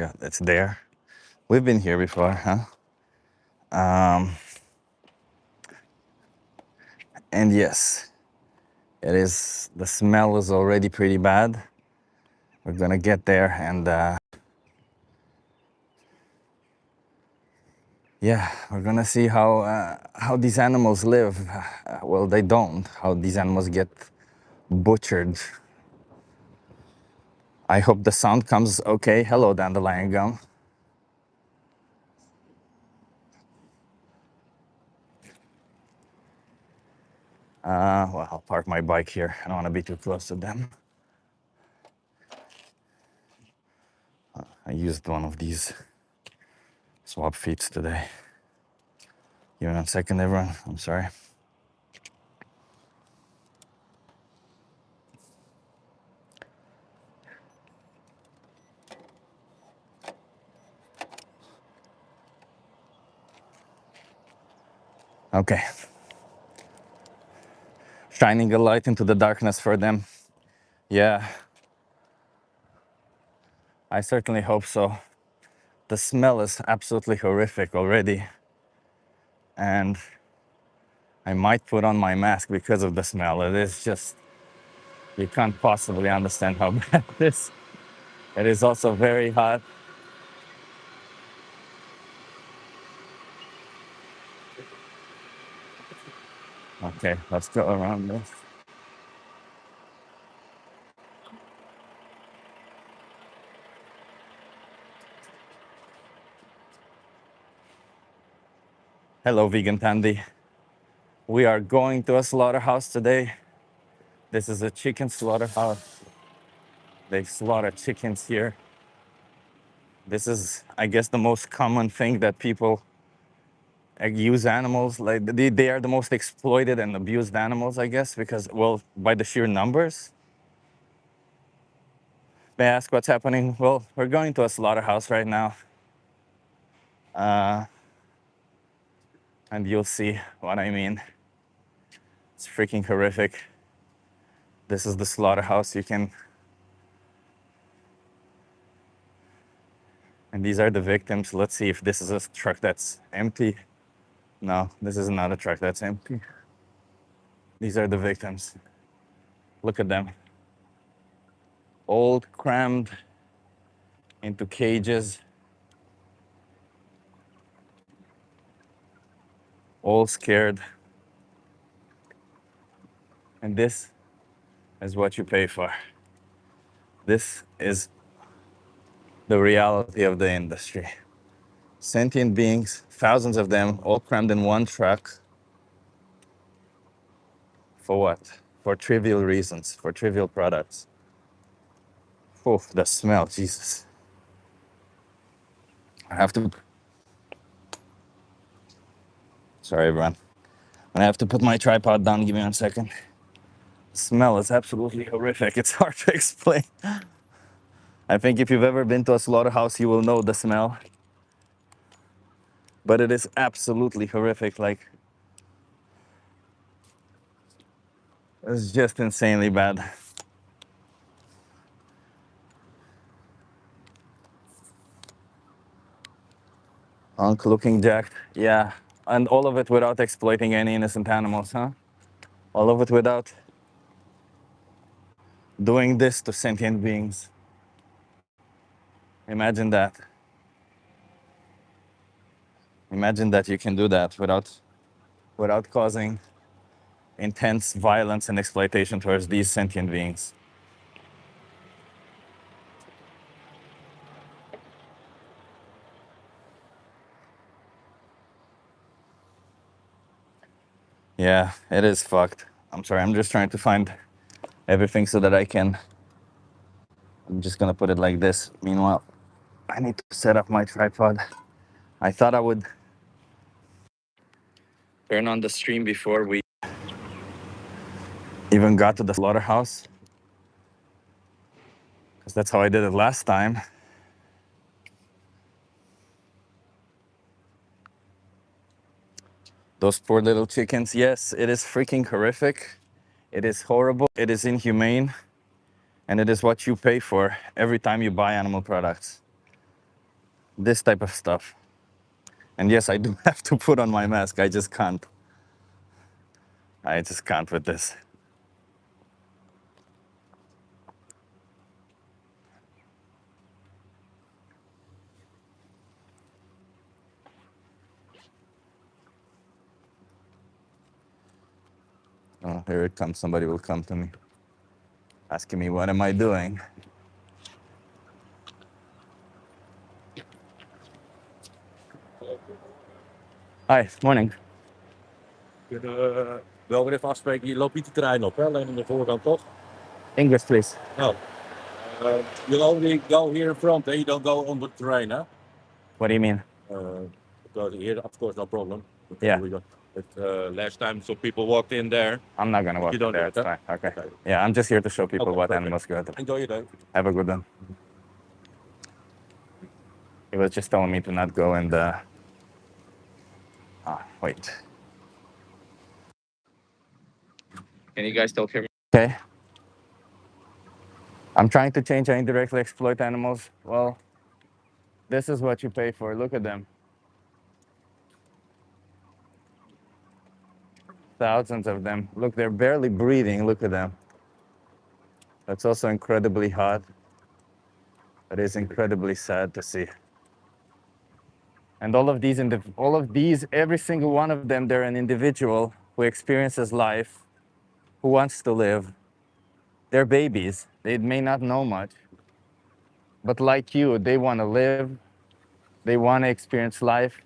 Yeah, it's there. We've been here before, huh? Um, and yes, it is. The smell is already pretty bad. We're gonna get there, and yeah, we're gonna see how these animals live. Well, they don't. How these animals get butchered. I hope the sound comes okay. Hello, dandelion gum. Well, I'll park my bike here. I don't want to be too close to them. I used one of these swap feeds today. Give me 1 second, everyone. I'm sorry. Okay. Shining a light into the darkness for them. Yeah, I certainly hope so. The smell is absolutely horrific already. And I might put on my mask because of the smell. It is just, you can't possibly understand how bad it is. It is also very hot. Okay, let's go around this. Hello, vegan Tandy. We are going to a slaughterhouse today. This is a chicken slaughterhouse. They slaughter chickens here. This is, I guess, the most common thing that people use animals. Like they are the most exploited and abused animals, I guess, because, well, by the sheer numbers. May I ask what's happening? Well, we're going to a slaughterhouse right now. And you'll see what I mean. It's freaking horrific. This is the slaughterhouse. You can, and these are the victims. Let's see if this is a truck that's empty. No, this is not a truck that's empty. These are the victims. Look at them. All crammed into cages, all scared. And this is what you pay for. This is the reality of the industry. Sentient beings, thousands of them, all crammed in one truck. For what? For trivial reasons, for trivial products. Oh, the smell, Jesus. I have to. Sorry, everyone. I have to put my tripod down. Give me 1 second. The smell is absolutely horrific. It's hard to explain. I think if you've ever been to a slaughterhouse, you will know the smell. But it is absolutely horrific. Like, it's just insanely bad. Hunk looking jacked. Yeah. And all of it without exploiting any innocent animals, huh? All of it without doing this to sentient beings. Imagine that. Imagine that you can do that without causing intense violence and exploitation towards these sentient beings. Yeah, it is fucked. I'm sorry, I'm just trying to find everything so that I can. I'm just gonna put it like this. Meanwhile, I need to set up my tripod. I thought I would turn on the stream before we even got to the slaughterhouse, because that's how I did it last time. Those poor little chickens. Yes, it is freaking horrific. It is horrible. It is inhumane. And it is what you pay for every time you buy animal products. this type of stuff. And yes, I do have to put on my mask. I just can't. I just can't with this. Oh, here it comes. Somebody will come to me, asking me, what am I doing? Hi, morning. Kunnen wel weer even afspreken. Je loopt niet de trein op, hè? Alleen aan de voorkant, toch? English, please. No. You only go here in front, and you don't go on the train, huh? What do you mean? Because here, of course, no problem. Yeah. But last time, some people walked in there. I'm not gonna walk You don't there. do It's it, fine. Okay. Okay. Yeah, I'm just here to show people Okay, what perfect. animals go to. Enjoy your day. Have a good one. He was just telling me to not go in the. Ah, wait. Can you guys still hear me? Okay. I'm trying to change. I indirectly exploit animals. Well, this is what you pay for. Look at them. Thousands of them. Look, they're barely breathing. Look at them. That's also incredibly hot. It is incredibly sad to see. And all of these, every single one of them, they're an individual who experiences life, who wants to live. They're babies. They may not know much, but like you, they want to live. They want to experience life.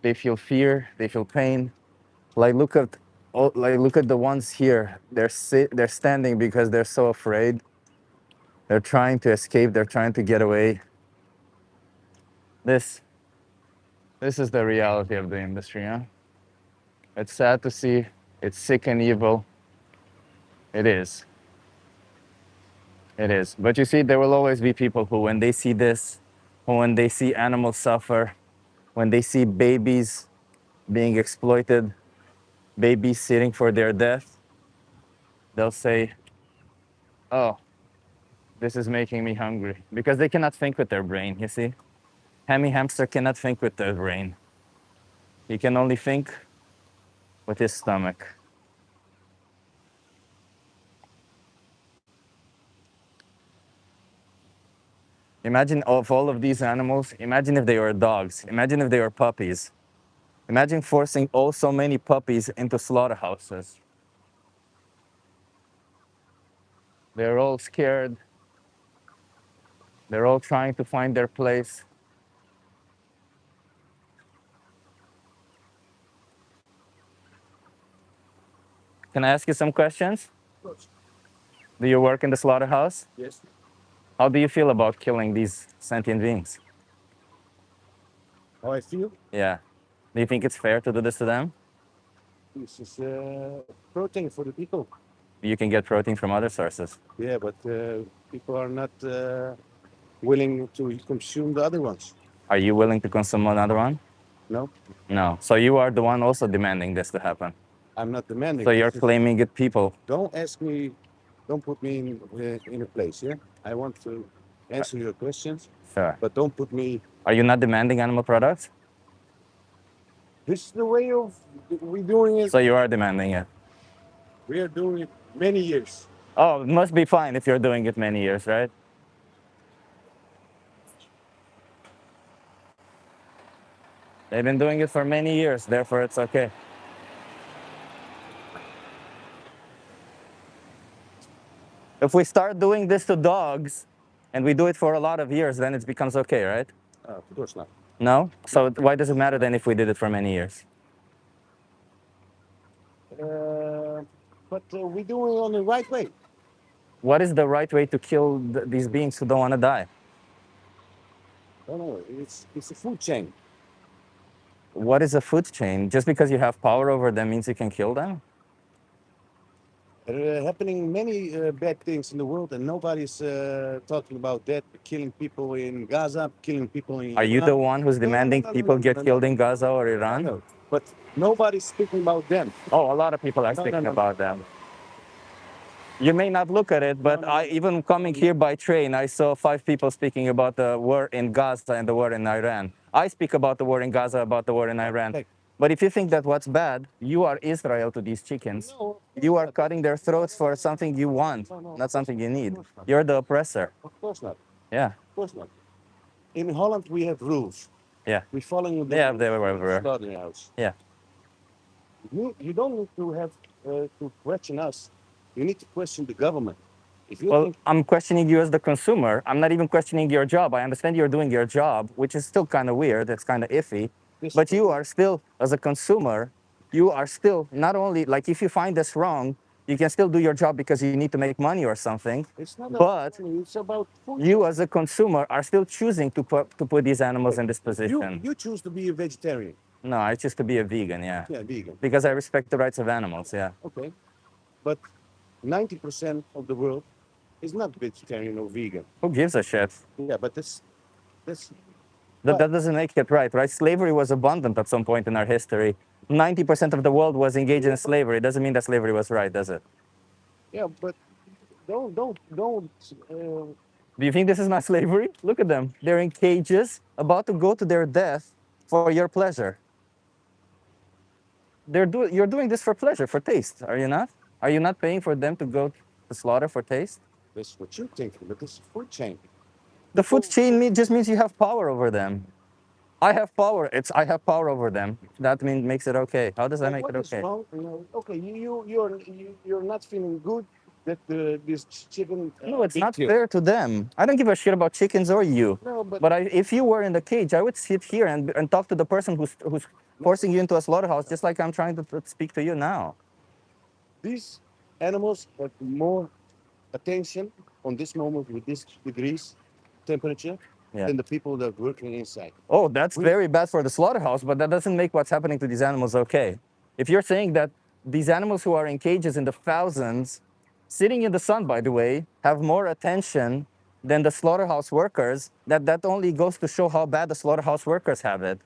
They feel fear. They feel pain. Like look at the ones here. They're standing because they're so afraid. They're trying to escape. They're trying to get away. This is the reality of the industry, huh? It's sad to see. It's sick and evil. It is. It is. But you see, there will always be people who, when they see this, or when they see animals suffer, when they see babies being exploited, babies sitting for their death, they'll say, oh, this is making me hungry. Because they cannot think with their brain, you see? Hammy hamster cannot think with their brain. He can only think with his stomach. Imagine of all of these animals, imagine if they were dogs. Imagine if they were puppies. Imagine forcing oh so many puppies into slaughterhouses. They're all scared. They're all trying to find their place. Can I ask you some questions? Of course. Do you work in the slaughterhouse? Yes. How do you feel about killing these sentient beings? How I feel? Yeah. Do you think it's fair to do this to them? This is protein for the people. You can get protein from other sources. Yeah, but people are not willing to consume the other ones. Are you willing to consume another one? No, No. So you are the one also demanding this to happen. I'm not demanding. So you're claiming it people. Don't ask me. Don't put me in a place. Yeah, I want to answer your questions, Sure. but don't put me. Are you not demanding animal products? This is the way of we doing it. So you are demanding it. We are doing it many years. Oh, it must be fine if you're doing it many years, right? They've been doing it for many years, therefore it's okay. If we start doing this to dogs and we do it for a lot of years, then it becomes okay, right? Of course not. No? So why does it matter then if we did it for many years? But we're doing it on the right way. What is the right way to kill these beings who don't want to die? No, it's a food chain. What is a food chain? Just because you have power over them means you can kill them? There are happening many bad things in the world, and nobody's talking about that. Killing people in Gaza, killing people in. Are you the one who's demanding people get killed in Gaza or Iran? No, but nobody's speaking about them. Oh, a lot of people are speaking about them. You may not look at it, but I even coming here by train, I saw 5 people speaking about the war in Gaza and the war in Iran. I speak about the war in Gaza, about the war in Iran. Like, But if you think that what's bad, you are Israel to these chickens. no, You are cutting their throats for something you want, no, not something you need. of course not. You're the oppressor. Of course not. Yeah, Of course not. In Holland, we have rules. yeah, We're following the yeah. rules They were of the everywhere. slaughterhouse. Yeah. You don't need to have to question us. You need to question the government. If you Well, think I'm questioning you as the consumer. I'm not even questioning your job. I understand you're doing your job, which is still kind of weird. It's kind of iffy. this, But you are still, as a consumer, you are still not only like if you find this wrong, you can still do your job because you need to make money or something. it's not about But money, it's about food. you, as a consumer, are still choosing to put these animals in this You position. you choose to be a vegetarian. No, I choose to be a vegan. Yeah, Yeah, vegan. because I respect the rights of animals. Yeah. Okay, but 90% of the world is not vegetarian or vegan. Who gives a shit? Yeah, but this That doesn't make it right, right? Slavery was abundant at some point in our history. 90% of the world was engaged in slavery. It doesn't mean that slavery was right, does it? yeah, but don't. Do you think this is not slavery? Look at them. They're in cages, about to go to their death for your pleasure. You're doing this for pleasure, for taste, are you not? Are you not paying for them to go to slaughter for taste? That's what you're thinking, but this is food chain. The food chain just means you have power over them. I have power. I have power over them. That makes it okay. How does that make What it is okay? wrong? Okay, you're not feeling good that this chicken. No, it's beat not you. fair to them. I don't give a shit about chickens or you. No, but But if you were in the cage, I would sit here and talk to the person who's forcing you into a slaughterhouse, just like I'm trying to speak to you now. these animals have more attention on this moment with this degrees temperature Yeah. than the people that are working inside. Oh, that's We- very bad for the slaughterhouse, but that doesn't make what's happening to these animals okay. If you're saying that these animals who are in cages in the thousands, sitting in the sun, by the way, have more attention than the slaughterhouse workers, that only goes to show how bad the slaughterhouse workers have it.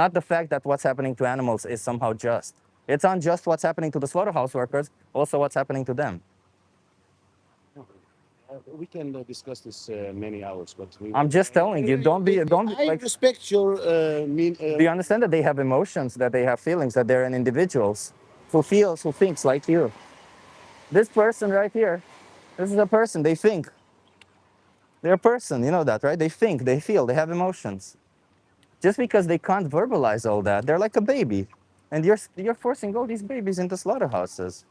Not the fact that what's happening to animals is somehow just. It's unjust what's happening to the slaughterhouse workers, also what's happening to them. We can discuss this many hours, but I'm just telling you, don't be I like. respect your mean. Do you understand that they have emotions, that they have feelings, that they're an individuals who feels, who thinks like you? This person right here, this is a person, they think. They're a person, you know that, right? They think, they feel, they have emotions. Just because they can't verbalize all that, they're like a baby. And you're forcing all these babies into slaughterhouses.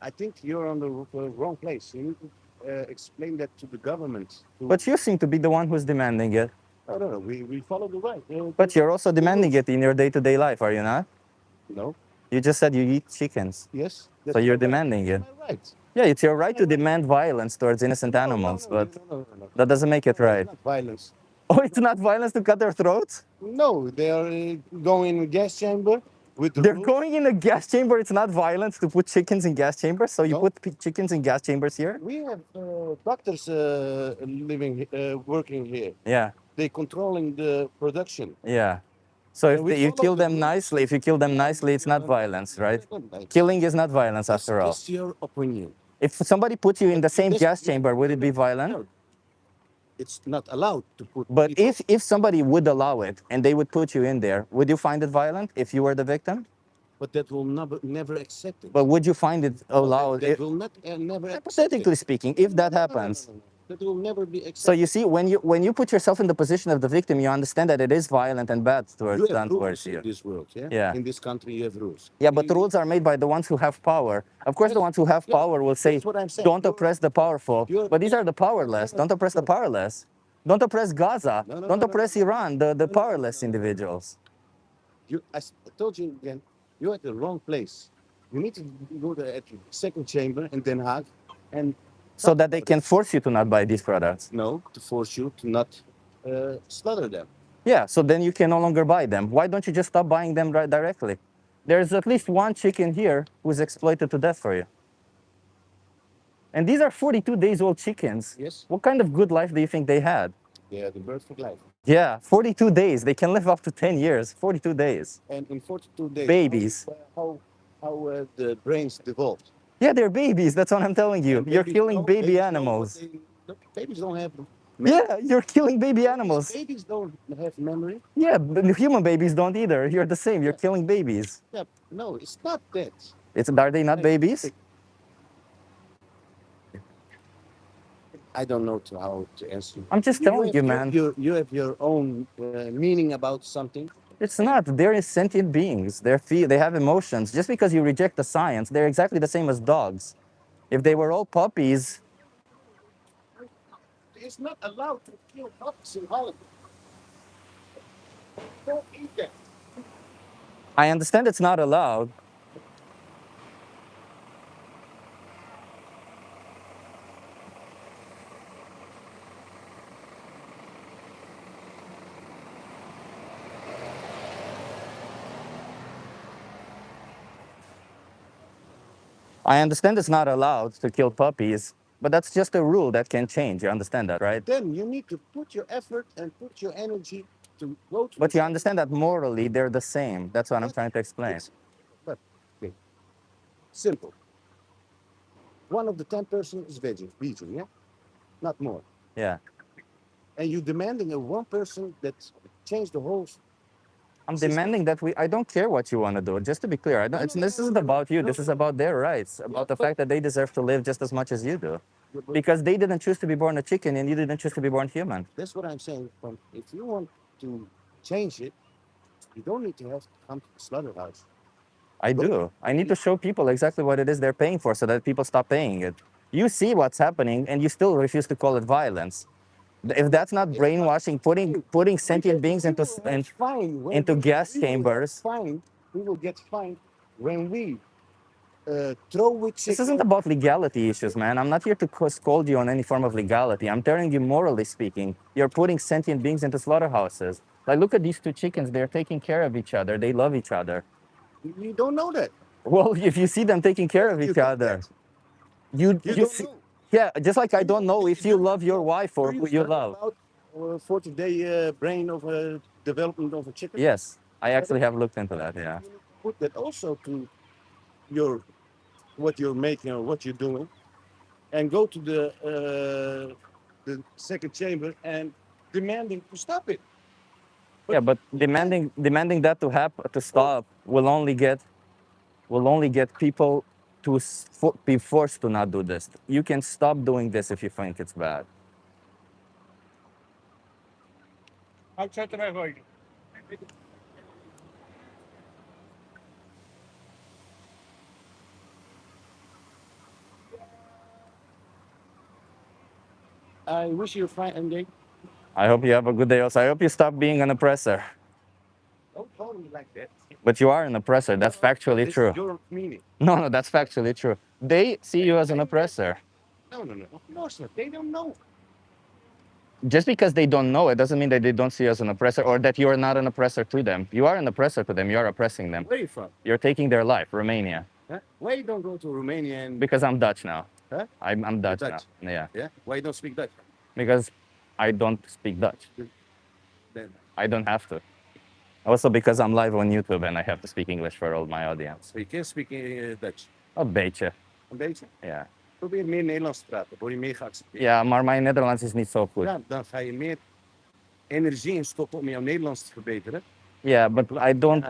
I think you're on the wrong place. You need to explain that to the government. But you seem to be the one who's demanding it. No. We follow the right. But you're also demanding it in your day-to-day life, are you not? No. You just said you eat chickens. Yes. So you're demanding it. My right. Yeah, it's your right to demand violence towards innocent animals, but No. that doesn't make it right. Not violence. Oh, it's not violence to cut their throats? No, they are going in gas chamber with the They're rules. going in a gas chamber. It's not violence to put chickens in gas chambers. So you No. put chickens in gas chambers here? We have doctors working here. Yeah, They controlling the production. yeah. So if we you follow kill the them rules. nicely, if you kill them nicely, it's not violence, right? Killing is not violence after all. That's your opinion. If somebody put you in the same This- gas chamber, would it be violent? No. It's not allowed to put. But people- if somebody would allow it and they would put you in there, would you find it violent if you were the victim? but that will never accept it. But would you find it allowed? That will not never. accept Hypothetically it. speaking, if that happens. No. That will never be accepted. So you see, when you put yourself in the position of the victim, you understand that it is violent and bad you have done towards rules in you. this world, yeah. Yeah. In this country, you have rules. Yeah, but the rules are made by the ones who have power. Of course, the ones who have Yeah, power will say, that's what I'm saying. don't oppress the powerful. But these are the powerless. Don't oppress the powerless. Don't oppress Gaza. No, Don't oppress Iran, the powerless individuals. I told you again, you're at the wrong place. You need to go to at the second chamber in Den Haag, and So that they can force you to not buy these products. no, to force you to not slaughter them. Yeah, so then you can no longer buy them. Why don't you just stop buying them right directly? There's at least one chicken here who's exploited to death for you. And these are 42 days old chickens. Yes. What kind of good life do you think they had? They are the birth of life. Yeah, 42 days. They can live up to 10 years. 42 days. And in 42 days, Babies. how the brains developed. Yeah, they're babies. That's what I'm telling you. And You're babies killing know- baby babies know what animals. babies don't have Yeah, you're killing baby babies, animals. babies don't have memory. Yeah, but the human babies don't either. You're the same. You're Yeah. killing babies. Yeah, no, it's not that. Are they not Hey, babies? hey, I don't know how to answer. I'm just You telling have you, man. you have your own meaning about something. It's not. They're sentient beings. They have emotions. Just because you reject the science, they're exactly the same as dogs. If they were all puppies, It's not allowed to kill puppies in Holland. Don't eat that. I understand it's not allowed. I understand it's not allowed to kill puppies, but that's just a rule that can change. You understand that, right? Then you need to put your effort and put your energy to go to But the you understand that morally they're the same. That's what I'm But trying to explain. but okay, simple. One of the 10 person is vegan, yeah, not more. Yeah. And you demanding a one person that change the whole. I'm system. demanding that I don't care what you want to do. Just to be clear, I don't, this isn't about you. This is about their rights, about the fact that they deserve to live just as much as you do. Because they didn't choose to be born a chicken and you didn't choose to be born human. That's what I'm saying. If you want to change it, you don't need to have to come to the slaughterhouse. I do. I need to show people exactly what it is they're paying for so that people stop paying it. You see what's happening and you still refuse to call it violence. If that's not brainwashing, putting sentient beings into gas chambers. Fine, we will get fined when we throw with chicken. This isn't about legality issues, man. I'm not here to scold you on any form of legality. I'm telling you, morally speaking, you're putting sentient beings into slaughterhouses. Like, look at these two chickens. They're taking care of each other. They love each other. You don't know that. Well, if you see them taking care of You each think other, that. you don't see, know. yeah, just like I don't know if you love your wife or who you study love. about 40-day brain of a development of a chicken? Yes, I actually have looked into that. Yeah. You need to put that also to your what you're making or what you're doing, and go to the second chamber and demanding to stop it. Yeah, but demanding that to stop will only get people to be forced to not do this. You can stop doing this if you think it's bad. I wish you a fine day. I hope you have a good day also. I hope you stop being an oppressor. Don't call me like that. But you are an oppressor. That's factually This true. is your meaning. No, that's factually true. They see you as an oppressor. No. Of course not. They don't know. Just because they don't know it doesn't mean that they don't see you as an oppressor or that you are not an oppressor to them. You are an oppressor to them. You are oppressing them. Where are you from? You're taking their life, Romania. Huh? Why you don't go to Romania and Because I'm Dutch now. huh? I'm Dutch, Dutch. now. Yeah. Yeah? Why you don't speak Dutch? Because I don't speak Dutch. Then I don't have to. Also because I'm live on YouTube and I have to speak English for all my audience. so you can speak Dutch. Een beetje. Een beetje? Ja. Probeer meer Nederlands te praten. Word je meer geaccepteerd. Ja, maar mijn Nederlands is niet zo goed. Ja, dan ga je meer energie in stoppen om jouw Nederlands te verbeteren. Yeah, but I don't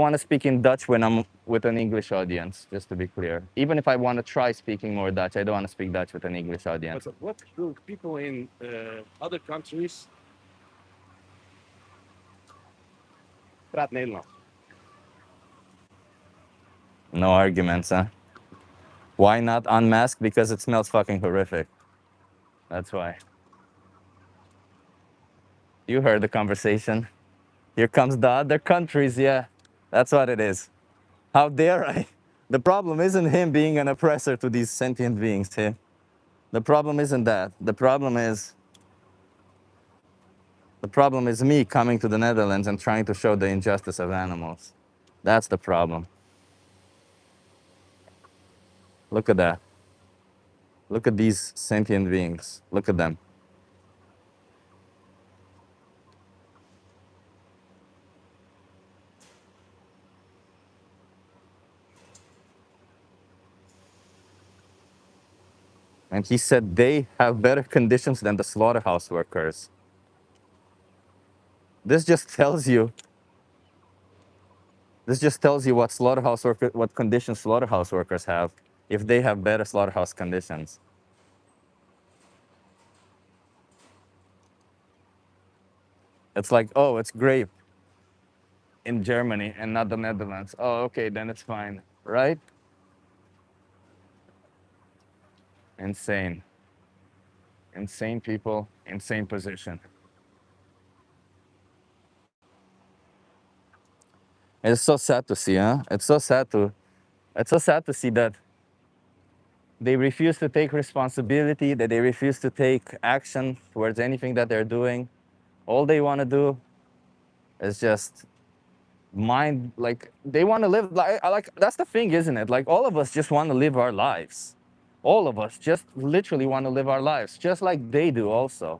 want to speak in Dutch when I'm with an English audience, just to be clear. Even if I want to try speaking more Dutch, I don't want to speak Dutch with an English audience. But what do people in other countries praat Nederlands? No arguments, huh? Why not unmask? Because it smells fucking horrific. That's why. You heard the conversation. Here comes the other countries, yeah. That's what it is. How dare I? The problem isn't him being an oppressor to these sentient beings here. The problem isn't that. The problem is me coming to the Netherlands and trying to show the injustice of animals. That's the problem. Look at that. Look at these sentient beings. Look at them. And he said they have better conditions than the slaughterhouse workers. This just tells you this just tells you what conditions slaughterhouse workers have if they have better slaughterhouse conditions. It's like, oh, it's grape in Germany and not the Netherlands. Oh, okay, then it's fine, right? Insane. Insane people, insane position. It's so sad to see, huh? It's so sad to see that they refuse to take responsibility, that they refuse to take action towards anything that they're doing. All they want to do is just mind, like they want to live like that's the thing, isn't it? Like all of us just want to live our lives. All of us just literally want to live our lives, just like they do also.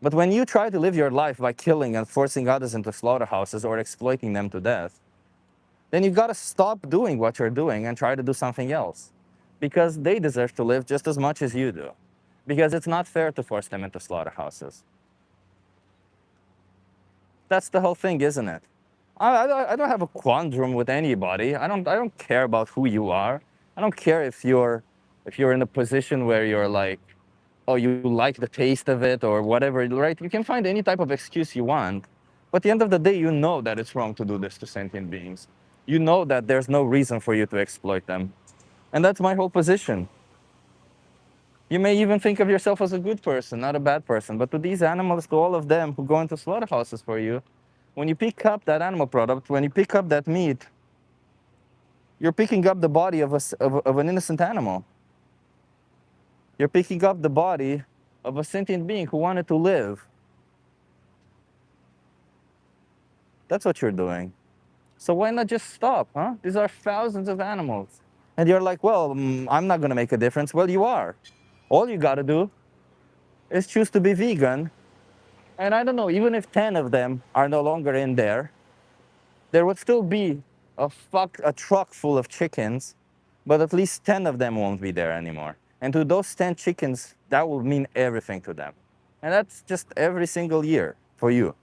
But when you try to live your life by killing and forcing others into slaughterhouses or exploiting them to death, then you've got to stop doing what you're doing and try to do something else. Because they deserve to live just as much as you do. Because it's not fair to force them into slaughterhouses. That's the whole thing, isn't it? I don't have a quandrum with anybody. I don't care about who you are. I don't care if you're in a position where you're like, oh, you like the taste of it or whatever, right? You can find any type of excuse you want. But at the end of the day, you know that it's wrong to do this to sentient beings. You know that there's no reason for you to exploit them. And that's my whole position. You may even think of yourself as a good person, not a bad person. But to these animals, to all of them who go into slaughterhouses for you, when you pick up that animal product, when you pick up that meat, you're picking up the body of an innocent animal. You're picking up the body of a sentient being who wanted to live. That's what you're doing. So why not just stop, huh? These are thousands of animals. And you're like, well, I'm not going to make a difference. Well, you are. All you got to do is choose to be vegan. And I don't know, even if 10 of them are no longer in there, there would still be a truck full of chickens, but at least 10 of them won't be there anymore. And to those 10 chickens, that will mean everything to them. And that's just every single year for you.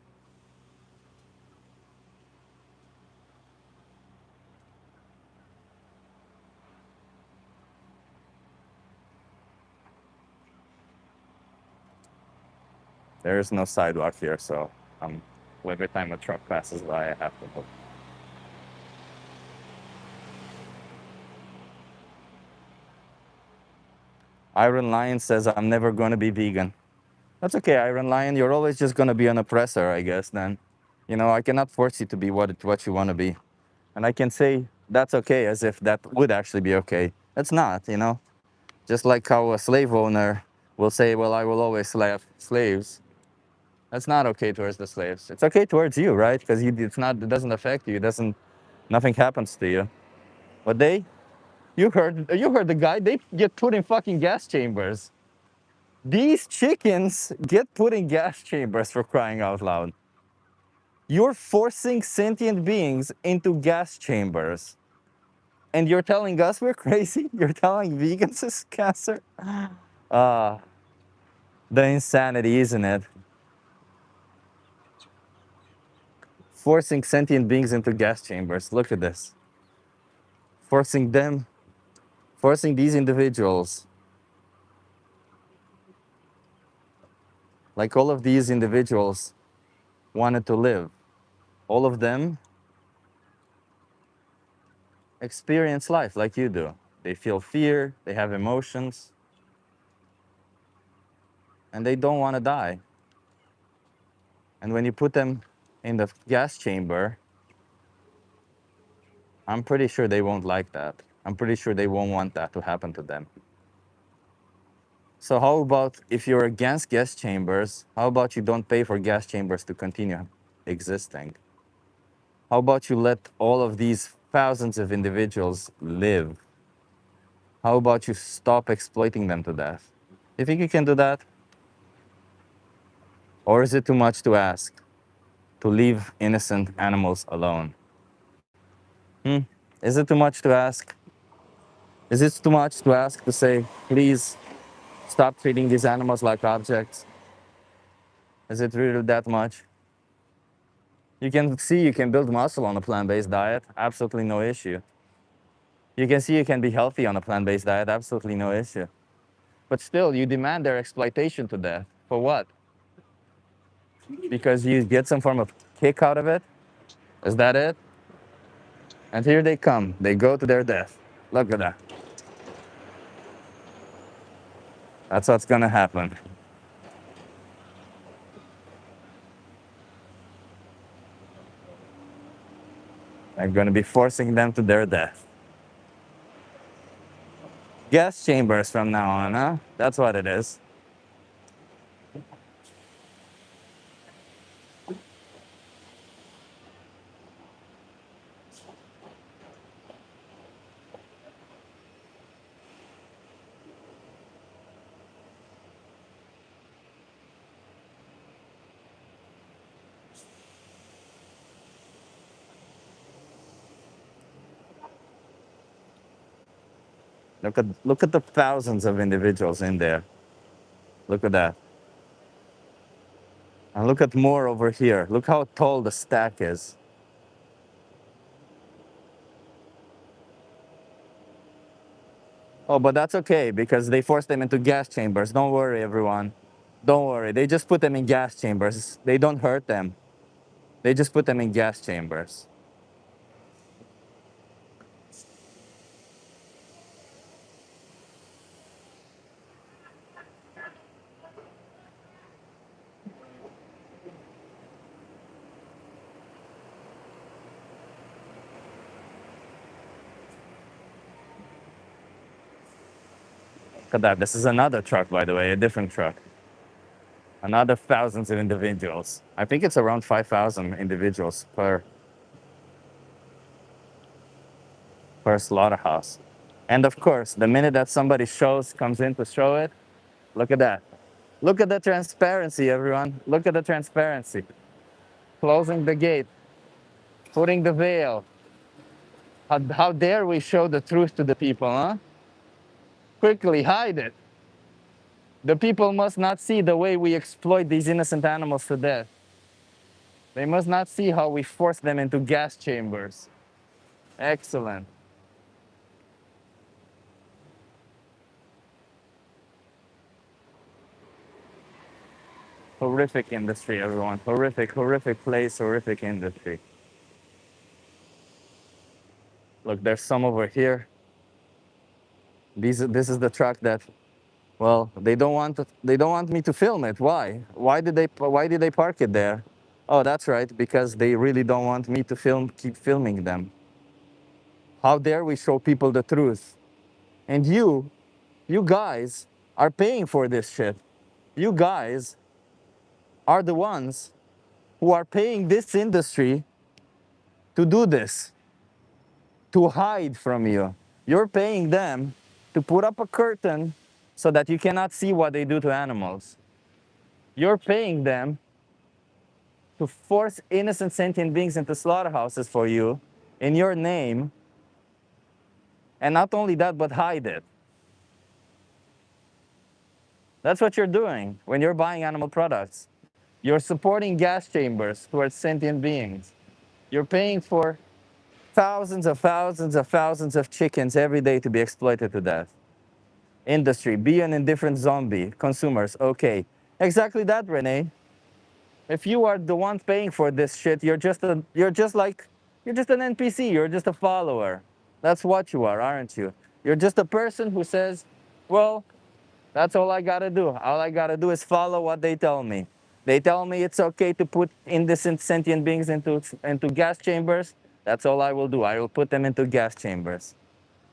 There is no sidewalk here, so every time a truck passes by, I have to move. Iron Lion says, I'm never going to be vegan. That's okay, Iron Lion. You're always just going to be an oppressor, I guess, then. You know, I cannot force you to be what you want to be. And I can say that's okay as if that would actually be okay. It's not, you know? Just like how a slave owner will say, well, I will always slave slaves. That's not okay towards the slaves. It's okay towards you, right? Because it doesn't affect you. Nothing happens to you. But you heard the guy, they get put in fucking gas chambers. These chickens get put in gas chambers for crying out loud. You're forcing sentient beings into gas chambers. And you're telling us we're crazy? You're telling vegans it's cancer? Ah, the insanity, isn't it? Forcing sentient beings into gas chambers. Look at this. Forcing them, forcing these individuals, like all of these individuals wanted to live. All of them experience life like you do. They feel fear, they have emotions, and they don't want to die. And when you put them in the gas chamber, I'm pretty sure they won't like that. I'm pretty sure they won't want that to happen to them. So how about if you're against gas chambers, how about you don't pay for gas chambers to continue existing? How about you let all of these thousands of individuals live? How about you stop exploiting them to death? You think you can do that? Or is it too much to ask to leave innocent animals alone? Hmm? Is it too much to ask? Is it too much to ask to say, please Stop treating these animals like objects. Is it really that much? You can see you can build muscle on a plant-based diet, absolutely no issue. You can see you can be healthy on a plant-based diet, absolutely no issue. But still, you demand their exploitation to death. For what? Because you get some form of kick out of it? Is that it? And here they come. They go to their death. Look at that. That's what's gonna happen. I'm gonna be forcing them to their death. Gas chambers from now on, huh? That's what it is. Look at the thousands of individuals in there. Look at that. And look at more over here. Look how tall the stack is. Oh, but that's okay because they forced them into gas chambers. Don't worry, everyone. Don't worry. They just put them in gas chambers. They don't hurt them. They just put them in gas chambers. Look at that. This is another truck, by the way, a different truck. Another thousands of individuals. I think it's around 5,000 individuals per slaughterhouse. And of course, the minute that somebody comes in to show it, look at that. Look at the transparency, everyone. Look at the transparency. Closing the gate, putting the veil. How dare we show the truth to the people, huh? Quickly hide it. The people must not see the way we exploit these innocent animals to death. They must not see how we force them into gas chambers. Excellent. Horrific industry, everyone. Horrific, horrific place, horrific industry. Look, there's some over here. This is the truck that, well, they don't want me to film it. Why? Why did they park it there? Oh, that's right, because they really don't want me to keep filming them. How dare we show people the truth? And you guys are paying for this shit. You guys are the ones who are paying this industry to do this, to hide from you. You're paying them to put up a curtain so that you cannot see what they do to animals. You're paying them to force innocent sentient beings into slaughterhouses for you in your name, and not only that, but hide it. That's what you're doing when you're buying animal products. You're supporting gas chambers towards sentient beings. You're paying for thousands of chickens every day to be exploited to death. Industry, be an indifferent zombie. Consumers, okay. Exactly that, Renee. If you are the one paying for this shit, you're just an NPC. You're just a follower. That's what you are, aren't you? You're just a person who says, well, that's all I gotta do. All I gotta do is follow what they tell me. They tell me it's okay to put indecent sentient beings into gas chambers. That's all I will do. I will put them into gas chambers.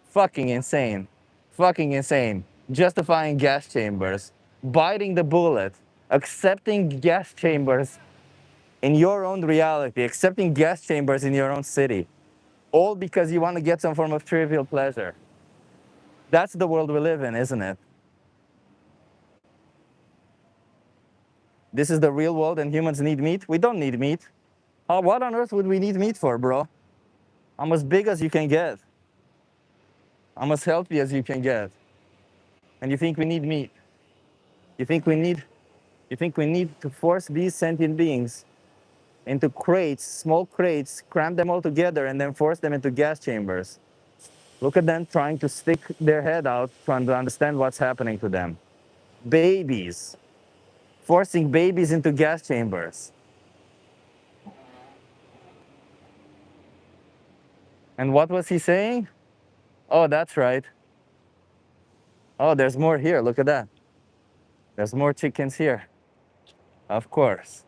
Fucking insane. Fucking insane. Justifying gas chambers. Biting the bullet. Accepting gas chambers in your own reality. Accepting gas chambers in your own city. All because you want to get some form of trivial pleasure. That's the world we live in, isn't it? This is the real world and humans need meat? We don't need meat. What on earth would we need meat for, bro? I'm as big as you can get. I'm as healthy as you can get. And you think we need meat? You think we need you think we need to force these sentient beings into crates, small crates, cram them all together, and then force them into gas chambers? Look at them trying to stick their head out, trying to understand what's happening to them. Babies, forcing babies into gas chambers. And what was he saying? Oh, that's right. Oh, there's more here. Look at that. There's more chickens here. Of course.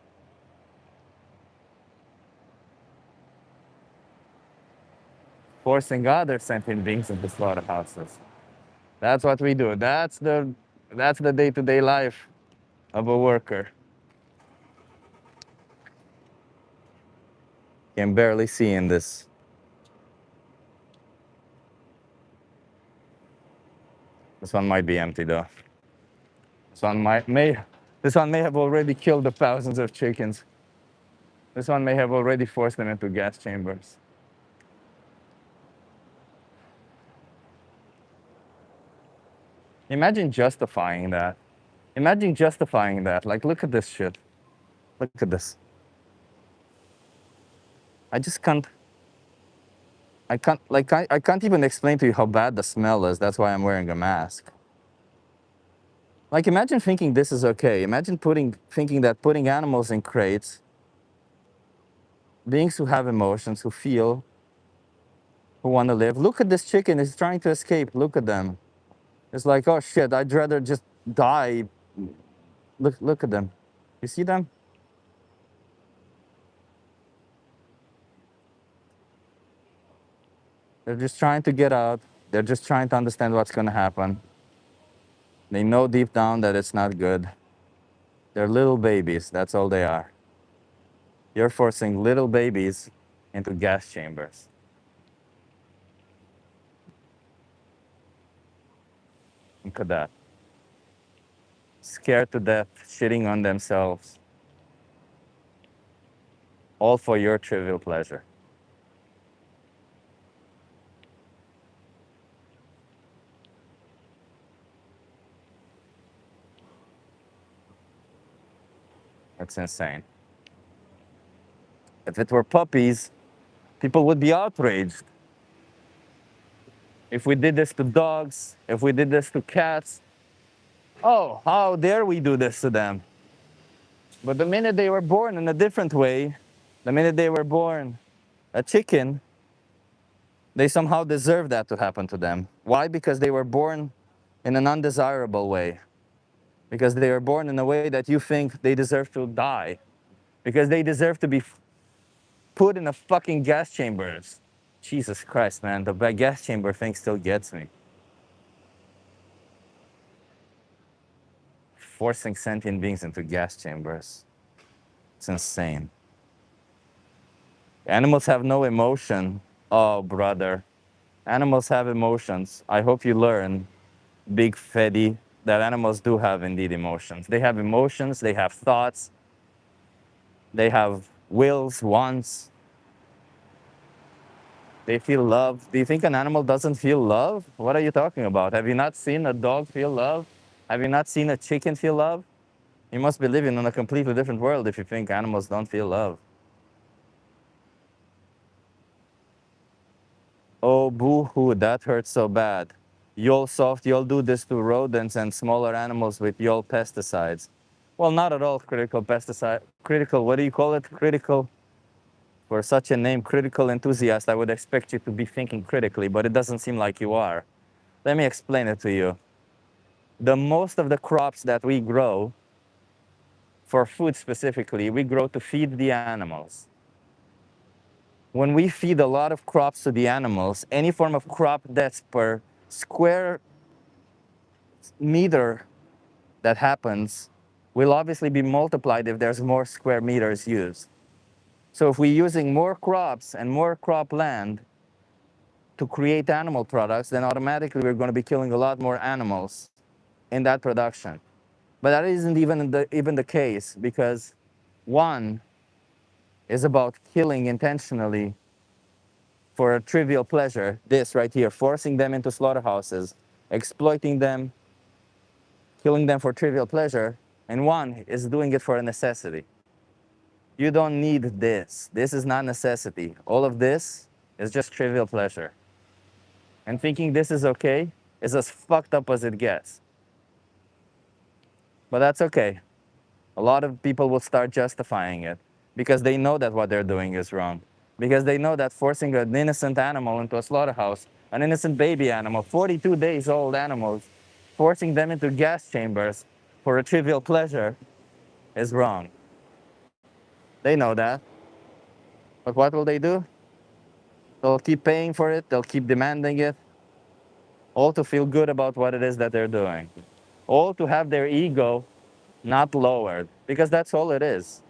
Forcing other sentient beings into slaughterhouses. That's what we do. That's the day-to-day life of a worker. Can barely see in this. This one might be empty though. This one this one may have already killed the thousands of chickens. This one may have already forced them into gas chambers. Imagine justifying that. Imagine justifying that. Like, look at this shit. Look at this. I just can't. I can't even explain to you how bad the smell is. That's why I'm wearing a mask. Like, imagine thinking this is okay. Imagine thinking that putting animals in crates, beings who have emotions, who feel, who want to live. Look at this chicken. It's trying to escape. Look at them. It's like, oh shit, I'd rather just die. Look at them. You see them? They're just trying to get out. They're just trying to understand what's going to happen. They know deep down that it's not good. They're little babies. That's all they are. You're forcing little babies into gas chambers. Look at that. Scared to death, shitting on themselves. All for your trivial pleasure. That's insane. If it were puppies, people would be outraged. If we did this to dogs, if we did this to cats, oh, how dare we do this to them? But the minute they were born in a different way, the minute they were born a chicken, they somehow deserve that to happen to them. Why? Because they were born in an undesirable way. Because they were born in a way that you think they deserve to die. Because they deserve to be put in a fucking gas chambers. Jesus Christ, man, the gas chamber thing still gets me. Forcing sentient beings into gas chambers. It's insane. Animals have no emotion. Oh, brother. Animals have emotions. I hope you learn, Big Fetty, that animals do have indeed emotions. They have emotions, they have thoughts, they have wills, wants. They feel love. Do you think an animal doesn't feel love? What are you talking about? Have you not seen a dog feel love? Have you not seen a chicken feel love? You must be living in a completely different world if you think animals don't feel love. Oh, boo-hoo, that hurts so bad. You'll soft, you'll do this to rodents and smaller animals with your pesticides. Well, not at all critical pesticide. Critical, what do you call it? Critical. For such a name, critical enthusiast, I would expect you to be thinking critically, but it doesn't seem like you are. Let me explain it to you. The most of the crops that we grow, for food specifically, we grow to feed the animals. When we feed a lot of crops to the animals, any form of crop that's per square meter that happens will obviously be multiplied if there's more square meters used. So if we're using more crops and more cropland to create animal products, then automatically we're going to be killing a lot more animals in that production. But that isn't even the case, because one is about killing intentionally for a trivial pleasure, this right here, forcing them into slaughterhouses, exploiting them, killing them for trivial pleasure, and one is doing it for a necessity. You don't need this. This is not necessity. All of this is just trivial pleasure. And thinking this is okay is as fucked up as it gets. But that's okay. A lot of people will start justifying it because they know that what they're doing is wrong. Because they know that forcing an innocent animal into a slaughterhouse, an innocent baby animal, 42 days old animals, forcing them into gas chambers for a trivial pleasure is wrong. They know that. But what will they do? They'll keep paying for it, they'll keep demanding it, all to feel good about what it is that they're doing. All to have their ego not lowered, because that's all it is.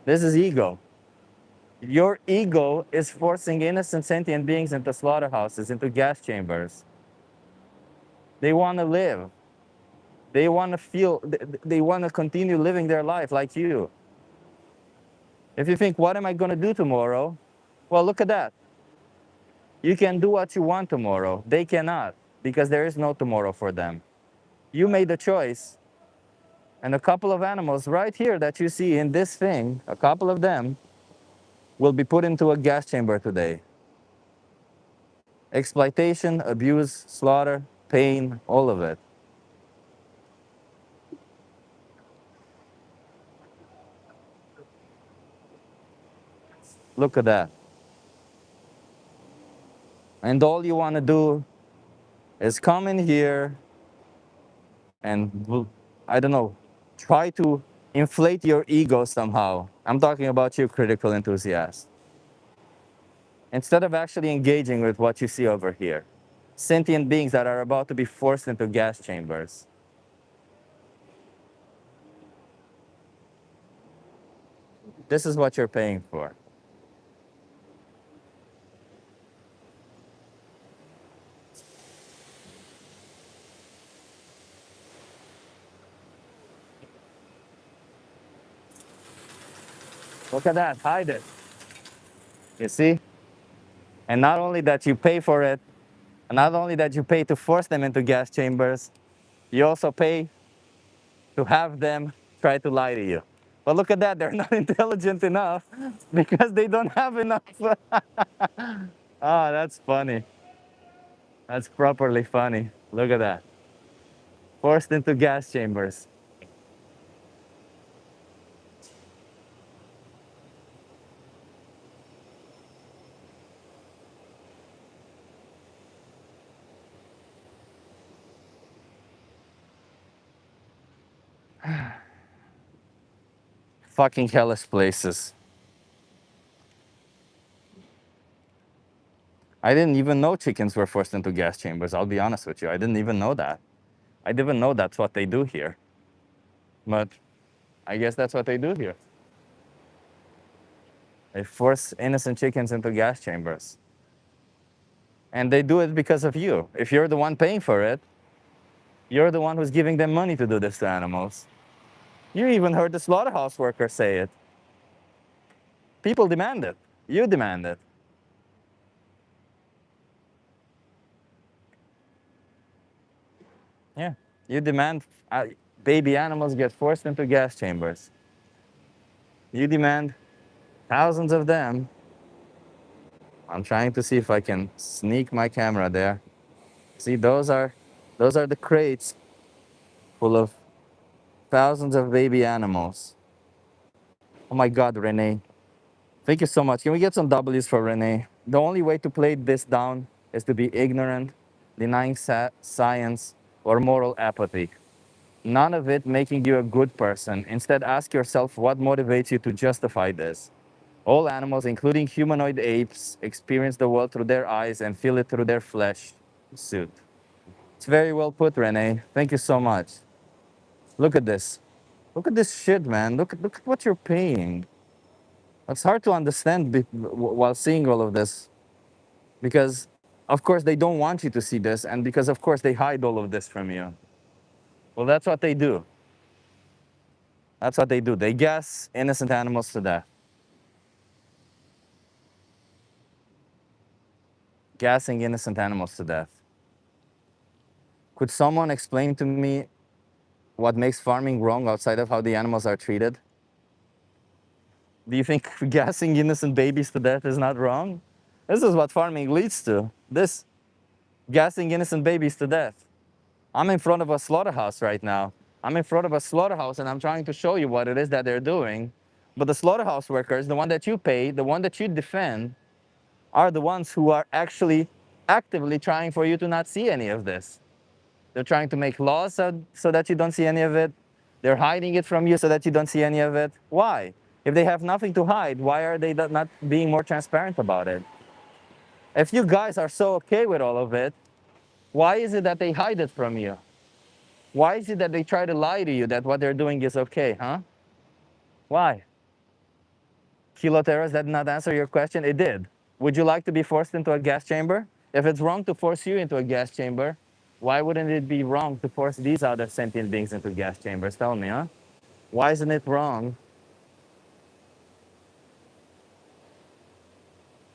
This is ego. Your ego is forcing innocent sentient beings into slaughterhouses, into gas chambers. They want to live. They want to feel, they want to continue living their life like you. If you think, what am I going to do tomorrow? Well, look at that. You can do what you want tomorrow. They cannot, because there is no tomorrow for them. You made a choice, and a couple of animals right here that you see in this thing, a couple of them, will be put into a gas chamber today. Exploitation, abuse, slaughter, pain, all of it. Look at that. And all you want to do is come in here and, I don't know, try to inflate your ego somehow. I'm talking about you, critical enthusiast. Instead of actually engaging with what you see over here. Sentient beings that are about to be forced into gas chambers. This is what you're paying for. Look at that, hide it. You see? And not only that you pay for it, not only that you pay to force them into gas chambers, you also pay to have them try to lie to you. But look at that, they're not intelligent enough because they don't have enough. Ah, that's funny. That's properly funny. Look at that. Forced into gas chambers. Fucking hellish places. I didn't even know chickens were forced into gas chambers. I'll be honest with you. I didn't even know that. I didn't know that's what they do here. But I guess that's what they do here. They force innocent chickens into gas chambers. And they do it because of you. If you're the one paying for it, you're the one who's giving them money to do this to animals. You even heard the slaughterhouse workers say it. People demand it. You demand it. Yeah. You demand baby animals get forced into gas chambers. You demand thousands of them. I'm trying to see if I can sneak my camera there. See, those are the crates full of thousands of baby animals. Oh my God, Renee. Thank you so much. Can we get some W's for Renee? The only way to play this down is to be ignorant, denying science, or moral apathy. None of it making you a good person. Instead, ask yourself what motivates you to justify this. All animals, including humanoid apes, experience the world through their eyes and feel it through their flesh suit. It's very well put, Renee. Thank you so much. Look at this. Look at this shit, man. Look at what you're paying. It's hard to understand while seeing all of this because, of course, they don't want you to see this, and because, of course, they hide all of this from you. Well, that's what they do. That's what they do. They gas innocent animals to death. Gassing innocent animals to death. Could someone explain to me what makes farming wrong outside of how the animals are treated? Do you think gassing innocent babies to death is not wrong? This is what farming leads to. This gassing innocent babies to death. I'm in front of a slaughterhouse right now. I'm in front of a slaughterhouse and I'm trying to show you what it is that they're doing. But the slaughterhouse workers, the one that you pay, the one that you defend, are the ones who are actually actively trying for you to not see any of this. They're trying to make laws so that you don't see any of it. They're hiding it from you so that you don't see any of it. Why? If they have nothing to hide, why are they not being more transparent about it? If you guys are so okay with all of it, why is it that they hide it from you? Why is it that they try to lie to you that what they're doing is okay, huh? Why? Kilo Terrace, that did not answer your question? It did. Would you like to be forced into a gas chamber? If it's wrong to force you into a gas chamber, why wouldn't it be wrong to force these other sentient beings into gas chambers? Tell me, huh? Why isn't it wrong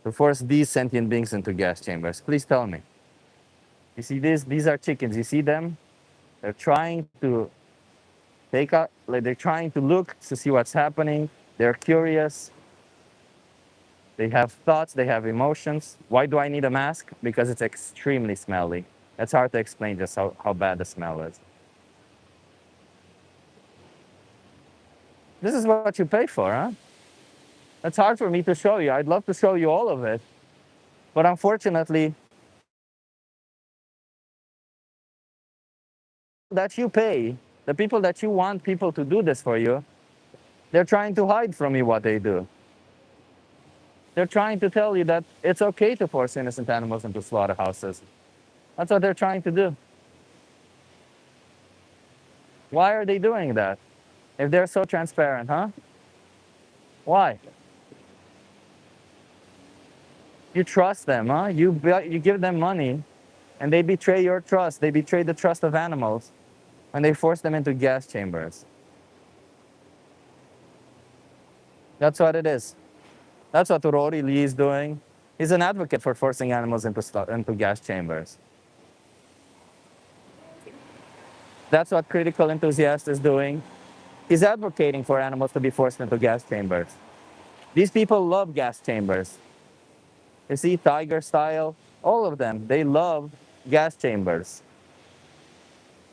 to force these sentient beings into gas chambers? Please tell me. You see these are chickens. You see them? They're trying to take out, like they're trying to look to see what's happening. They're curious. They have thoughts, they have emotions. Why do I need a mask? Because it's extremely smelly. It's hard to explain just how bad the smell is. This is what you pay for, huh? It's hard for me to show you. I'd love to show you all of it. But unfortunately, that you pay, the people that you want people to do this for you, they're trying to hide from you what they do. They're trying to tell you that it's okay to force innocent animals into slaughterhouses. That's what they're trying to do. Why are they doing that? If they're so transparent, huh? Why? You trust them, huh? You give them money, and they betray your trust. They betray the trust of animals, and they force them into gas chambers. That's what it is. That's what Rory Lee is doing. He's an advocate for forcing animals into gas chambers. That's what Critical Enthusiast is doing. He's advocating for animals to be forced into gas chambers. These people love gas chambers. You see, Tiger Style, all of them, they love gas chambers.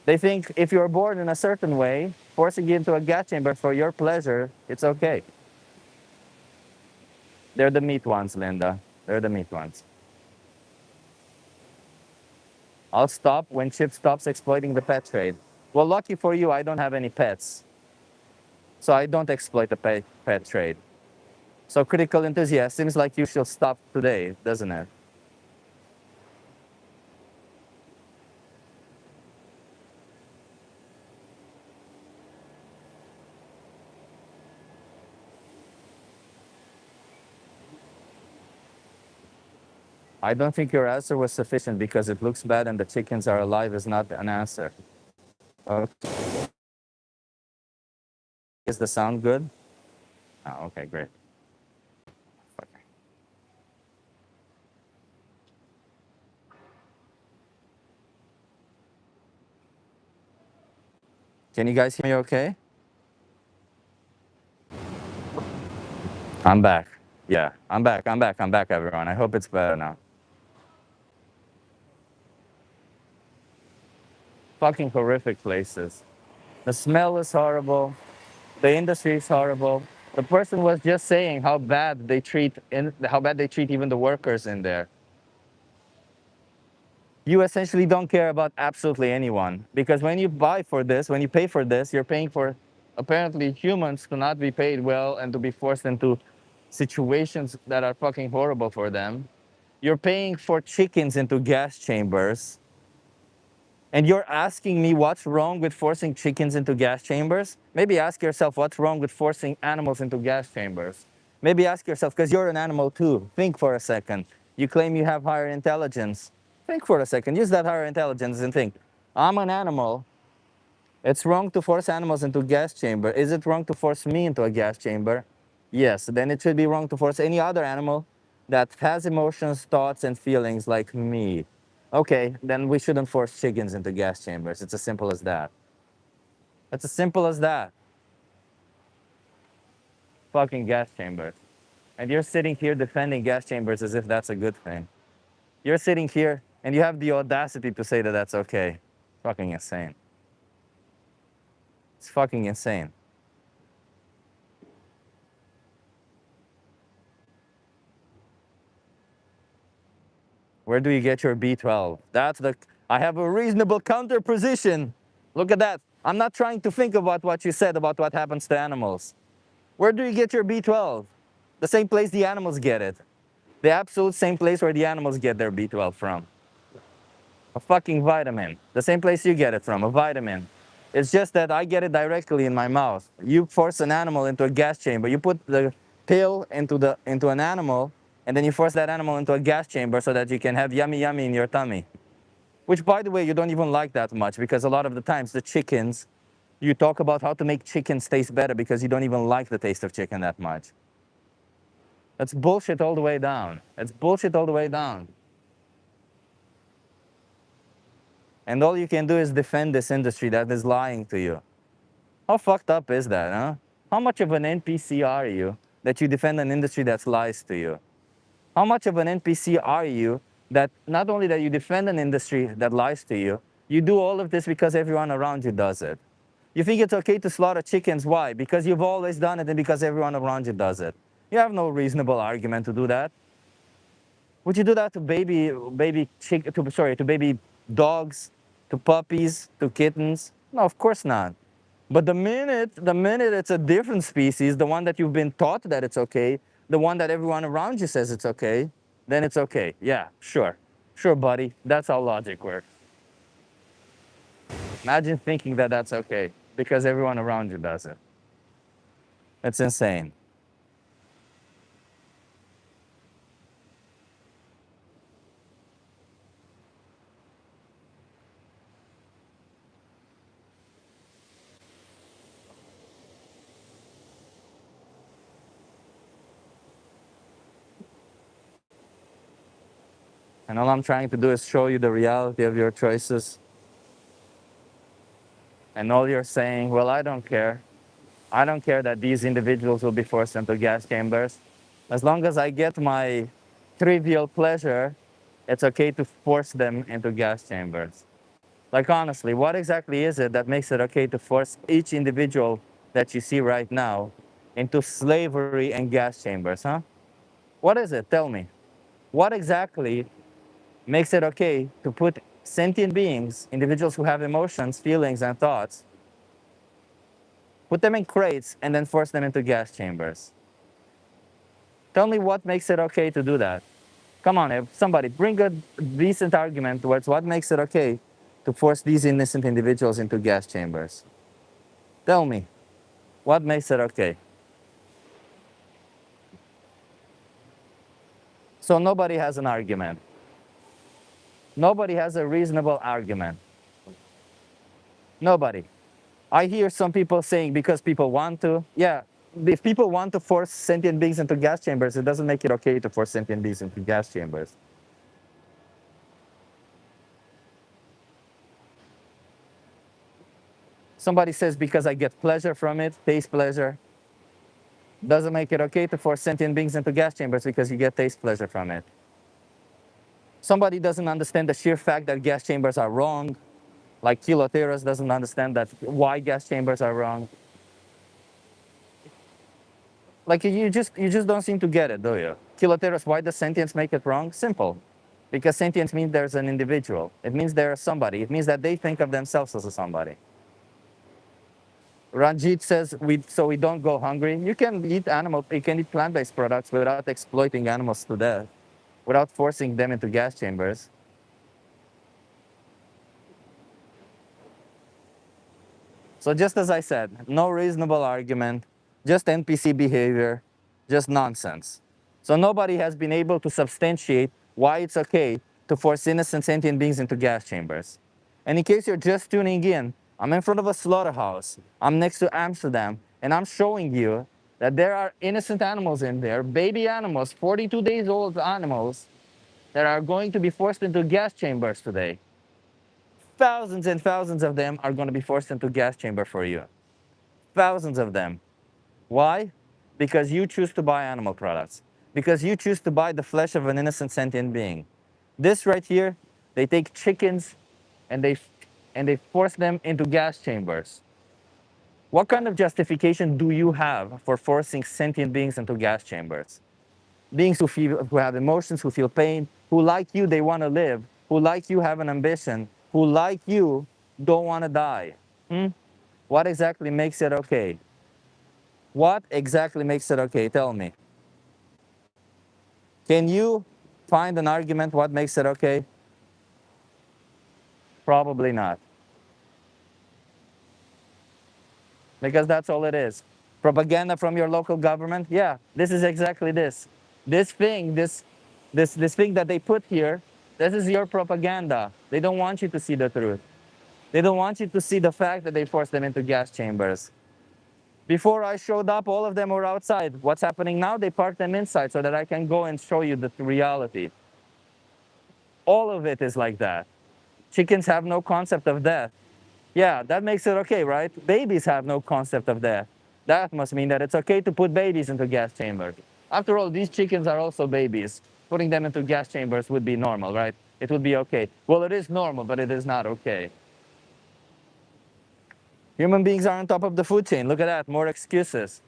They think if you're born in a certain way, forcing you into a gas chamber for your pleasure, it's okay. They're the meat ones, Linda. They're the meat ones. I'll stop when Chip stops exploiting the pet trade. Well, lucky for you, I don't have any pets. So I don't exploit the pet trade. So Critical Enthusiast, seems like you should stop today, doesn't it? I don't think your answer was sufficient because it looks bad and the chickens are alive is not an answer. Okay. Is the sound good? Oh, okay, great. Okay. Can you guys hear me okay? I'm back. Yeah, I'm back, everyone. I hope it's better now. Fucking horrific places. The smell is horrible. The industry is horrible. The person was just saying how bad they treat even the workers in there. You essentially don't care about absolutely anyone because when you buy for this, when you pay for this, you're paying for apparently humans to not be paid well and to be forced into situations that are fucking horrible for them. You're paying for chickens into gas chambers. And you're asking me what's wrong with forcing chickens into gas chambers? Maybe ask yourself what's wrong with forcing animals into gas chambers. Maybe ask yourself, because you're an animal too. Think for a second. You claim you have higher intelligence. Think for a second. Use that higher intelligence and think. I'm an animal. It's wrong to force animals into a gas chamber. Is it wrong to force me into a gas chamber? Yes. Then it should be wrong to force any other animal that has emotions, thoughts, and feelings like me. Okay, then we shouldn't force chickens into gas chambers. It's as simple as that. It's as simple as that. Fucking gas chambers. And you're sitting here defending gas chambers as if that's a good thing. You're sitting here and you have the audacity to say that that's okay. Fucking insane. It's fucking insane. Where do you get your B12? That's the. I have a reasonable counter position. Look at that. I'm not trying to think about what you said about what happens to animals. Where do you get your B12? The same place the animals get it. The absolute same place where the animals get their B12 from. A fucking vitamin. The same place you get it from, a vitamin. It's just that I get it directly in my mouth. You force an animal into a gas chamber. You put the pill into an animal, and then you force that animal into a gas chamber so that you can have yummy yummy in your tummy. Which, by the way, you don't even like that much because a lot of the times the chickens, you talk about how to make chickens taste better because you don't even like the taste of chicken that much. That's bullshit all the way down. It's bullshit all the way down. And all you can do is defend this industry that is lying to you. How fucked up is that, huh? How much of an NPC are you that you defend an industry that lies to you? How much of an NPC are you that not only that you defend an industry that lies to you, you do all of this because everyone around you does it? You think it's okay to slaughter chickens? Why? Because you've always done it and because everyone around you does it. You have no reasonable argument to do that. Would you do that to to baby dogs, to puppies, to kittens? No, of course not. But the minute it's a different species, the one that you've been taught that it's okay, the one that everyone around you says it's okay, then it's okay. Yeah, sure. Sure, buddy. That's how logic works. Imagine thinking that that's okay because everyone around you does it. It's insane. And all I'm trying to do is show you the reality of your choices. And all you're saying, well, I don't care. I don't care that these individuals will be forced into gas chambers. As long as I get my trivial pleasure, it's okay to force them into gas chambers. Like, honestly, what exactly is it that makes it okay to force each individual that you see right now into slavery and gas chambers, huh? What is it? Tell me. What exactly makes it okay to put sentient beings, individuals who have emotions, feelings, and thoughts, put them in crates and then force them into gas chambers? Tell me what makes it okay to do that. Come on, if somebody bring a decent argument towards what makes it okay to force these innocent individuals into gas chambers. Tell me, what makes it okay? So nobody has an argument. Nobody has a reasonable argument. Nobody. I hear some people saying because people want to. Yeah, if people want to force sentient beings into gas chambers, it doesn't make it okay to force sentient beings into gas chambers. Somebody says because I get pleasure from it, taste pleasure, doesn't make it okay to force sentient beings into gas chambers because you get taste pleasure from it. Somebody doesn't understand the sheer fact that gas chambers are wrong, like Kiloteros doesn't understand that why gas chambers are wrong. Like you just don't seem to get it, do you? Kiloteros, why does sentience make it wrong? Simple. Because sentience means there's an individual. It means there's somebody. It means that they think of themselves as a somebody. Ranjit says we don't go hungry. You can eat plant-based products without exploiting animals to death, without forcing them into gas chambers. So just as I said, no reasonable argument, just NPC behavior, just nonsense. So nobody has been able to substantiate why it's okay to force innocent sentient beings into gas chambers. And in case you're just tuning in, I'm in front of a slaughterhouse. I'm next to Amsterdam, and I'm showing you that there are innocent animals in there, baby animals, 42 days old animals, that are going to be forced into gas chambers today. thousands and thousands of them are going to be forced into gas chamber for you. Thousands of them. Why? Because you choose to buy animal products. Because you choose to buy the flesh of an innocent sentient being. This right here, they take chickens and they force them into gas chambers. What kind of justification do you have for forcing sentient beings into gas chambers? Beings who have emotions, who feel pain, who like you, they want to live, who like you have an ambition, who like you don't want to die. Hmm? What exactly makes it okay? What exactly makes it okay? Tell me. Can you find an argument what makes it okay? Probably not. Because that's all it is. Propaganda from your local government? Yeah, this is exactly this. This thing, this thing that they put here, this is your propaganda. They don't want you to see the truth. They don't want you to see the fact that they forced them into gas chambers. Before I showed up, all of them were outside. What's happening now? They parked them inside so that I can go and show you the reality. All of it is like that. Chickens have no concept of death. Yeah, that makes it okay, right? Babies have no concept of death. That must mean that it's okay to put babies into gas chambers. After all, these chickens are also babies. Putting them into gas chambers would be normal, right? It would be okay. Well, it is normal, but it is not okay. Human beings are on top of the food chain. Look at that, more excuses.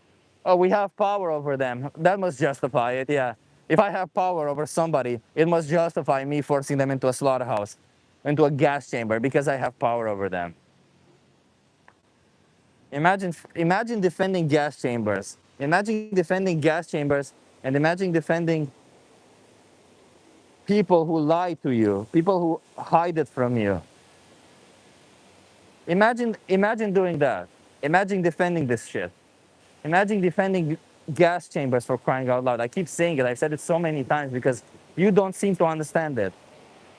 Oh, we have power over them. That must justify it, yeah. If I have power over somebody, it must justify me forcing them into a slaughterhouse, into a gas chamber, because I have power over them. Imagine defending gas chambers. Imagine defending gas chambers and imagine defending people who lie to you, people who hide it from you. Imagine doing that. Imagine defending this shit. Imagine defending gas chambers, for crying out loud. I keep saying it. I've said it so many times because you don't seem to understand it.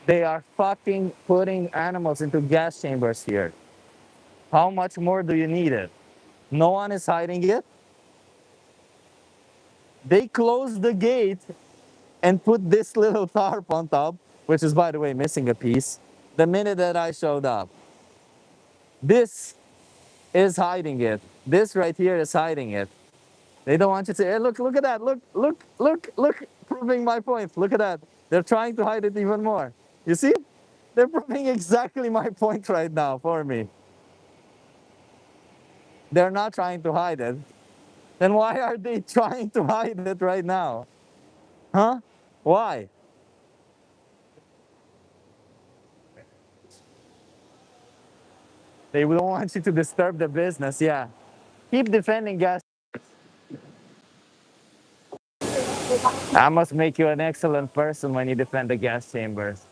They are fucking putting animals into gas chambers here. How much more do you need it? No one is hiding it. They closed the gate and put this little tarp on top, which is, by the way, missing a piece, the minute that I showed up. This is hiding it. This right here is hiding it. They don't want you to say, hey, look at that. Look, proving my point. Look at that. They're trying to hide it even more. You see? They're proving exactly my point right now for me. They're not trying to hide it. Then why are they trying to hide it right now? Huh? Why? They don't want you to disturb the business. Yeah. Keep defending gas. I must make you an excellent person when you defend the gas chambers.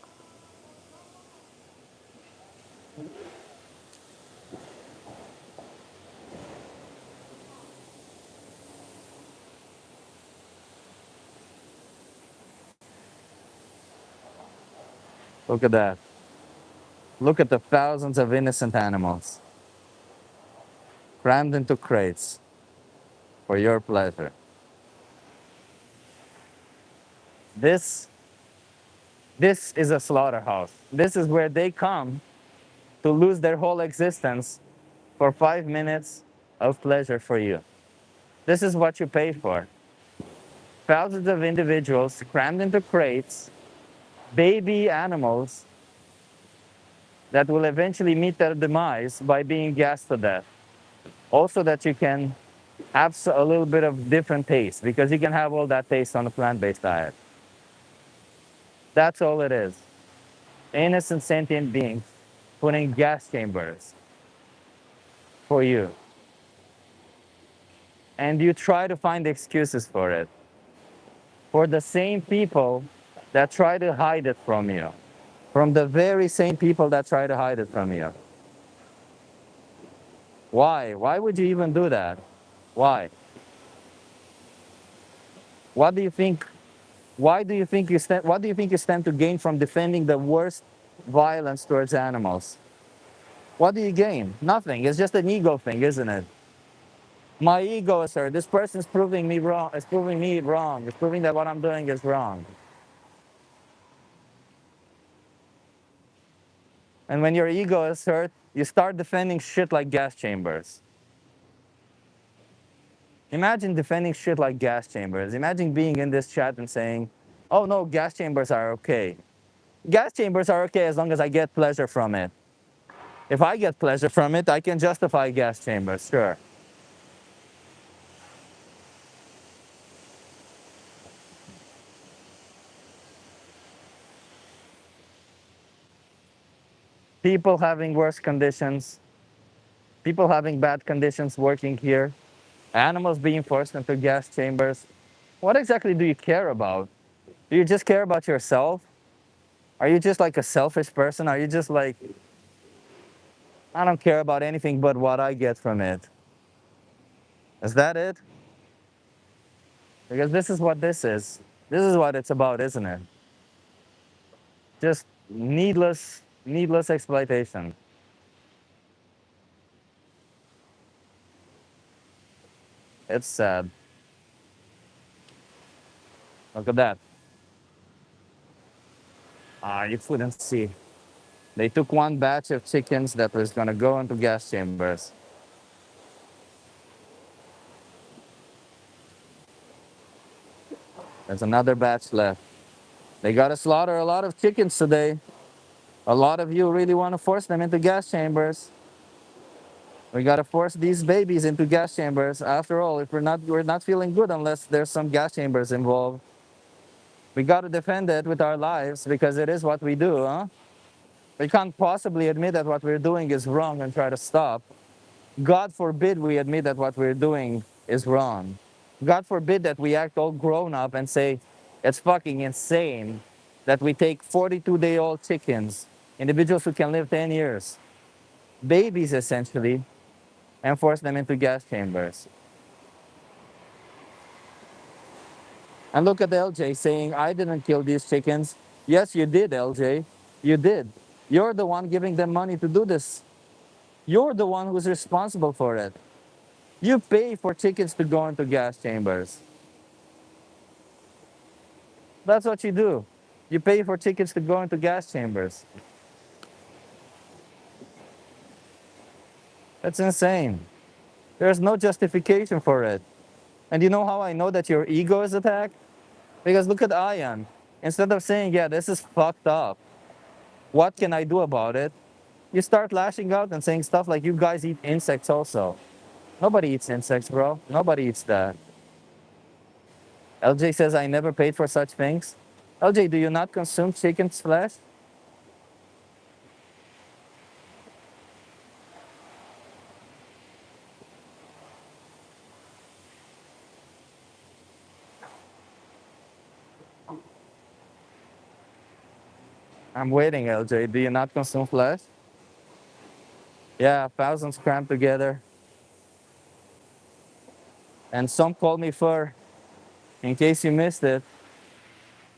Look at that. Look at the thousands of innocent animals crammed into crates for your pleasure. This, this is a slaughterhouse. This is where they come to lose their whole existence for 5 minutes of pleasure for you. This is what you pay for. Thousands of individuals crammed into crates, baby animals that will eventually meet their demise by being gassed to death. Also, that you can have a little bit of different taste because you can have all that taste on a plant-based diet. That's all it is. Innocent sentient beings put in gas chambers for you. And you try to find excuses for it. For the same people that try to hide it from you. From the very same people that try to hide it from you. Why? Why would you even do that? Why? What do you think? Why do you think you stand? What do you think you stand to gain from defending the worst violence towards animals? What do you gain? Nothing. It's just an ego thing, isn't it? My ego, sir. This person's proving me wrong. It's proving me wrong. It's proving that what I'm doing is wrong. And when your ego is hurt, you start defending shit like gas chambers. Imagine defending shit like gas chambers. Imagine being in this chat and saying, oh no, gas chambers are okay. Gas chambers are okay as long as I get pleasure from it. If I get pleasure from it, I can justify gas chambers, sure. People having worse conditions, people having bad conditions working here, animals being forced into gas chambers. What exactly do you care about? Do you just care about yourself? Are you just like a selfish person? Are you just like, I don't care about anything but what I get from it? Is that it? Because this is what this is. This is what it's about, isn't it? Just needless exploitation. It's sad. Look at that. Ah, you couldn't see. They took one batch of chickens that was gonna go into gas chambers. There's another batch left. They gotta slaughter a lot of chickens today. A lot of you really want to force them into gas chambers. We gotta force these babies into gas chambers. After all, if we're not feeling good unless there's some gas chambers involved. We gotta defend it with our lives because it is what we do, huh? We can't possibly admit that what we're doing is wrong and try to stop. God forbid we admit that what we're doing is wrong. God forbid that we act all grown up and say, it's fucking insane that we take 42-day-old chickens, individuals who can live 10 years, babies essentially, and force them into gas chambers. And look at LJ saying, I didn't kill these chickens. Yes, you did, LJ. You did. You're the one giving them money to do this. You're the one who's responsible for it. You pay for chickens to go into gas chambers. That's what you do. You pay for chickens to go into gas chambers. That's insane. There's no justification for it. And you know how I know that your ego is attacked? Because look at Ian. Instead of saying, yeah, this is fucked up, what can I do about it? You start lashing out and saying stuff like, you guys eat insects also. Nobody eats insects, bro. Nobody eats that. LJ says, I never paid for such things. LJ, do you not consume chicken's flesh? I'm waiting, LJ. Do you not consume flesh? Yeah, thousands crammed together. And some called me fur. In case you missed it,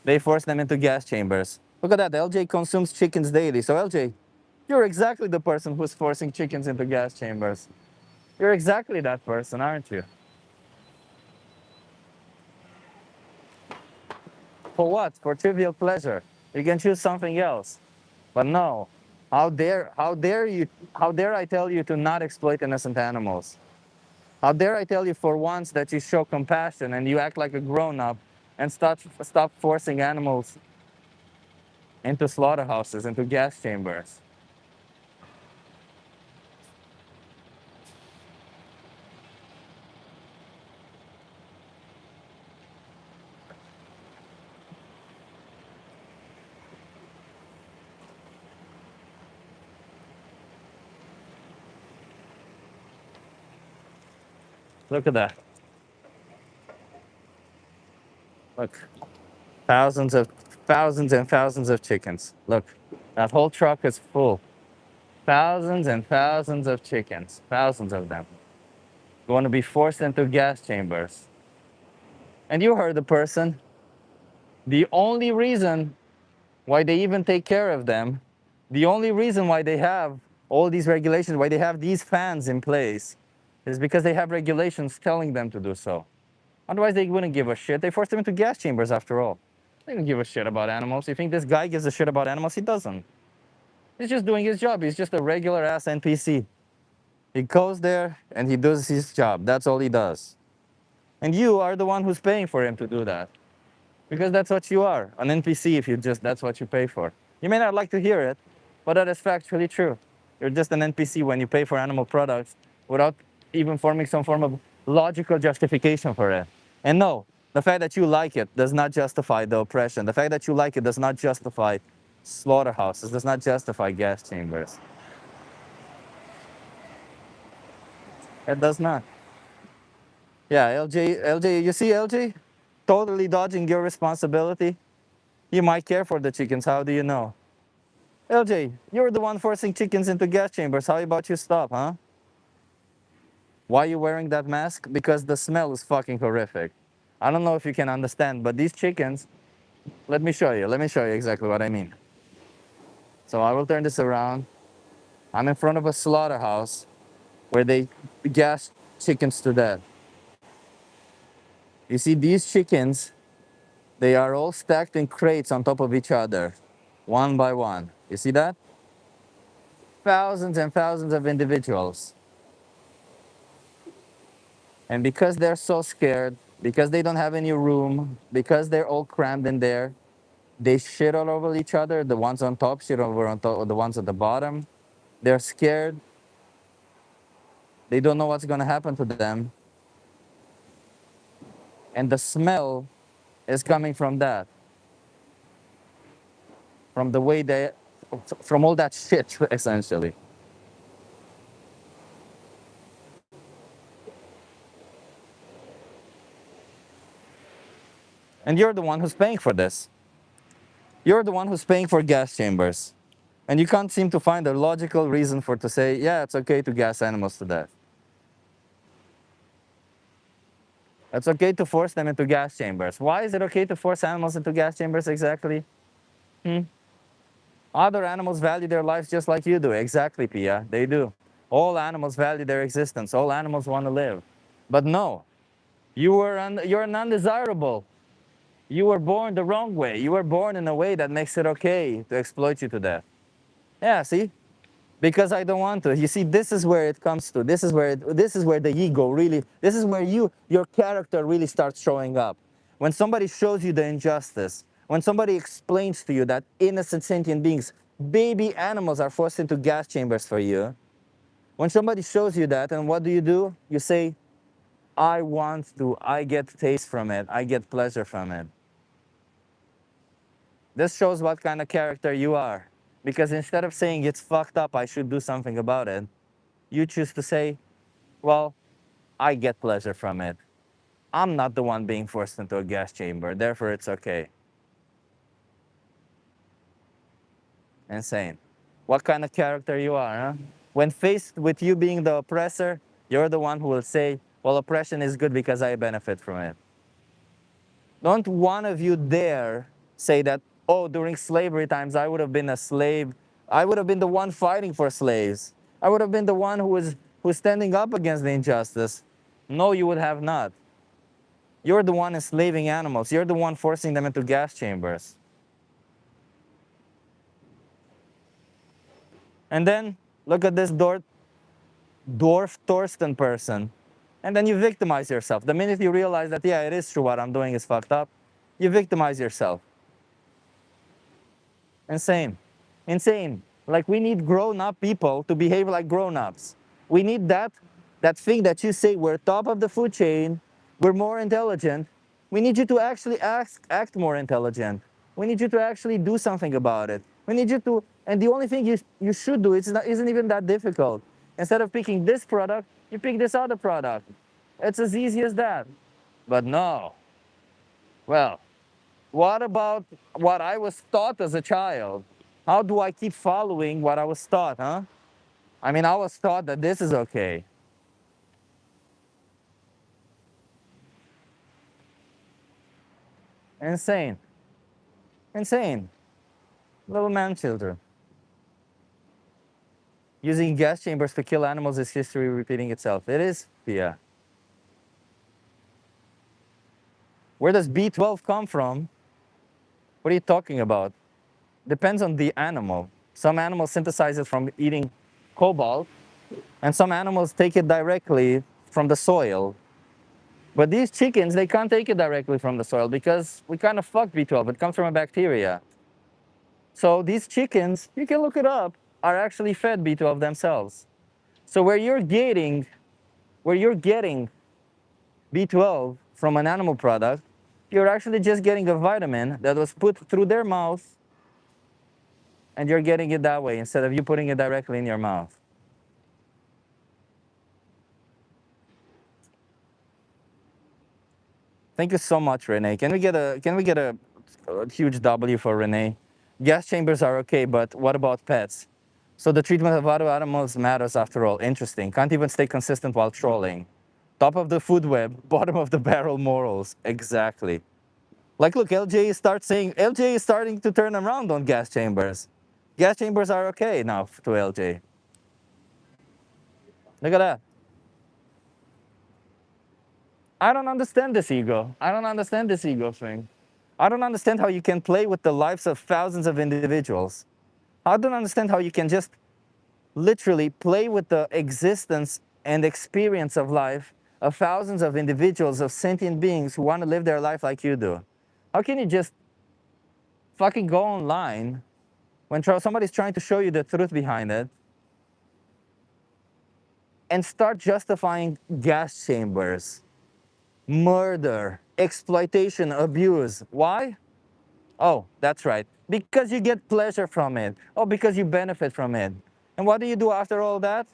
they forced them into gas chambers. Look at that. LJ consumes chickens daily. So, LJ, you're exactly the person who's forcing chickens into gas chambers. You're exactly that person, aren't you? For what? For trivial pleasure. You can choose something else. But no. How dare I tell you to not exploit innocent animals? How dare I tell you for once that you show compassion and you act like a grown-up and stop forcing animals into slaughterhouses, into gas chambers. Look at that. Look, thousands of thousands and thousands of chickens. Look, that whole truck is full. Thousands and thousands of chickens, thousands of them, going to be forced into gas chambers. And you heard the person. The only reason why they even take care of them, the only reason why they have all these regulations, why they have these fans in place, is because they have regulations telling them to do so. Otherwise, they wouldn't give a shit. They forced them into gas chambers after all. They don't give a shit about animals. You think this guy gives a shit about animals? He doesn't. He's just doing his job. He's just a regular ass NPC. He goes there and he does his job. That's all he does. And you are the one who's paying for him to do that. Because that's what you are, an NPC. If you just, that's what you pay for. You may not like to hear it, but that is factually true. You're just an NPC when you pay for animal products without even forming some form of logical justification for it. And no, the fact that you like it does not justify the oppression. The fact that you like it does not justify slaughterhouses, does not justify gas chambers. It does not. Yeah, LJ, you see LJ? Totally dodging your responsibility. You might care for the chickens, how do you know? LJ, you're the one forcing chickens into gas chambers. How about you stop, huh? Why are you wearing that mask? Because the smell is fucking horrific. I don't know if you can understand, but these chickens, let me show you. Let me show you exactly what I mean. So I will turn this around. I'm in front of a slaughterhouse where they gas chickens to death. You see, these chickens, they are all stacked in crates on top of each other, one by one. You see that? Thousands and thousands of individuals. And because they're so scared, because they don't have any room, because they're all crammed in there, they shit all over each other. The ones on top shit over on top of the ones at the bottom. They're scared. They don't know what's going to happen to them. And the smell is coming from that, from the way they, from all that shit, essentially. And you're the one who's paying for this. You're the one who's paying for gas chambers. And you can't seem to find a logical reason for to say, yeah, it's okay to gas animals to death. It's okay to force them into gas chambers. Why is it okay to force animals into gas chambers exactly? Hmm? Other animals value their lives just like you do. Exactly, Pia. They do. All animals value their existence. All animals want to live. But no, you're an undesirable. You were born the wrong way. You were born in a way that makes it okay to exploit you to death. Yeah, see? Because I don't want to. You see, this is where it comes to. This is where the ego really. This is where your character really starts showing up. When somebody shows you the injustice, when somebody explains to you that innocent sentient beings, baby animals, are forced into gas chambers for you. When somebody shows you that, and what do? You say, "I want to. I get taste from it. I get pleasure from it." This shows what kind of character you are. Because instead of saying it's fucked up, I should do something about it, you choose to say, well, I get pleasure from it. I'm not the one being forced into a gas chamber, therefore it's okay. Insane. What kind of character you are, huh? When faced with you being the oppressor, you're the one who will say, well, oppression is good because I benefit from it. Don't one of you dare say that, oh, during slavery times, I would have been a slave. I would have been the one fighting for slaves. I would have been the one who's standing up against the injustice. No, you would have not. You're the one enslaving animals. You're the one forcing them into gas chambers. And then look at this dwarf Thorsten person. And then you victimize yourself. The minute you realize that, yeah, it is true, what I'm doing is fucked up, you victimize yourself. Insane. Insane. Like, we need grown-up people to behave like grown-ups. We need that thing that you say, we're top of the food chain, we're more intelligent. We need you to actually act more intelligent. We need you to actually do something about it. We need you to, and the only thing you should do, isn't even that difficult. Instead of picking this product, you pick this other product. It's as easy as that. But no. Well, what about what I was taught as a child? How do I keep following what I was taught, huh? I mean, I was taught that this is okay. Insane. Insane. Little man children. Using gas chambers to kill animals is history repeating itself. It is, Pia. Where does B12 come from? What are you talking about? Depends on the animal. Some animals synthesize it from eating cobalt, and some animals take it directly from the soil. But these chickens, they can't take it directly from the soil because we kind of fucked B12. It comes from a bacteria. So these chickens, you can look it up, are actually fed B12 themselves. So where you're getting B12 from an animal product, you're actually just getting a vitamin that was put through their mouth, and you're getting it that way instead of you putting it directly in your mouth. Thank you so much, Renee. Can we get a huge W for Renee? Gas chambers are okay, but what about pets? So the treatment of other animals matters after all. Interesting. Can't even stay consistent while trolling. Top of the food web, bottom of the barrel morals. Exactly. Like, look, LJ is starting to turn around on gas chambers. Gas chambers are okay now to LJ. Look at that. I don't understand this ego. I don't understand this ego thing. I don't understand how you can play with the lives of thousands of individuals. I don't understand how you can just literally play with the existence and experience of life of thousands of individuals, of sentient beings who want to live their life like you do. How can you just fucking go online when somebody's trying to show you the truth behind it and start justifying gas chambers, murder, exploitation, abuse? Why? Oh, that's right. Because you get pleasure from it. Oh, because you benefit from it. And what do you do after all that?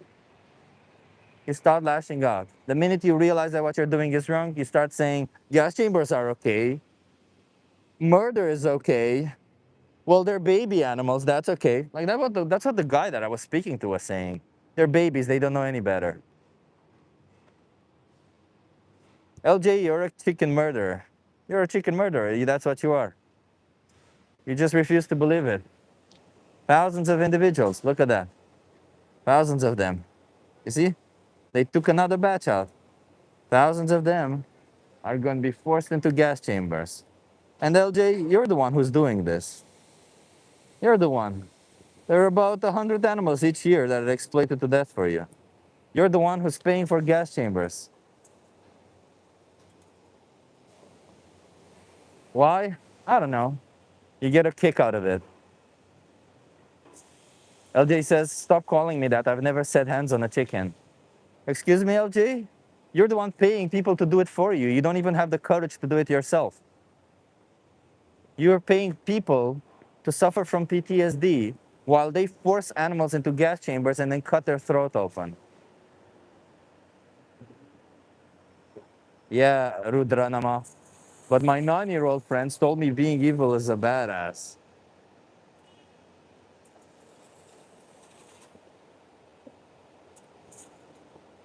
You start lashing out. The minute you realize that what you're doing is wrong, you start saying, gas chambers are okay. Murder is okay. Well, they're baby animals. That's okay. Like that's what the guy that I was speaking to was saying. They're babies. They don't know any better. LJ, you're a chicken murderer. You're a chicken murderer. That's what you are. You just refuse to believe it. Thousands of individuals. Look at that. Thousands of them. You see? They took another batch out. Thousands of them are going to be forced into gas chambers. And LJ, you're the one who's doing this. You're the one. There are about 100 animals each year that are exploited to death for you. You're the one who's paying for gas chambers. Why? I don't know. You get a kick out of it. LJ says, stop calling me that. I've never set hands on a chicken. Excuse me, LJ? You're the one paying people to do it for you. You don't even have the courage to do it yourself. You're paying people to suffer from PTSD while they force animals into gas chambers and then cut their throat open. Yeah, Rudranama. But my 9-year-old friends told me being evil is a badass.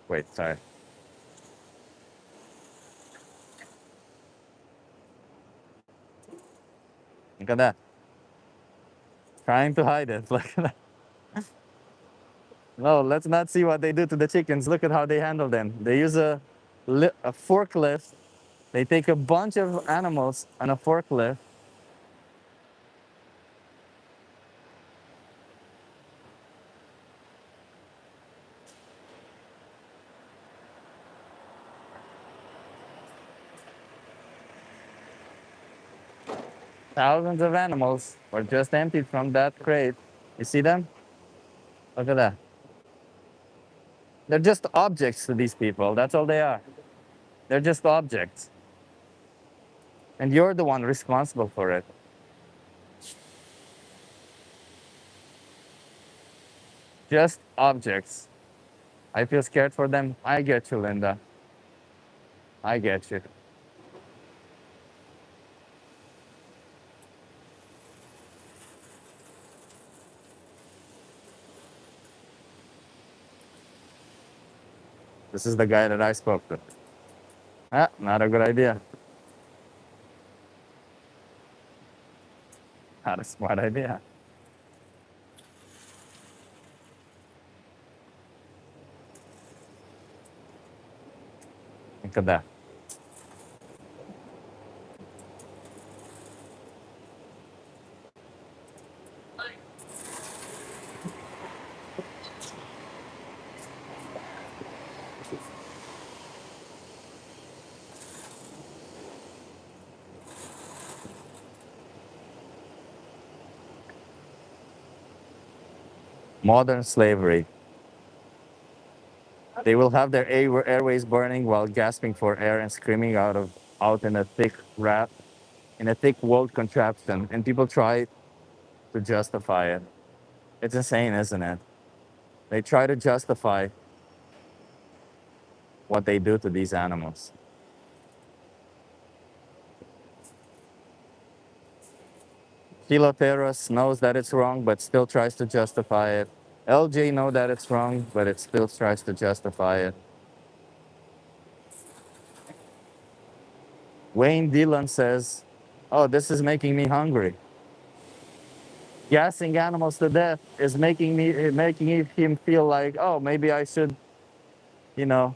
Wait, sorry. Look at that. Trying to hide it. Look at that. No, let's not see what they do to the chickens. Look at how they handle them. They use a forklift. They take a bunch of animals on a forklift. Thousands of animals were just emptied from that crate. You see them? Look at that. They're just objects to these people. That's all they are. They're just objects. And you're the one responsible for it. Just objects. I feel scared for them. I get you, Linda. I get you. This is the guy that I spoke to. Ah, not a good idea. Not a smart idea. Look at that. Modern slavery. They will have their airways burning while gasping for air and screaming out in a thick rap, in a thick walled contraption, and people try to justify it. It's insane, isn't it? They try to justify what they do to these animals. Kiloteros knows that it's wrong, but still tries to justify it. LJ know that it's wrong, but it still tries to justify it. Wayne Dillon says, "Oh, this is making me hungry. Gassing animals to death is making him feel like, oh, maybe I should, you know,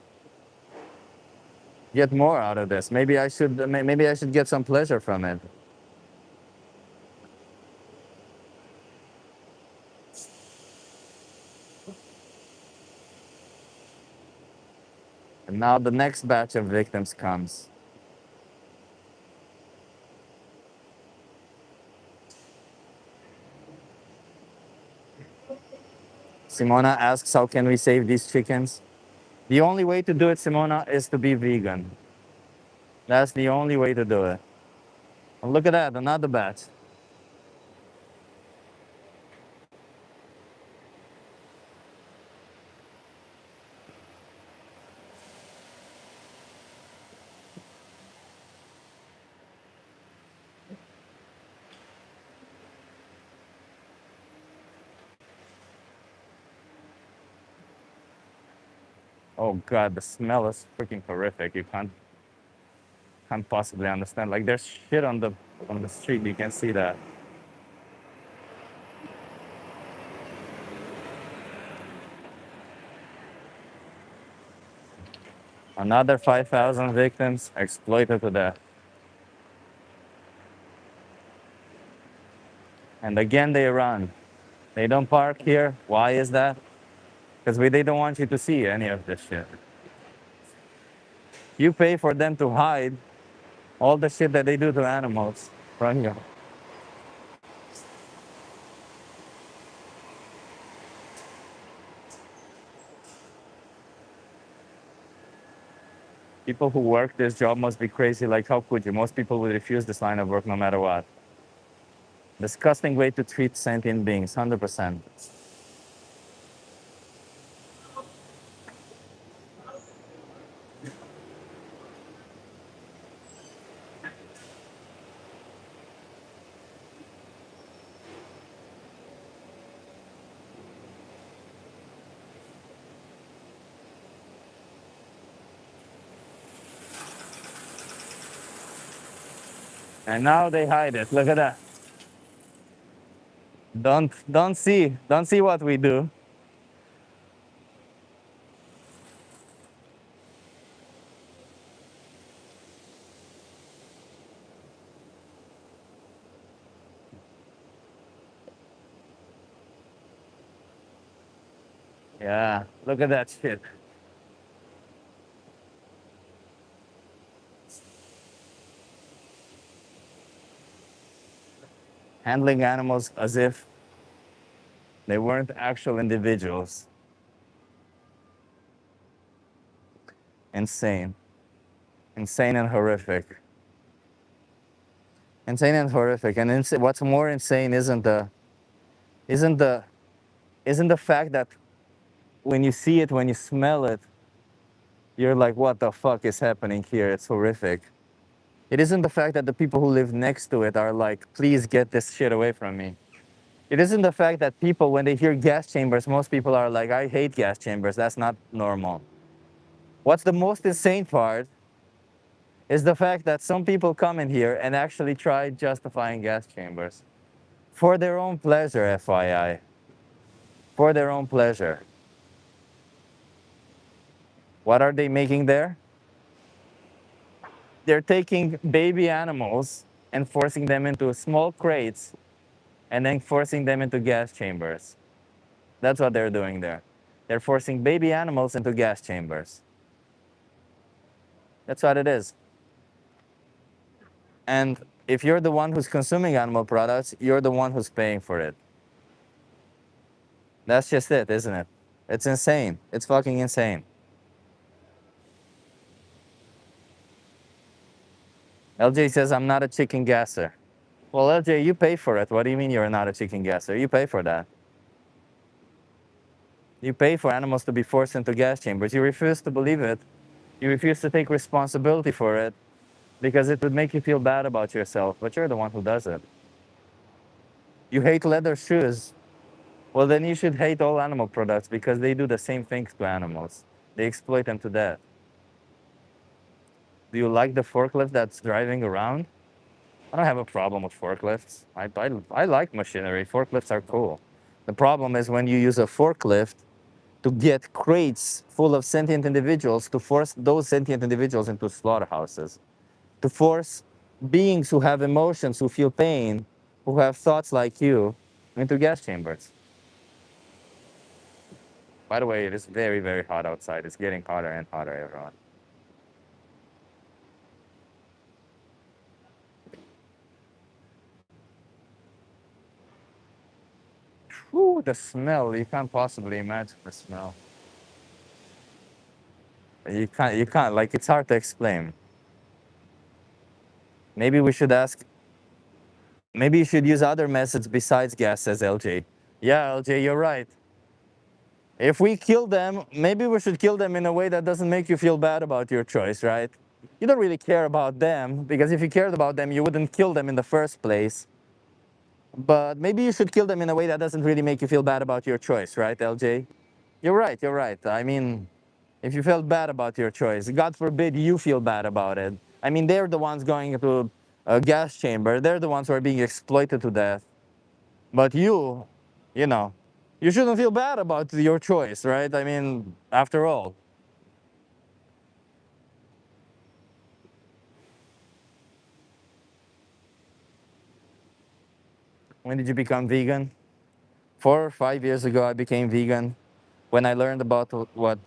get more out of this. Maybe I should get some pleasure from it." And now the next batch of victims comes. Simona asks, how can we save these chickens? The only way to do it, Simona, is to be vegan. That's the only way to do it. And look at that, another batch. Oh God, the smell is freaking horrific. You can't possibly understand. Like there's shit on the street. You can see that. Another 5,000 victims exploited to death. And again they run. They don't park here. Why is that? Because they don't want you to see any of this shit. You pay for them to hide all the shit that they do to animals from you. People who work this job must be crazy. Like, how could you? Most people would refuse this line of work no matter what. Disgusting way to treat sentient beings, 100%. And now they hide it. Look at that. Don't see what we do. Yeah, look at that shit. Handling animals as if they weren't actual individuals. Insane. Insane and horrific. Insane and horrific. And what's more insane isn't the isn't the fact that when you see it, when you smell it, you're like, what the fuck is happening here? It's horrific. It isn't the fact that the people who live next to it are like, please get this shit away from me. It isn't the fact that people, when they hear gas chambers, most people are like, I hate gas chambers. That's not normal. What's the most insane part is the fact that some people come in here and actually try justifying gas chambers for their own pleasure, FYI. For their own pleasure. What are they making there? They're taking baby animals and forcing them into small crates and then forcing them into gas chambers. That's what they're doing there. They're forcing baby animals into gas chambers. That's what it is. And if you're the one who's consuming animal products, you're the one who's paying for it. That's just it, isn't it? It's insane. It's fucking insane. LJ says, I'm not a chicken gasser. Well, LJ, you pay for it. What do you mean you're not a chicken gasser? You pay for that. You pay for animals to be forced into gas chambers. You refuse to believe it. You refuse to take responsibility for it because it would make you feel bad about yourself, but you're the one who does it. You hate leather shoes. Well, then you should hate all animal products because they do the same things to animals. They exploit them to death. Do you like the forklift that's driving around? I don't have a problem with forklifts. I like machinery. Forklifts are cool. The problem is when you use a forklift to get crates full of sentient individuals to force those sentient individuals into slaughterhouses, to force beings who have emotions, who feel pain, who have thoughts like you, into gas chambers. By the way, it is very, very hot outside. It's getting hotter and hotter, everyone. Whew, the smell. You can't possibly imagine the smell. You can't, like, it's hard to explain. Maybe we should ask, maybe you should use other methods besides gas, says LJ. Yeah, LJ, you're right. If we kill them, maybe we should kill them in a way that doesn't make you feel bad about your choice, right? You don't really care about them, because if you cared about them, you wouldn't kill them in the first place. But maybe you should kill them in a way that doesn't really make you feel bad about your choice, right, LJ? You're right, you're right. I mean, if you felt bad about your choice, God forbid you feel bad about it. I mean, they're the ones going into a gas chamber, they're the ones who are being exploited to death. But you know, you shouldn't feel bad about your choice, right? I mean, after all. When did you become vegan? 4 or 5 years ago, I became vegan. When I learned about what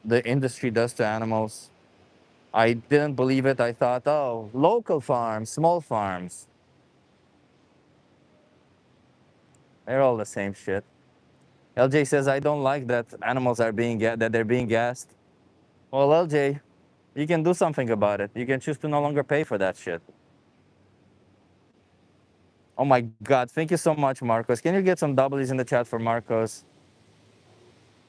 the industry does to animals, I didn't believe it. I thought, oh, local farms, small farms, they're all the same shit. LJ says, I don't like that animals are that they're being gassed. Well, LJ, you can do something about it. You can choose to no longer pay for that shit. Oh my God, thank you so much, Marcos. Can you get some W's in the chat for Marcos?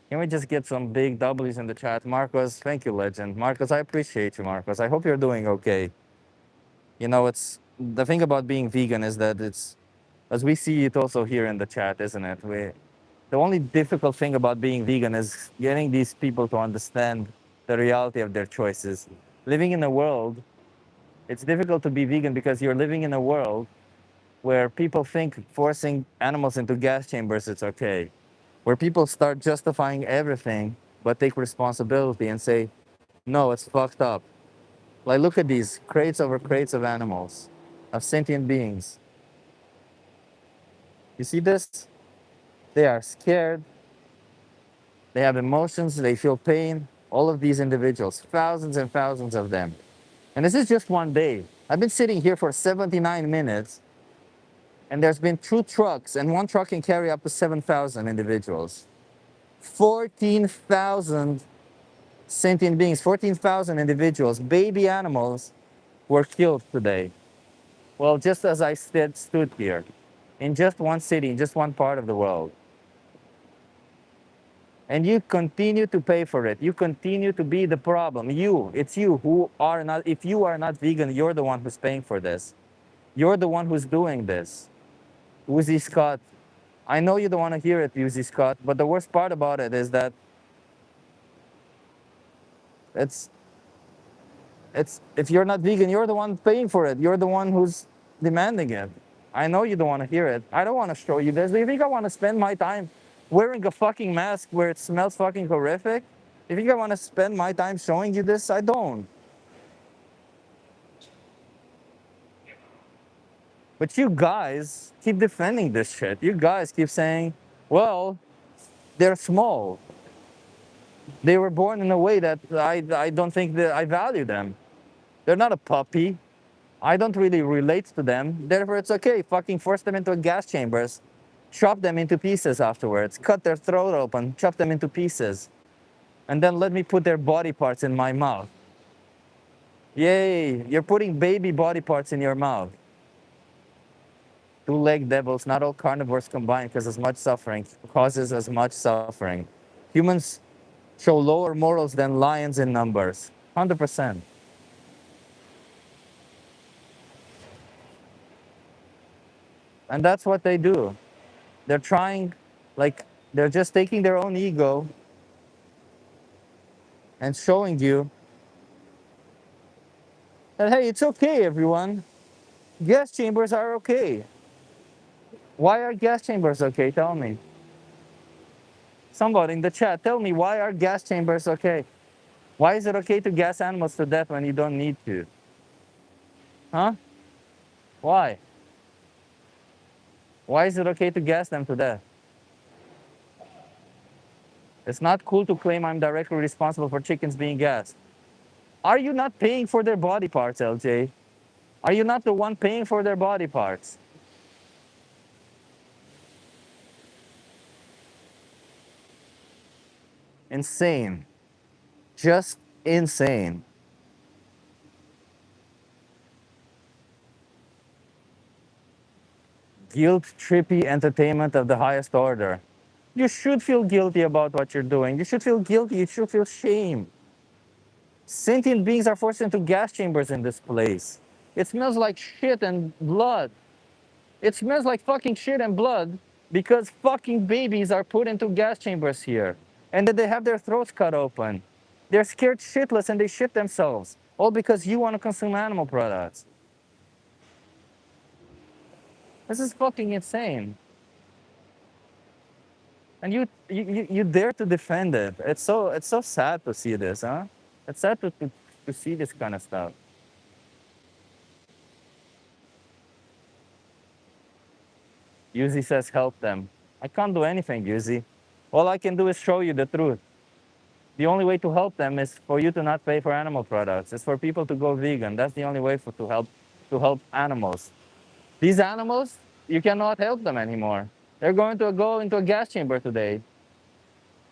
Can we just get some big W's in the chat? Marcos, thank you, legend. Marcos, I appreciate you, Marcos. I hope you're doing okay. You know, it's the thing about being vegan is that it's, as we see it also here in the chat, isn't it? The only difficult thing about being vegan is getting these people to understand the reality of their choices. Living in a world, it's difficult to be vegan because you're living in a world where people think forcing animals into gas chambers is okay, where people start justifying everything but take responsibility and say, no, it's fucked up. Like, look at these crates over crates of animals, of sentient beings. You see this? They are scared, they have emotions, they feel pain. All of these individuals, thousands and thousands of them. And this is just one day. I've been sitting here for 79 minutes, and there's been 2 trucks, and one truck can carry up to 7,000 individuals. 14,000 sentient beings, 14,000 individuals, baby animals, were killed today. Well, just as I stood here, in just one city, in just one part of the world. And you continue to pay for it. You continue to be the problem. It's you who are not, if you are not vegan, you're the one who's paying for this. You're the one who's doing this. Uzi Scott, I know you don't want to hear it, Uzi Scott, but the worst part about it is that it's if you're not vegan, you're the one paying for it. You're the one who's demanding it. I know you don't want to hear it. I don't want to show you this. Do you think I want to spend my time wearing a fucking mask where it smells fucking horrific? You think I want to spend my time showing you this? I don't. But you guys keep defending this shit. You guys keep saying, well, they're small. They were born in a way that I don't think that I value them. They're not a puppy. I don't really relate to them. Therefore, it's okay. Fucking force them into gas chambers. chop them into pieces afterwards, cut their throat open, chop them into pieces, and then let me put their body parts in my mouth. Yay, you're putting baby body parts in your mouth. Two-legged devils, not all carnivores combined cause as much suffering, causes as much suffering. Humans show lower morals than lions in numbers. 100%. And that's what they do. They're trying, like, they're just taking their own ego and showing you that, hey, it's okay, everyone. Gas chambers are okay. Why are gas chambers okay? Tell me. Somebody in the chat, tell me, why are gas chambers okay? Why is it okay to gas animals to death when you don't need to? Huh? Why? Why is it okay to gas them to death? It's not cool to claim I'm directly responsible for chickens being gassed. Are you not paying for their body parts, LJ? Are you not the one paying for their body parts? Insane. Just insane. Guilt trippy entertainment of the highest order. You should feel guilty about what you're doing. You should feel guilty. You should feel shame. Sentient beings are forced into gas chambers in this place. It smells like shit and blood. It smells like fucking shit and blood because fucking babies are put into gas chambers here. And then they have their throats cut open. They're scared shitless and they shit themselves. All because you want to consume animal products. This is fucking insane. And you dare to defend it. It's so sad to see this, huh? It's sad to see this kind of stuff. Yuzi says help them. I can't do anything, Yuzi. All I can do is show you the truth. The only way to help them is for you to not pay for animal products. It's for people to go vegan. That's the only way to help animals. These animals, you cannot help them anymore. They're going to go into a gas chamber today.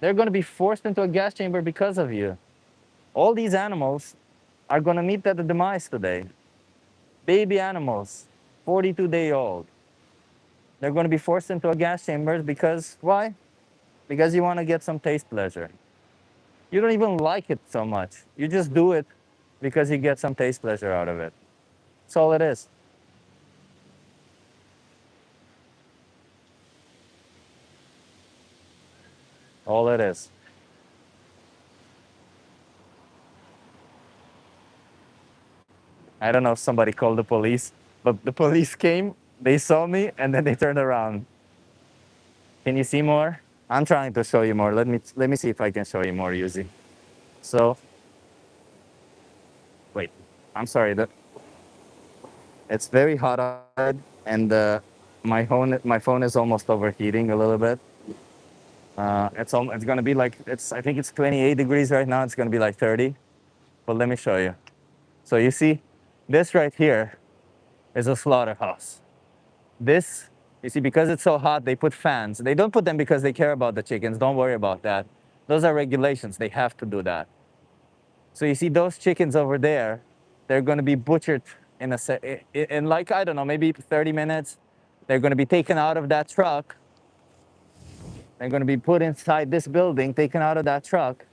They're going to be forced into a gas chamber because of you. All these animals are going to meet their demise today. Baby animals, 42-day-old. They're going to be forced into a gas chamber because why? Because you want to get some taste pleasure. You don't even like it so much. You just do it because you get some taste pleasure out of it. That's all it is. All it is. I don't know if somebody called the police, but the police came, they saw me, and then they turned around. Can you see more? I'm trying to show you more. Let me see if I can show you more, Yuzi. So, wait. I'm sorry. It's very hot outside, and my phone is almost overheating a little bit. It's gonna be like I think it's 28 degrees right now. It's gonna be like 30. But let me show you. So you see, this right here is a slaughterhouse. This, you see, because it's so hot, they put fans. They don't put them because they care about the chickens. Don't worry about that. Those are regulations. They have to do that. So you see those chickens over there, they're going to be butchered in like, I don't know, maybe 30 minutes. They're going to be taken out of that truck. They're going to be put inside this building, taken out of that truck.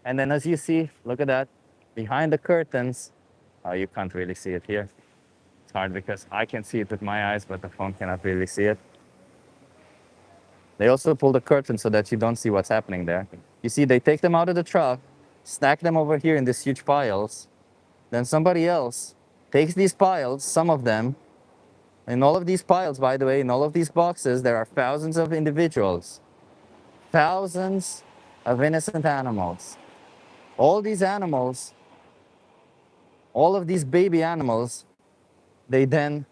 And then as you see, look at that, behind the curtains, oh, you can't really see it here. It's hard because I can see it with my eyes, but the phone cannot really see it. They also pull the curtain so that you don't see what's happening there. You see, they take them out of the truck, stack them over here in these huge piles. Then somebody else takes these piles, some of them. In all of these piles, by the way, in all of these boxes, there are thousands of individuals, thousands of innocent animals. All these animals, all of these baby animals, they then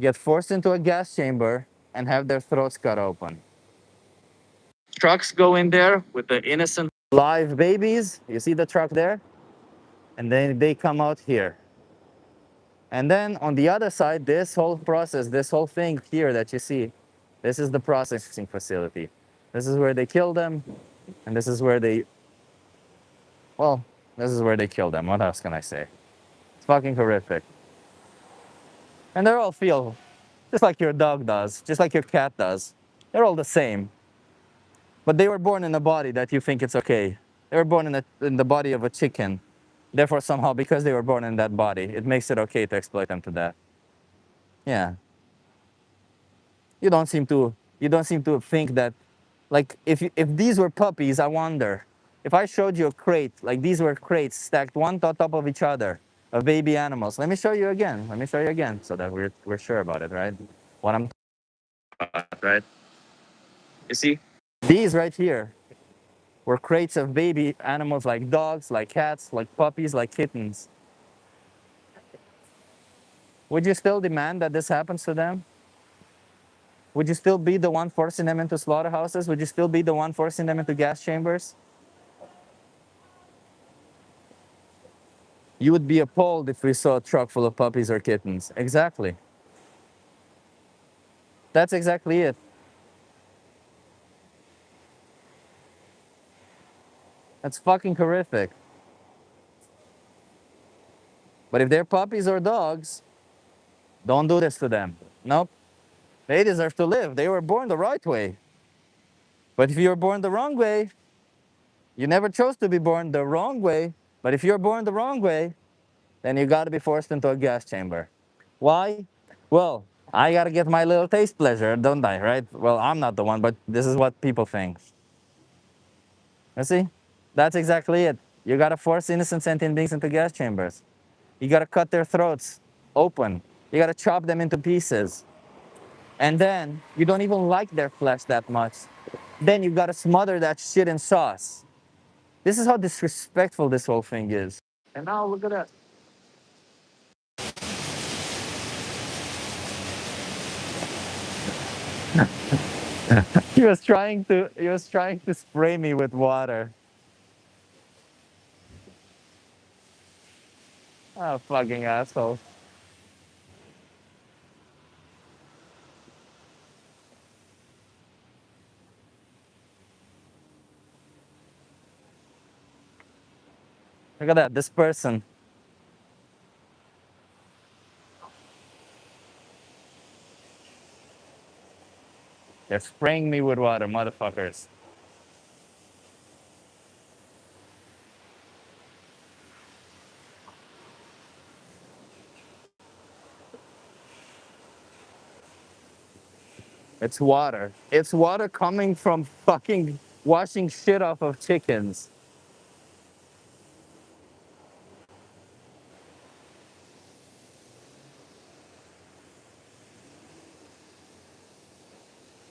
get forced into a gas chamber and have their throats cut open. Trucks go in there with the innocent live babies. You see the truck there? And then they come out here. And then on the other side, this whole process, this whole thing here that you see, This is the processing facility. This is where they kill them, and this is where they, well, this is where they kill them. What else can I say? It's fucking horrific. And they all feel just like your dog does, just like your cat does. They're all the same. But they were born in a body that you think it's okay. They were born in the body of a chicken. Therefore, somehow, because they were born in that body, it makes it okay to exploit them to death. Yeah. You don't seem to think that, like, if these were puppies, I wonder if I showed you a crate, like these were crates stacked one on top of each other of baby animals. Let me show you again. Let me show you again so that we're sure about it, right? What I'm talking about, right? You see, these right here were crates of baby animals like dogs, like cats, like puppies, like kittens. Would you still demand that this happens to them? Would you still be the one forcing them into slaughterhouses? Would you still be the one forcing them into gas chambers? You would be appalled if we saw a truck full of puppies or kittens. Exactly. That's exactly it. That's fucking horrific. But if they're puppies or dogs, don't do this to them. Nope. They deserve to live. They were born the right way. But if you're born the wrong way, you never chose to be born the wrong way. But if you're born the wrong way, then you gotta be forced into a gas chamber. Why? Well, I gotta get my little taste pleasure, don't I, right? Well, I'm not the one, but this is what people think. You see? That's exactly it. You gotta force innocent sentient beings into gas chambers. You gotta cut their throats open. You gotta chop them into pieces. And then you don't even like their flesh that much. Then you gotta smother that shit in sauce. This is how disrespectful this whole thing is. And now look at that. He was trying to spray me with water. Oh, fucking asshole. Look at that. This person. They're spraying me with water, motherfuckers. It's water. It's water coming from fucking washing shit off of chickens.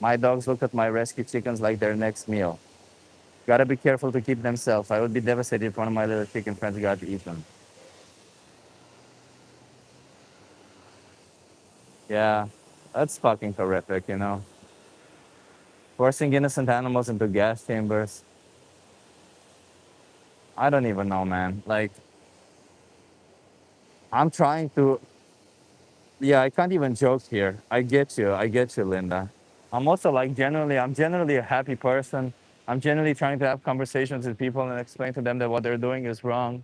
My dogs look at my rescue chickens like their next meal. Gotta be careful to keep them safe. I would be devastated if one of my little chicken friends got eaten. Yeah, that's fucking horrific, you know? Forcing innocent animals into gas chambers. I don't even know, man. Like, I'm trying to. Yeah, I can't even joke here. I get you. I get you, Linda. I'm also like I'm generally a happy person. I'm generally trying to have conversations with people and explain to them that what they're doing is wrong.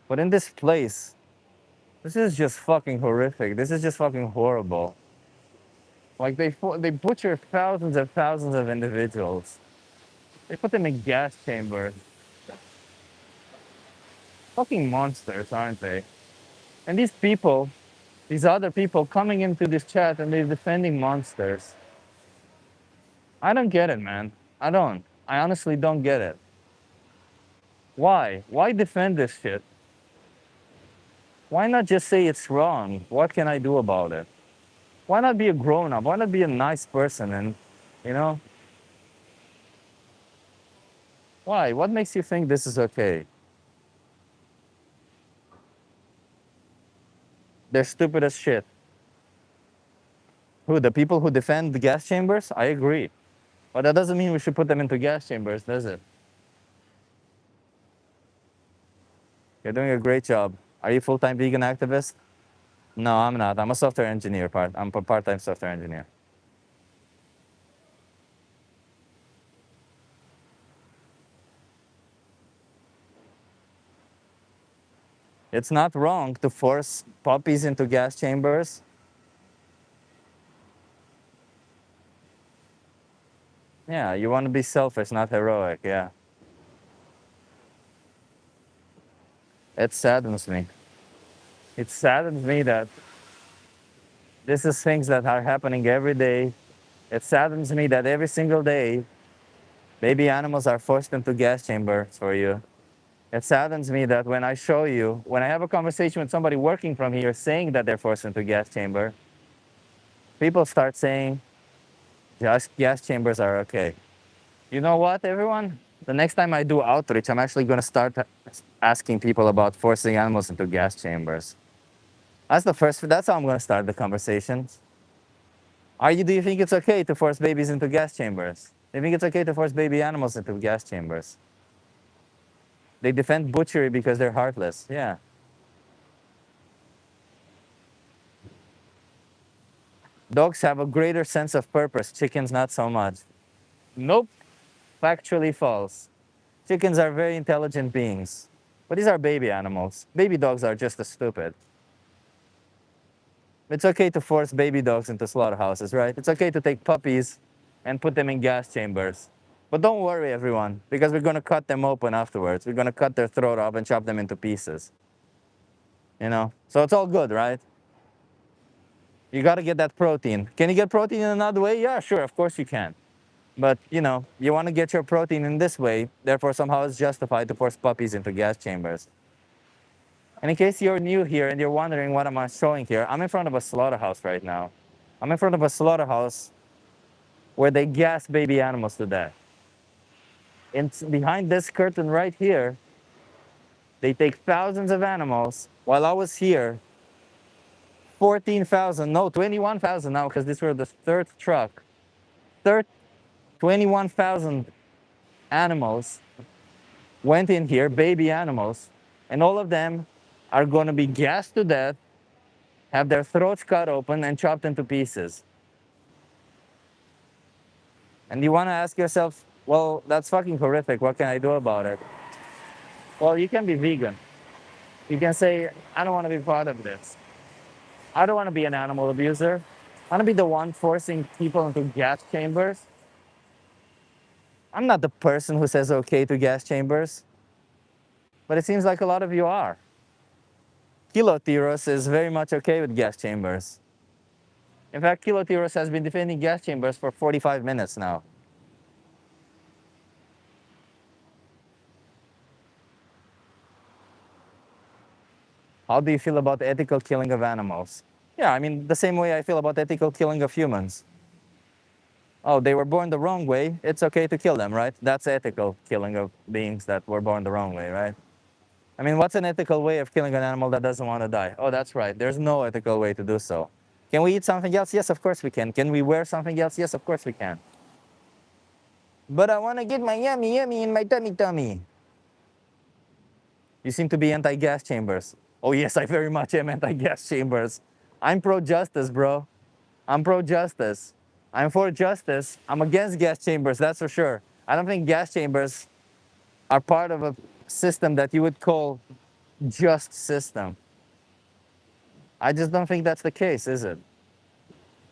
But in this place, this is just fucking horrific. This is just fucking horrible. Like they butcher thousands and thousands of individuals. They put them in gas chambers. Fucking monsters, aren't they? And these people, these other people coming into this chat and they're defending monsters. I don't get it, man. I don't. I honestly don't get it. Why? Why defend this shit? Why not just say it's wrong? What can I do about it? Why not be a grown up? Why not be a nice person and, you know, why? What makes you think this is okay? They're stupid as shit. Who? The people who defend the gas chambers? I agree. But that doesn't mean we should put them into gas chambers, does it? You're doing a great job. Are you a full-time vegan activist? No, I'm not. I'm a software engineer. I'm a part-time software engineer. It's not wrong to force puppies into gas chambers. Yeah, you want to be selfish, not heroic. Yeah. It saddens me. It saddens me that this is things that are happening every day. It saddens me that every single day, baby animals are forced into gas chambers for you. It saddens me that when I show you, when I have a conversation with somebody working from here saying that they're forced into gas chamber, people start saying, just gas chambers are okay. You know what, everyone? The next time I do outreach, I'm actually going to start asking people about forcing animals into gas chambers. That's how I'm going to start the conversation. Do you think it's okay to force babies into gas chambers? Do you think it's okay to force baby animals into gas chambers? They defend butchery because they're heartless. Yeah. Dogs have a greater sense of purpose, chickens not so much. Nope, factually false. Chickens are very intelligent beings. But these are baby animals. Baby dogs are just as stupid. It's okay to force baby dogs into slaughterhouses, right? It's okay to take puppies and put them in gas chambers. But don't worry, everyone, because we're going to cut them open afterwards. We're going to cut their throat off and chop them into pieces. You know? So it's all good, right? You got to get that protein. Can you get protein in another way? Yeah, sure, of course you can. But, you want to get your protein in this way, therefore somehow it's justified to force puppies into gas chambers. And in case you're new here and you're wondering what am I showing here, I'm in front of a slaughterhouse right now. I'm in front of a slaughterhouse where they gas baby animals to death. And behind this curtain right here, they take thousands of animals. While I was here, 14,000, no, 21,000 now, because this were the third truck. Third, 21,000 animals went in here, baby animals, and all of them are going to be gassed to death, have their throats cut open, and chopped into pieces. And you want to ask yourself, well, that's fucking horrific. What can I do about it? Well, you can be vegan. You can say, I don't want to be part of this. I don't want to be an animal abuser. I want to be the one forcing people into gas chambers. I'm not the person who says okay to gas chambers, but it seems like a lot of you are. Kilotiros is very much okay with gas chambers. In fact, Kilotiros has been defending gas chambers for 45 minutes now. How do you feel about the ethical killing of animals? Yeah, I mean, the same way I feel about ethical killing of humans. Oh, they were born the wrong way. It's okay to kill them, right? That's ethical killing of beings that were born the wrong way, right? I mean, what's an ethical way of killing an animal that doesn't want to die? Oh, that's right. There's no ethical way to do so. Can we eat something else? Yes, of course we can. Can we wear something else? Yes, of course we can. But I want to get my yummy yummy in my tummy tummy. You seem to be anti-gas chambers. Oh yes, I very much am anti-gas chambers. I'm pro-justice, bro. I'm pro-justice. I'm for justice. I'm against gas chambers, that's for sure. I don't think gas chambers are part of a system that you would call just system. I just don't think that's the case, is it?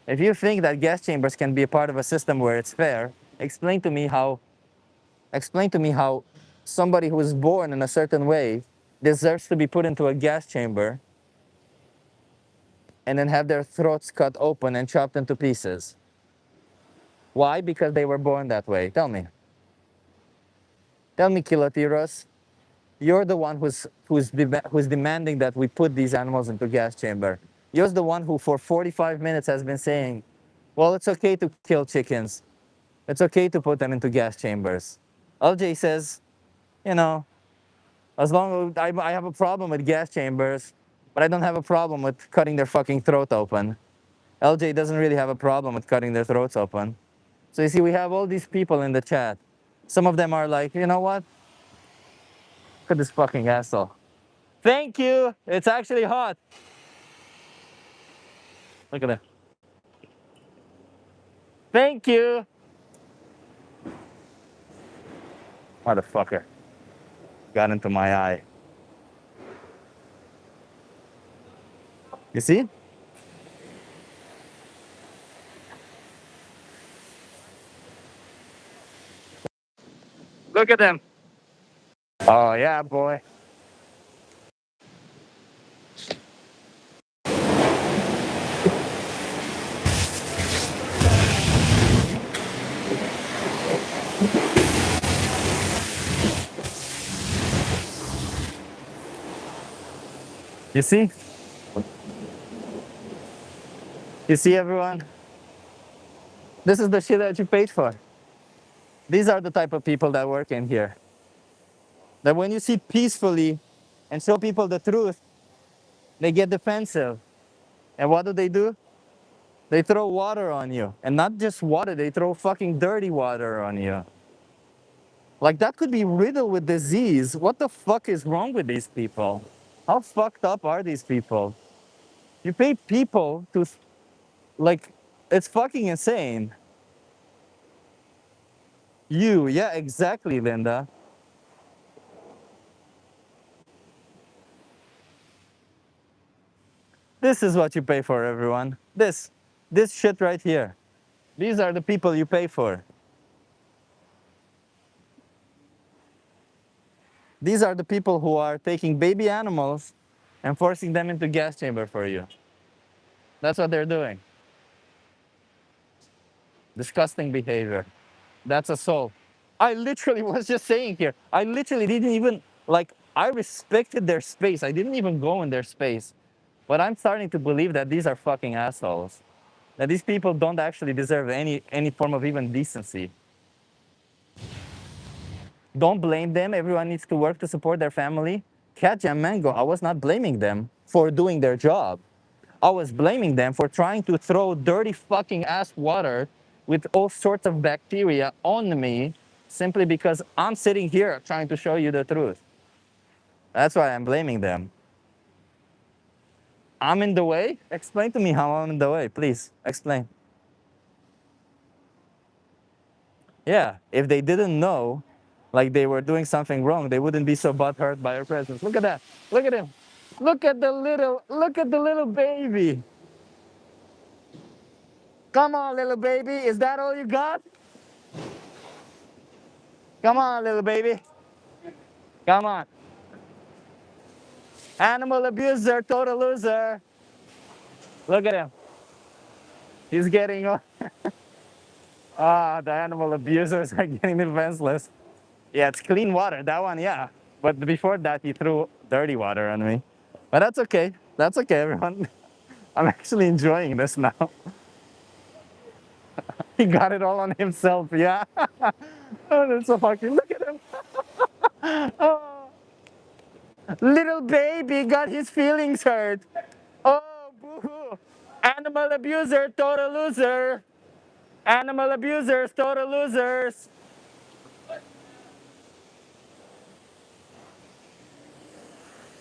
If you think that gas chambers can be a part of a system where it's fair, explain to me how somebody who was born in a certain way deserves to be put into a gas chamber and then have their throats cut open and chopped into pieces. Why? Because they were born that way. Tell me. Tell me, Kilotiros. You're the one who's demanding that we put these animals into gas chamber. You're the one who for 45 minutes has been saying, well, it's okay to kill chickens. It's okay to put them into gas chambers. LJ says, you know, as long as I have a problem with gas chambers, but I don't have a problem with cutting their fucking throat open. LJ doesn't really have a problem with cutting their throats open. So you see, we have all these people in the chat. Some of them are like, you know what? Look at this fucking asshole. Thank you. It's actually hot. Look at that. Thank you. Motherfucker. Got into my eye. You see? Look at them. Oh yeah, boy. You see? You see, everyone? This is the shit that you paid for. These are the type of people that work in here. That when you sit peacefully and show people the truth, they get defensive. And what do? They throw water on you. And not just water, they throw fucking dirty water on you. Like that could be riddled with disease. What the fuck is wrong with these people? How fucked up are these people? You pay people to, like, it's fucking insane. Yeah, exactly, Linda. This is what you pay for, everyone. This shit right here. These are the people you pay for. These are the people who are taking baby animals and forcing them into gas chamber for you. That's what they're doing. Disgusting behavior. That's assault. I literally was just saying here, I literally didn't even, like, I respected their space. I didn't even go in their space. But I'm starting to believe that these are fucking assholes. That these people don't actually deserve any form of even decency. Don't blame them. Everyone needs to work to support their family. Cat and Mango, I was not blaming them for doing their job. I was blaming them for trying to throw dirty fucking ass water with all sorts of bacteria on me simply because I'm sitting here trying to show you the truth. That's why I'm blaming them. I'm in the way? Explain to me how I'm in the way, please. Explain. Yeah, if they didn't know, like they were doing something wrong, they wouldn't be so butthurt by your presence. Look at that. Look at him. Look at the little baby. Come on, little baby. Is that all you got? Come on, little baby. Come on. Animal abuser, total loser. Look at him. He's getting, the animal abusers are getting defenseless. Yeah, it's clean water. That one, yeah. But before that, he threw dirty water on me. But that's okay. That's okay, everyone. I'm actually enjoying this now. He got it all on himself, yeah. Oh, that's so fucking, look at him. Oh, little baby got his feelings hurt. Oh, boo-hoo. Animal abuser, total loser. Animal abusers, total losers.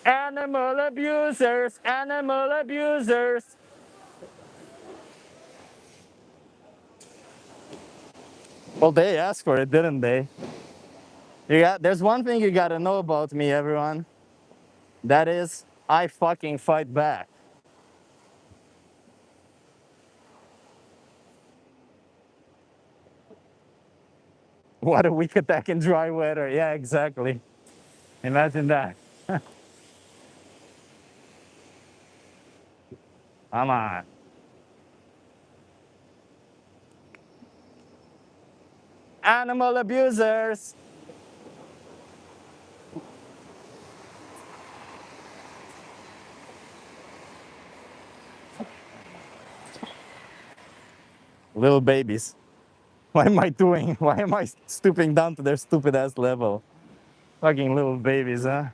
Animal abusers, animal abusers. Well, they asked for it, didn't they? There's one thing you gotta know about me, everyone. That is, I fucking fight back. What a weak attack in dry weather. Yeah, exactly. Imagine that. Come on. Animal abusers. Little babies. What am I doing? Why am I stooping down to their stupid ass level? Fucking little babies, huh?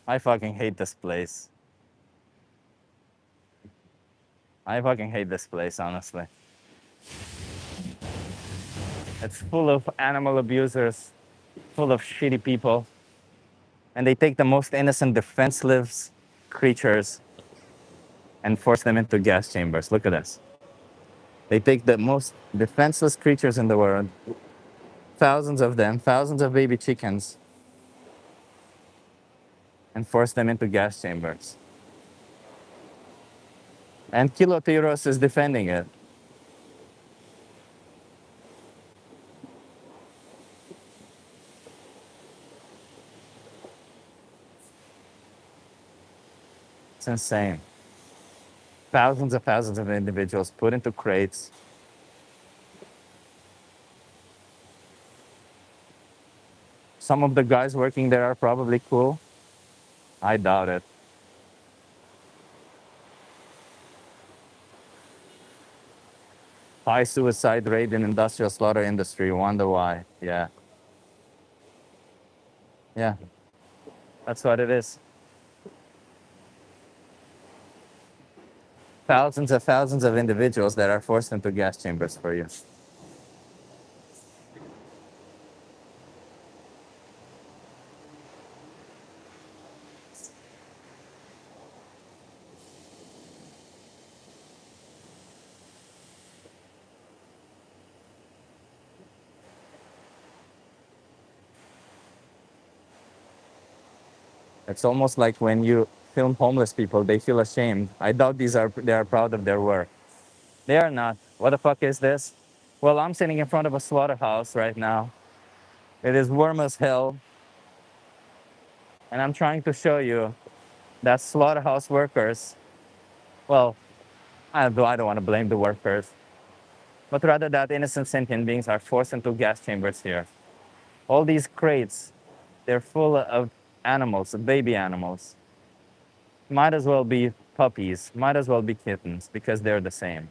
I fucking hate this place. I fucking hate this place, honestly. It's full of animal abusers, full of shitty people, and they take the most innocent, defenseless creatures and force them into gas chambers. Look at this. They take the most defenseless creatures in the world, thousands of them, thousands of baby chickens, and force them into gas chambers. And Kilotiros is defending it. It's insane. Thousands of individuals put into crates. Some of the guys working there are probably cool. I doubt it. High suicide rate in industrial slaughter industry. Wonder why. Yeah. Yeah. That's what it is. Thousands of individuals that are forced into gas chambers for you. It's almost like when you film homeless people, they feel ashamed. I doubt they are proud of their work. They are not. What the fuck is this? Well, I'm sitting in front of a slaughterhouse right now. It is warm as hell, and I'm trying to show you that slaughterhouse workers, well, I don't want to blame the workers, but rather that innocent sentient beings are forced into gas chambers here. All these crates, they're full of animals, baby animals. Might as well be puppies, might as well be kittens, because they're the same.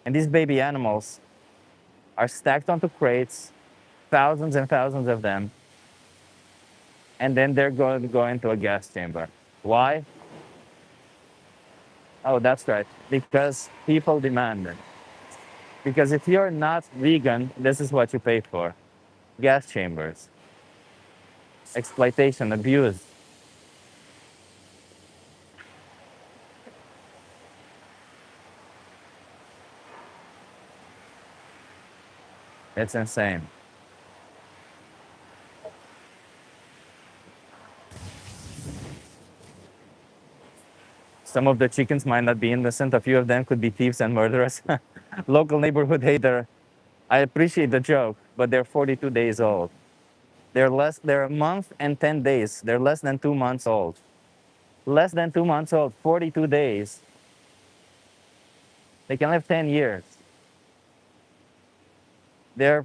And these baby animals are stacked onto crates, thousands and thousands of them, and then they're going to go into a gas chamber. Why? Oh, that's right. Because people demand it. Because if you're not vegan, this is what you pay for: gas chambers, exploitation, abuse. It's insane. Some of the chickens might not be innocent. A few of them could be thieves and murderers. Local neighborhood hater. I appreciate the joke, but they're 42 days old. They're a month and 10 days. They're less than 2 months old. Less than 2 months old, 42 days. They can live 10 years. They're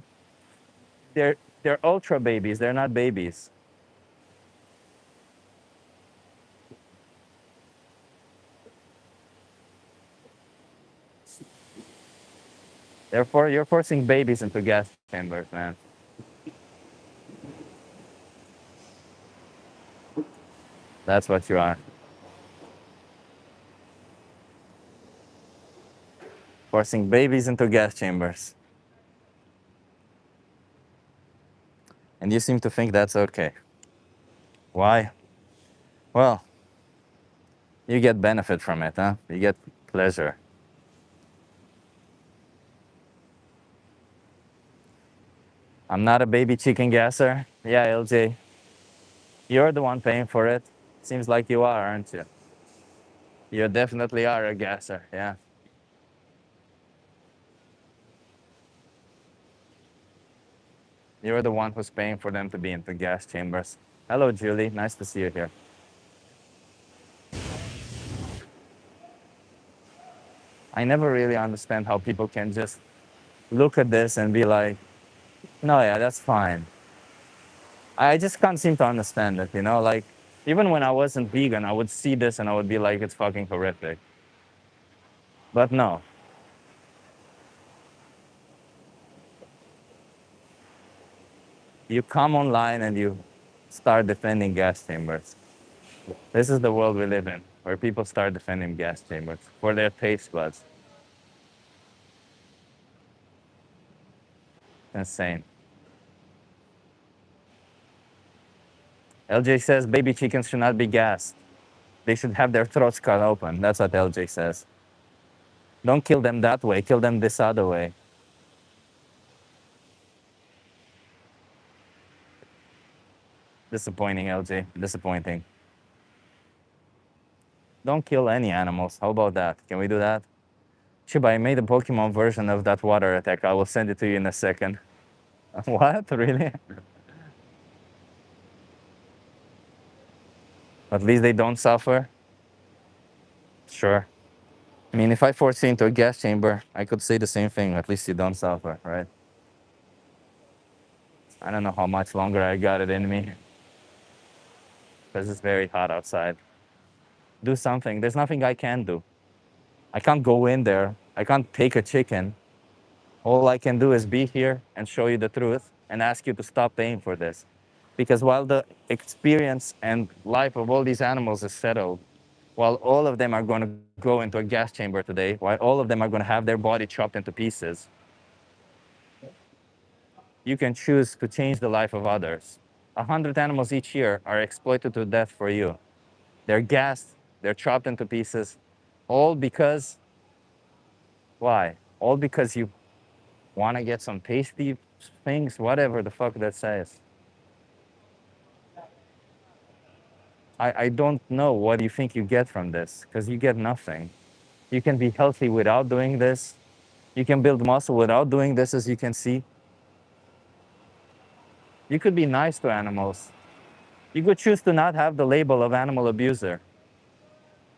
they're they're ultra babies. They're not babies. Therefore, you're forcing babies into gas chambers, man. That's what you are. Forcing babies into gas chambers. And you seem to think that's okay. Why? Well, you get benefit from it, huh? You get pleasure. I'm not a baby chicken gasser. Yeah, LJ, you're the one paying for it. Seems like you are, aren't you? You definitely are a gasser, yeah. You're the one who's paying for them to be in the gas chambers. Hello, Julie. Nice to see you here. I never really understand how people can just look at this and be like, no, yeah, that's fine. I just can't seem to understand it, you know? Like, even when I wasn't vegan, I would see this and I would be like, it's fucking horrific. But no, you come online and you start defending gas chambers. This is the world we live in, where people start defending gas chambers for their taste buds. Insane. LJ says baby chickens should not be gassed. They should have their throats cut open. That's what LJ says. Don't kill them that way. Kill them this other way. Disappointing, LJ. Disappointing. Don't kill any animals. How about that? Can we do that? Chiba, I made a Pokemon version of that water attack. I will send it to you in a second. What? Really? At least they don't suffer? Sure. I mean, if I force you into a gas chamber, I could say the same thing. At least you don't suffer, right? I don't know how much longer I got it in me because it's very hot outside. Do something. There's nothing I can do. I can't go in there. I can't take a chicken. All I can do is be here and show you the truth and ask you to stop paying for this. Because while the experience and life of all these animals is settled, while all of them are going to go into a gas chamber today, while all of them are going to have their body chopped into pieces, you can choose to change the life of others. 100 animals each year are exploited to death for you. They're gassed, they're chopped into pieces, all because, why? All because you want to get some tasty things, whatever the fuck that says. I don't know what you think you get from this, because you get nothing. You can be healthy without doing this. You can build muscle without doing this, as you can see. You could be nice to animals. You could choose to not have the label of animal abuser,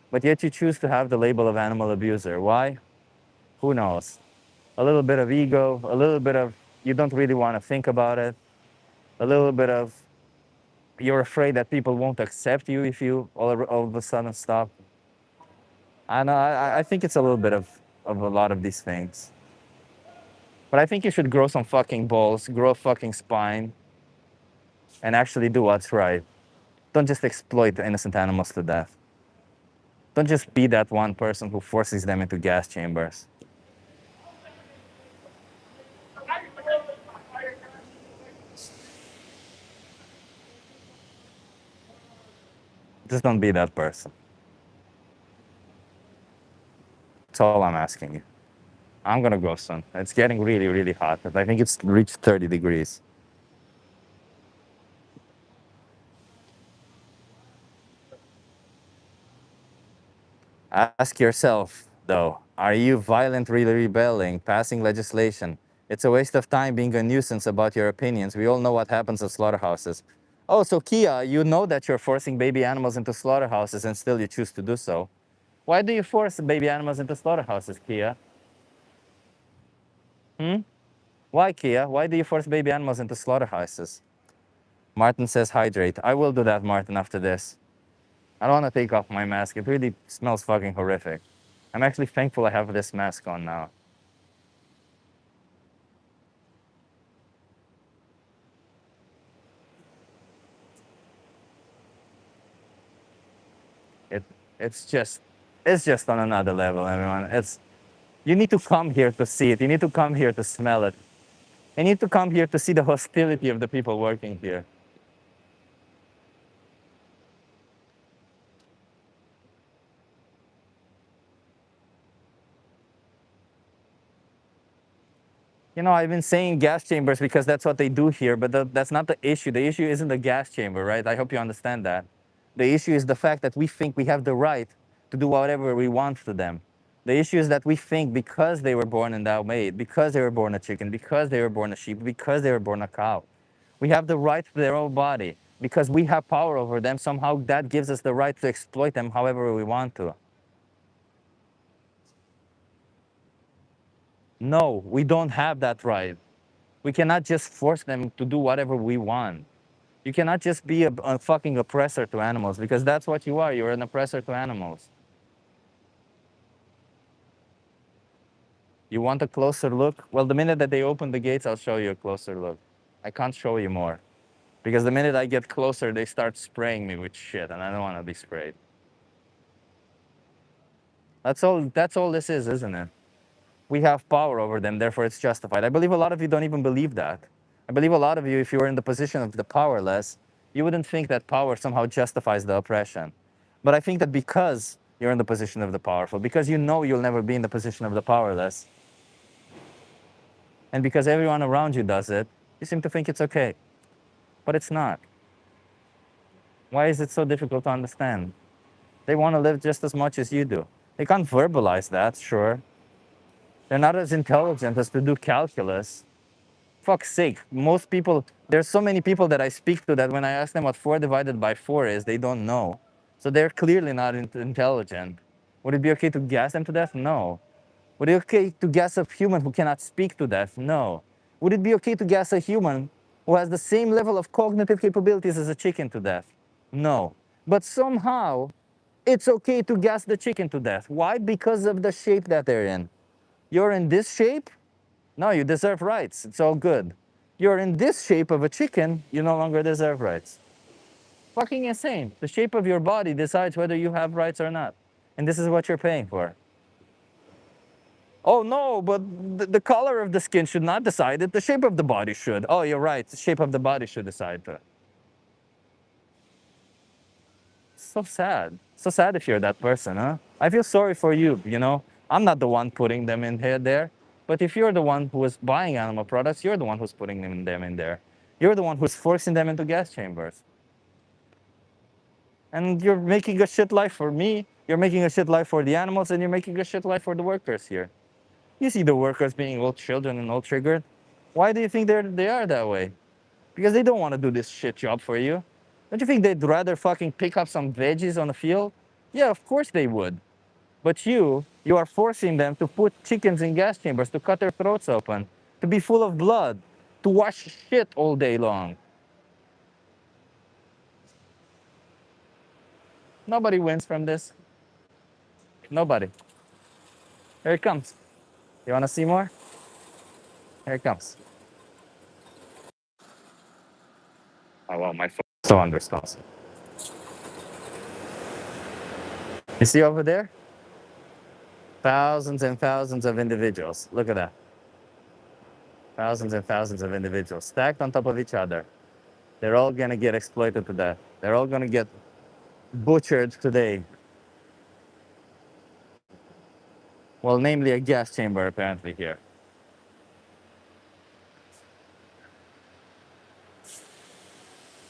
but yet you choose to have the label of animal abuser. Why? Who knows? A little bit of ego, a little bit of you don't really want to think about it, a little bit of you're afraid that people won't accept you if you all of a sudden stop. I know, I think it's a little bit of a lot of these things. But I think you should grow some fucking balls, grow a fucking spine, and actually do what's right. Don't just exploit innocent animals to death. Don't just be that one person who forces them into gas chambers. Just don't be that person. That's all I'm asking you. I'm gonna go soon. It's getting really, really hot. I think it's reached 30 degrees. Ask yourself, though, are you violently rebelling, passing legislation? It's a waste of time being a nuisance about your opinions. We all know what happens at slaughterhouses. Oh, so Kia, you know that you're forcing baby animals into slaughterhouses and still you choose to do so. Why do you force baby animals into slaughterhouses, Kia? Hmm? Why, Kia? Why do you force baby animals into slaughterhouses? Martin says hydrate. I will do that, Martin, after this. I don't want to take off my mask. It really smells fucking horrific. I'm actually thankful I have this mask on now. It it's just it's just on another level, everyone. It's you need to come here to see it. You need to come here to smell it. You need to come here to see the hostility of the people working here. You know, I've been saying gas chambers because that's what they do here, but that's not the issue. The issue isn't the gas chamber, right? I hope you understand that. The issue is the fact that we think we have the right to do whatever we want to them. The issue is that we think because they were born in that way, because they were born a chicken, because they were born a sheep, because they were born a cow, we have the right to their own body. Because we have power over them, somehow that gives us the right to exploit them however we want to. No, we don't have that right. We cannot just force them to do whatever we want. You cannot just be a fucking oppressor to animals because that's what you are. You're an oppressor to animals. You want a closer look? Well, the minute that they open the gates, I'll show you a closer look. I can't show you more because the minute I get closer, they start spraying me with shit, and I don't want to be sprayed. That's all. That's all this is, isn't it? We have power over them, therefore it's justified. I believe a lot of you don't even believe that. I believe a lot of you, if you were in the position of the powerless, you wouldn't think that power somehow justifies the oppression. But I think that because you're in the position of the powerful. Because you know you'll never be in the position of the powerless. And because everyone around you does it, you seem to think it's okay. But it's not. Why is it so difficult to understand? They want to live just as much as you do. They can't verbalize that, sure. They're not as intelligent as to do calculus. Fuck's sake, most people, there's so many people that I speak to that when I ask them what 4 divided by 4 is, they don't know. So they're clearly not intelligent. Would it be okay to gas them to death? No. Would it be okay to gas a human who cannot speak to death? No. Would it be okay to gas a human who has the same level of cognitive capabilities as a chicken to death? No. But somehow, it's okay to gas the chicken to death. Why? Because of the shape that they're in. You're in this shape? No, you deserve rights. It's all good. You're in this shape of a chicken, you no longer deserve rights. Fucking insane. The shape of your body decides whether you have rights or not. And this is what you're paying for. Oh no, but the color of the skin should not decide it. The shape of the body should. Oh, you're right. The shape of the body should decide that. So sad. So sad if you're that person, huh? I feel sorry for you, you know? I'm not the one putting them in here there. But if you're the one who is buying animal products, you're the one who's putting them in there. You're the one who's forcing them into gas chambers. And you're making a shit life for me, you're making a shit life for the animals, and you're making a shit life for the workers here. You see the workers being all children and all triggered. Why do you think they are that way? Because they don't want to do this shit job for you. Don't you think they'd rather fucking pick up some veggies on the field? Yeah, of course they would. But you are forcing them to put chickens in gas chambers, to cut their throats open, to be full of blood, to wash shit all day long. Nobody wins from this. Nobody. Here it comes. You want to see more? Here it comes. Oh, well, my phone is so unresponsive. You see over there? Thousands and thousands of individuals. Look at that. Thousands and thousands of individuals stacked on top of each other. They're all going to get exploited to death. They're all going to get butchered today. Well, namely a gas chamber, apparently, here.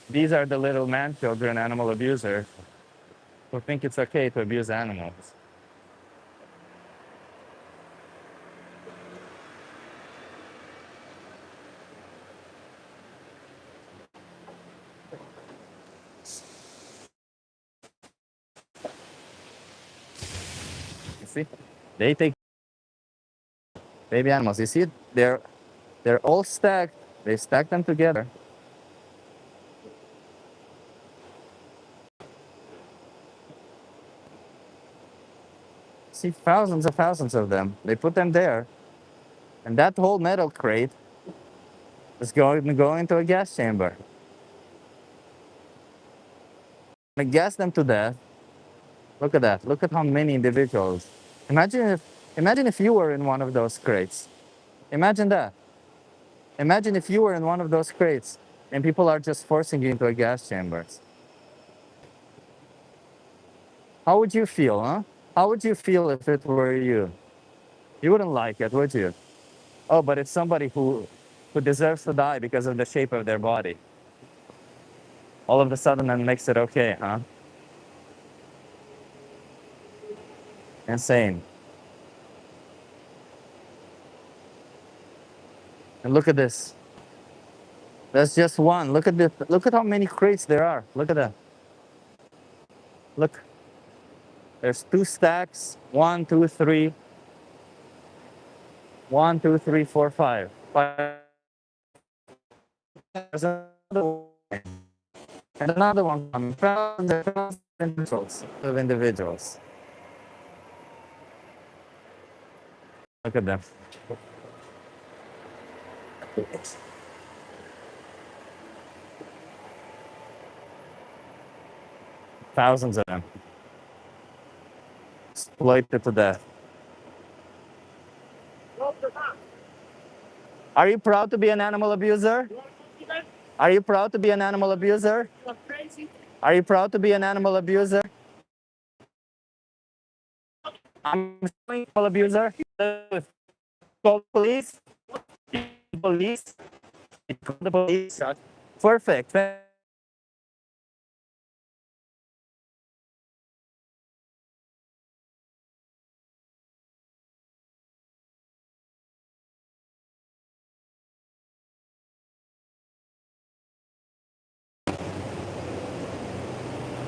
These are the little man children animal abusers who think it's okay to abuse animals. You see? They take baby animals. You see it? They're all stacked. They stack them together. See thousands of them. They put them there. And that whole metal crate is going to go into a gas chamber. They gas them to death. Look at that. Look at how many individuals. Imagine if imagine if you were in one of those crates. Imagine that. Imagine if you were in one of those crates and people are just forcing you into a gas chamber. How would you feel, huh? How would you feel if it were you? You wouldn't like it, would you? Oh, but it's somebody who deserves to die because of the shape of their body. All of a sudden that makes it okay, huh? Insane. And look at this. That's just one. Look at this. Look at how many crates there are. Look at that. Look. There's two stacks. One, two, three. One, two, three, four, five. Five. There's another one. And another one coming. Thousands and thousands of individuals. Look at them. Thousands of them. Exploited to death. Are you proud to be an animal abuser? Are you proud to be an animal abuser? Are you proud to be an animal abuser? I'm showing all abuser. Call the police. Police. Call the police. Perfect.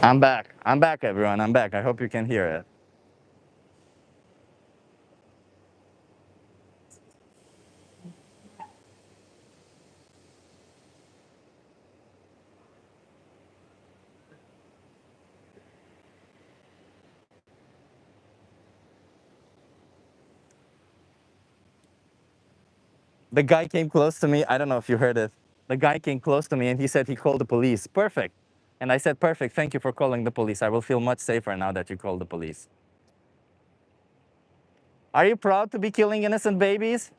I'm back. I'm back, everyone. I'm back. I hope you can hear it. The guy came close to me. I don't know if you heard it. The guy came close to me and he said he called the police. Perfect. And I said, perfect. Thank you for calling the police. I will feel much safer now that you called the police. Are you proud to be killing innocent babies?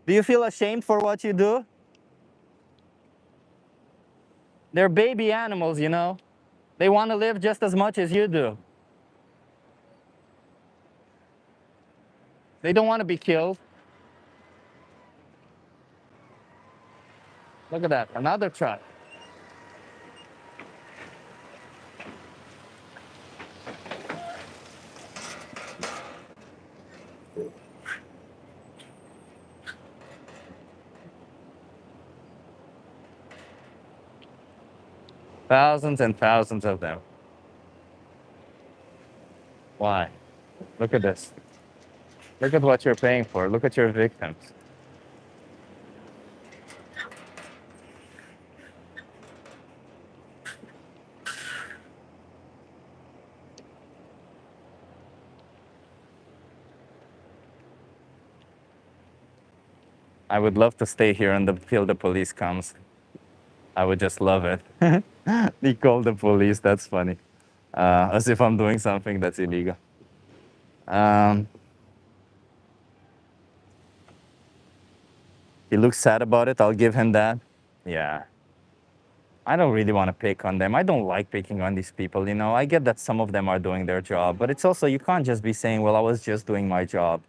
Do you feel ashamed for what you do? They're baby animals, you know. They want to live just as much as you do. They don't want to be killed. Look at that. Another truck. Thousands and thousands of them. Why? Look at this. Look at what you're paying for. Look at your victims. I would love to stay here until the police comes. I would just love it. He called the police. That's funny. As if I'm doing something that's illegal. Um, he looks sad about it. I'll give him that. Yeah. I don't really want to pick on them. I don't like picking on these people. You know, I get that some of them are doing their job, but it's also, you can't just be saying, well, I was just doing my job.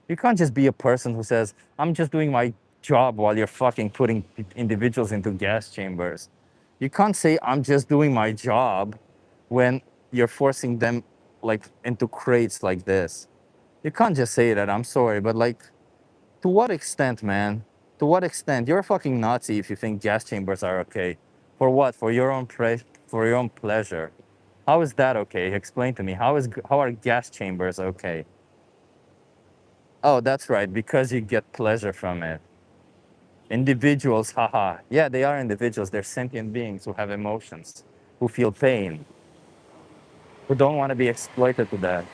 You can't just be a person who says, I'm just doing my job while you're fucking putting individuals into gas chambers. You can't say, I'm just doing my job when you're forcing them like into crates like this. You can't just say that. I'm sorry, but like, to what extent, man? To what extent? You're a fucking Nazi if you think gas chambers are okay. For what? For your own for your own pleasure. How is that okay? Explain to me. How are gas chambers okay? Oh, that's right, because you get pleasure from it. Individuals, haha. Yeah, they are individuals. They're sentient beings who have emotions, who feel pain, who don't want to be exploited to that.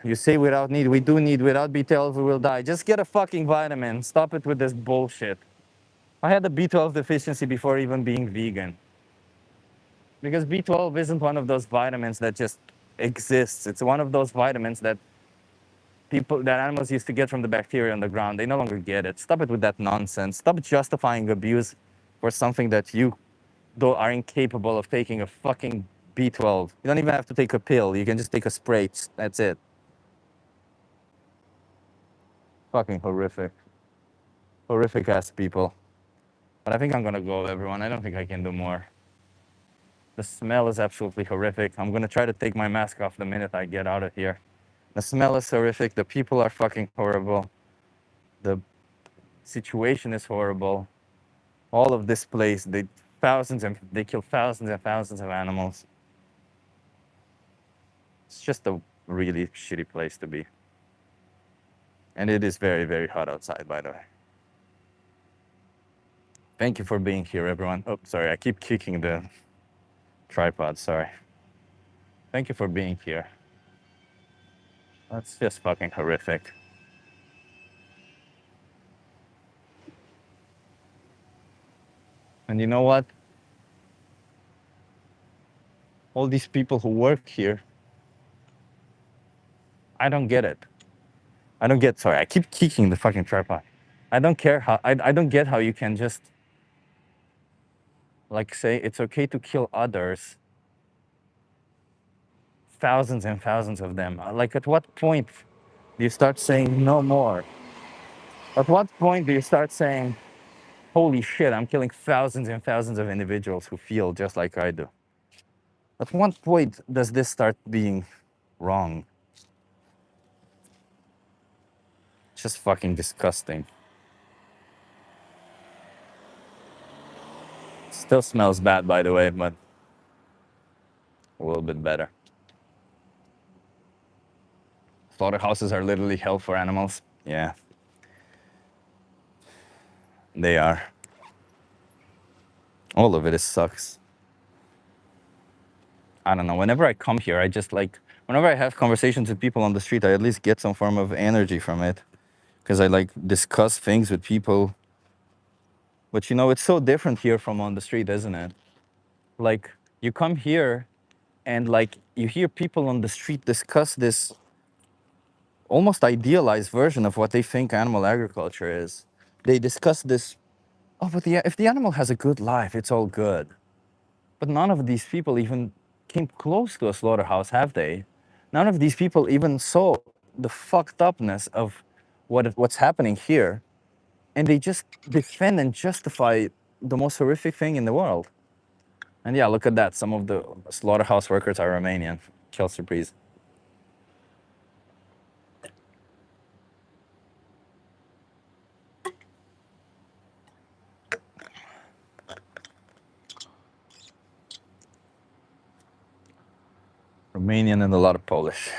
You say without need, we do need, without B12 we will die. Just get a fucking vitamin. Stop it with this bullshit. I had a B12 deficiency before even being vegan. Because B12 isn't one of those vitamins that just exists. It's one of those vitamins that animals used to get from the bacteria on the ground. They no longer get it. Stop it with that nonsense. Stop justifying abuse for something that you are incapable of taking a fucking B12. You don't even have to take a pill. You can just take a spray. That's it. Fucking horrific. Horrific ass people. But I think I'm gonna go, everyone. I don't think I can do more. The smell is absolutely horrific. I'm gonna try to take my mask off the minute I get out of here. The smell is horrific. The people are fucking horrible. The situation is horrible. All of this place, they kill thousands and thousands of animals. It's just a really shitty place to be. And it is very, very hot outside, by the way. Thank you for being here, everyone. Oh, sorry, I keep kicking the tripod. Sorry. Thank you for being here. That's just fucking horrific. And you know what? All these people who work here, I don't get it. I don't get, sorry, I keep kicking the fucking tripod. I don't care how, I don't get how you can just like say it's okay to kill others, thousands and thousands of them. Like, at what point do you start saying no more? At what point do you start saying, holy shit, I'm killing thousands and thousands of individuals who feel just like I do? At what point does this start being wrong? It's just fucking disgusting. Still smells bad, by the way, but a little bit better. Slaughterhouses are literally hell for animals. Yeah, they are. All of it sucks. I don't know. Whenever I come here, I just like, whenever I have conversations with people on the street, I at least get some form of energy from it. Because I like discuss things with people. But you know, it's so different here from on the street, isn't it? Like, you come here and like you hear people on the street discuss this almost idealized version of what they think animal agriculture is. They discuss this, oh, but if the animal has a good life, it's all good. But none of these people even came close to a slaughterhouse, have they? None of these people even saw the fucked upness of what's happening here. And they just defend and justify the most horrific thing in the world. And yeah, look at that. Some of the slaughterhouse workers are Romanian. Quelle surprise. Romanian and a lot of Polish.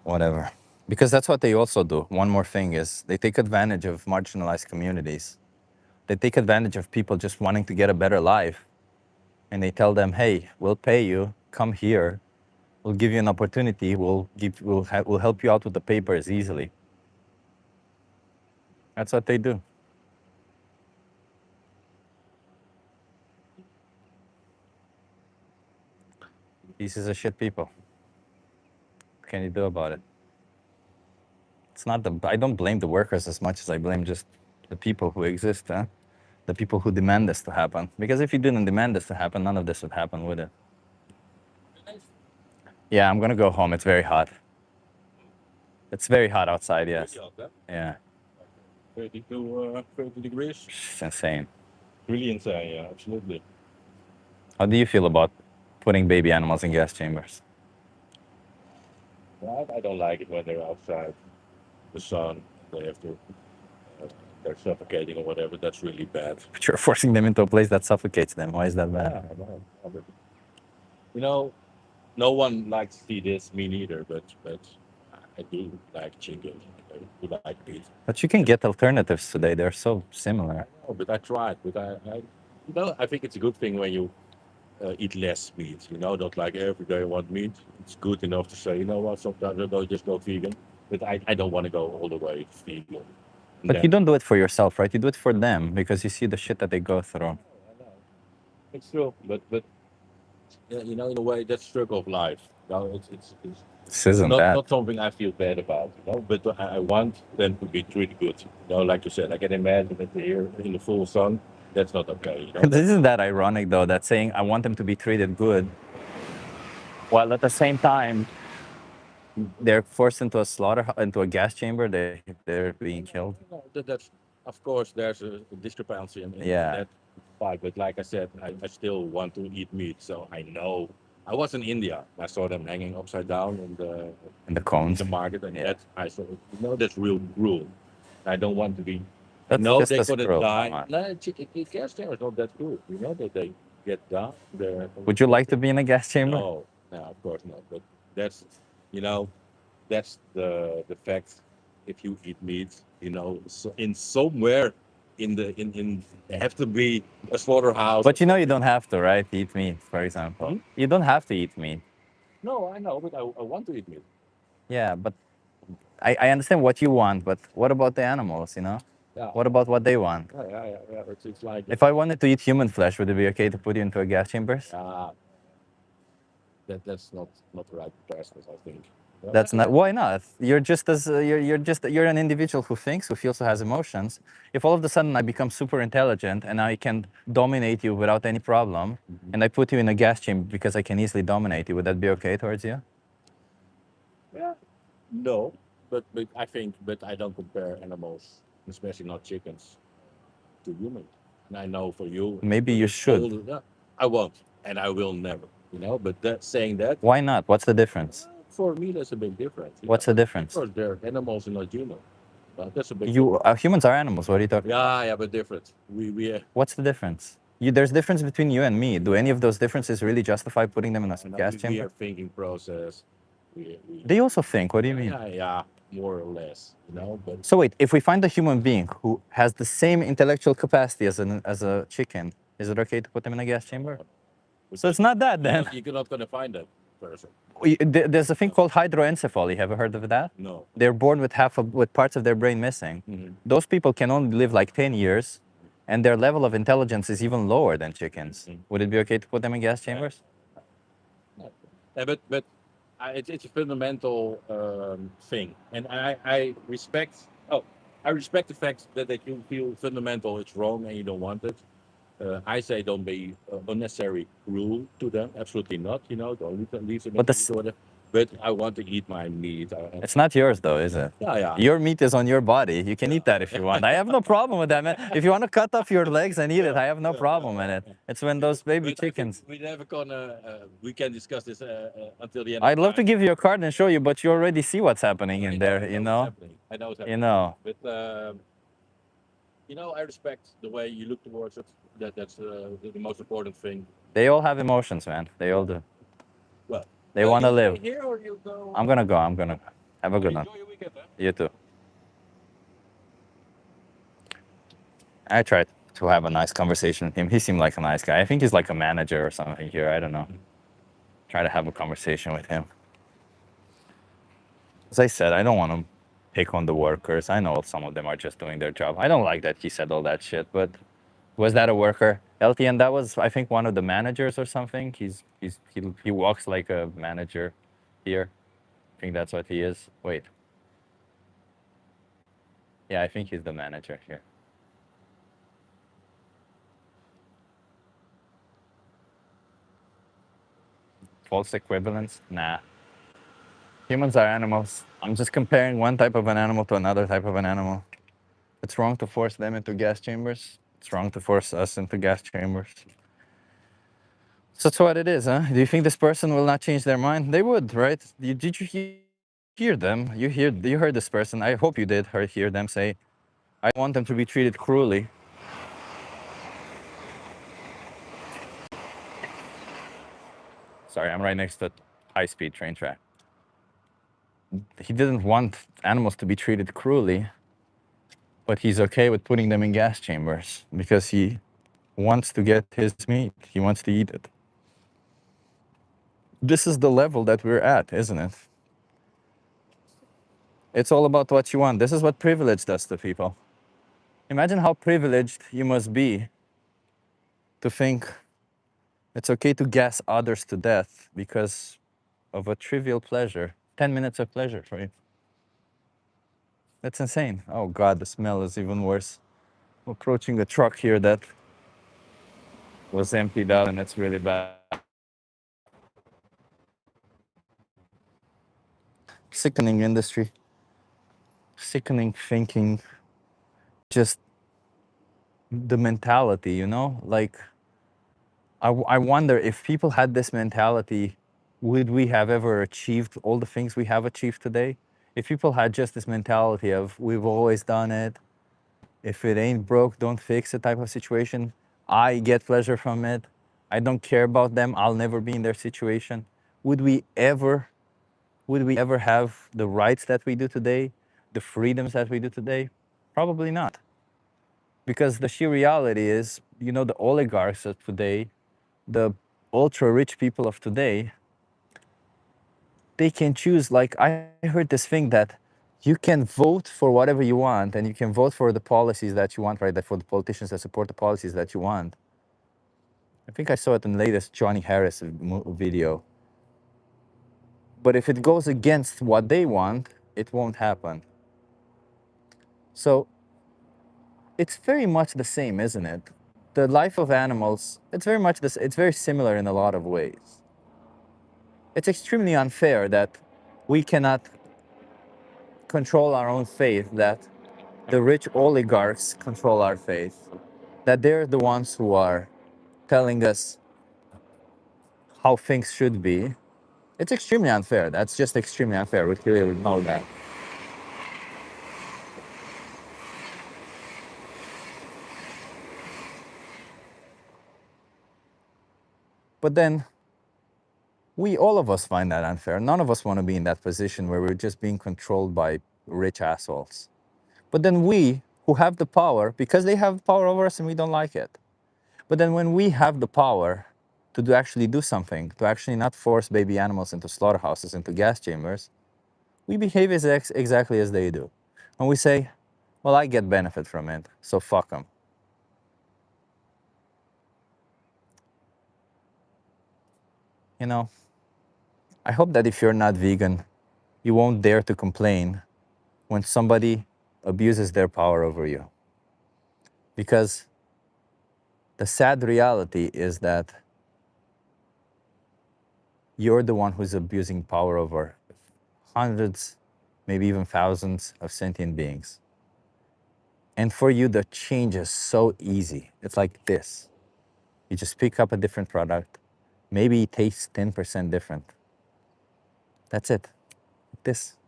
Whatever. Because that's what they also do. One more thing is they take advantage of marginalized communities. They take advantage of people just wanting to get a better life. And they tell them, hey, we'll pay you, come here, we'll give you an opportunity, we'll help you out with the papers easily. That's what they do. Pieces of shit people. What can you do about it? It's not the, I don't blame the workers as much as I blame just the people who exist, huh? The people who demand this to happen. Because if you didn't demand this to happen, none of this would happen, would it? Yeah, I'm gonna go home. It's very hot. It's very hot outside, yes. Yeah, 30 to 30 degrees. it's insane. Really insane, yeah, absolutely. How do you feel about putting baby animals in gas chambers? I don't like it when they're outside the sun. They have to, they're suffocating or whatever. That's really bad. But you're forcing them into a place that suffocates them. Why is that Yeah, bad? but, you know, no one likes to see this, me neither, but I do like chicken. I do like meat. But you can get alternatives today. They're so similar. Oh, but I tried. But I think it's a good thing when you eat less meat. Not like every day I want meat. It's good enough to say, you know what, sometimes I just go vegan. But I don't want to go all the way vegan. And But you don't do it for yourself, right? You do it for them because you see the shit that they go through. I know. It's true, but yeah, in a way, that's struggle of life. It's This isn't not that. not something I feel bad about. But I want them to be treated good. Like you said, I can imagine that they're here in the full sun. That's not okay. This isn't that ironic though, that saying I want them to be treated good, while at the same time they're forced into a into a gas chamber. They're being killed. No, that's of course there's a discrepancy in Yeah. that part. But like I said, I still want to eat meat. So I know. I was in India. I saw them hanging upside down In the in cones. the market, and Yeah. that I saw. That's real cruel. I don't want to be. I That's know just they're as gonna cruel. die. Come on. No, gas chamber is not that cool. That they get down. Would you like to be in a gas chamber? No, of course not. But that's, you know, that's the fact. If you eat meat, so in somewhere in there have to be a slaughterhouse. But you know you don't have to, right? Eat meat, for example. Hmm? You don't have to eat meat. No, I know, but I want to eat meat. Yeah, but I understand what you want, but what about the animals, you know? Yeah, What about what they want? yeah. It's like If I wanted to eat human flesh, would it be okay to put you into a gas chambers? that's not the right process, I think. That's not why not. You're just as you're an individual who thinks, who feels, who has emotions. If all of a sudden I become super intelligent and I can dominate you without any problem, and I put you in a gas chamber because I can easily dominate you, would that be okay towards you? Yeah. No, but I think, but I don't compare animals, especially not chickens, to humans. And I know for you, Maybe for you the should. yeah, I won't, and I will never. But that saying that, Why not? What's the difference? for me, that's a big difference. What's the difference? Because they're animals and not human. That's a big You difference. humans are animals. What are you talking? Yeah, but different. What's the difference? There's difference between you and me. Do any of those differences really justify putting them in a gas we chamber? are thinking process. We They also think. What do you mean? yeah, more or less. But So wait, if we find a human being who has the same intellectual capacity as a chicken, is it okay to put them in a gas chamber? So it's not that then. you're not gonna find that person. There's a thing called hydroencephaly. Have you heard of that? No. They're born with with parts of their brain missing. Those people can only live like 10 years, and their level of intelligence is even lower than chickens. Would it be okay to put them in gas chambers? Yeah, but it's a fundamental thing, and I respect. Oh, I respect the fact that you feel fundamental. It's wrong, and you don't want it. I say don't be unnecessary cruel to them. Absolutely not. Don't leave them in But peace or whatever. But I want to eat my meat. It's not yours though, is it? Yeah. Your meat is on your body. You can eat that if you want. I have no problem with that, man. If you want to cut off your legs and eat it, I have no problem in it. It's when those baby But I think chickens. we never gonna. We can discuss this until the end. I'd love to give you a card and show you, but you already see what's happening in there, you know? I know it's happening. You know. But I respect the way you look towards it. That's the most important thing. They all have emotions, man. They all do. Well, They want to you live. stay here or you go? I'm gonna go. I'm gonna go. Have a good one. Enjoy your weekend, huh? You too. I tried to have a nice conversation with him. He seemed like a nice guy. I think he's like a manager or something here. I don't know. Try to have a conversation with him. As I said, I don't want to pick on the workers. I know some of them are just doing their job. I don't like that he said all that shit, but was that a worker? LTN, that was, I think, one of the managers or something. He walks like a manager here. I think that's what he is. Wait. Yeah, I think he's the manager here. False equivalence? Nah. Humans are animals. I'm just comparing one type of an animal to another type of an animal. It's wrong to force them into gas chambers. It's wrong to force us into gas chambers. So that's what it is, huh? Do you think this person will not change their mind? They would, right? Did you hear them? You heard this person. I hope you did hear them say, "I want them to be treated cruelly." Sorry, I'm right next to a high-speed train track. He didn't want animals to be treated cruelly, but he's okay with putting them in gas chambers because he wants to get his meat. He wants to eat it. This is the level that we're at, isn't it? It's all about what you want. This is what privilege does to people. Imagine how privileged you must be to think it's okay to gas others to death because of a trivial pleasure. 10 minutes of pleasure for you. That's insane. Oh God, the smell is even worse. We're approaching a truck here that was emptied out and it's really bad. Sickening industry. Sickening thinking. Just the mentality, Like, I wonder if people had this mentality, would we have ever achieved all the things we have achieved today? If people had just this mentality of we've always done it, if it ain't broke, don't fix it type of situation, I get pleasure from it, I don't care about them, I'll never be in their situation, would we ever have the rights that we do today, the freedoms that we do today? Probably not. Because the sheer reality is, the oligarchs of today, the ultra rich people of today, they can choose. Like, I heard this thing that you can vote for whatever you want and you can vote for the policies that you want, right? That for the politicians that support the policies that you want. I think I saw it in the latest Johnny Harris video. But if it goes against what they want, it won't happen. So it's very much the same, isn't it? The life of animals, it's very much this, it's very similar in a lot of ways. It's extremely unfair that we cannot control our own fate, that the rich oligarchs control our fate, that they're the ones who are telling us how things should be. It's extremely unfair. That's just extremely unfair. We clearly know that. But then we, all of us, find that unfair. None of us want to be in that position where we're just being controlled by rich assholes. But then we, who have the power, because they have power over us and we don't like it. But then when we have the power to actually do something, to actually not force baby animals into slaughterhouses, into gas chambers, we behave exactly as they do. And we say, well, I get benefit from it, so fuck them. You know, I hope that if you're not vegan, you won't dare to complain when somebody abuses their power over you. Because the sad reality is that you're the one who's abusing power over hundreds, maybe even thousands of sentient beings. And for you, the change is so easy. It's like this: you just pick up a different product, maybe it tastes 10% different. That's it. This.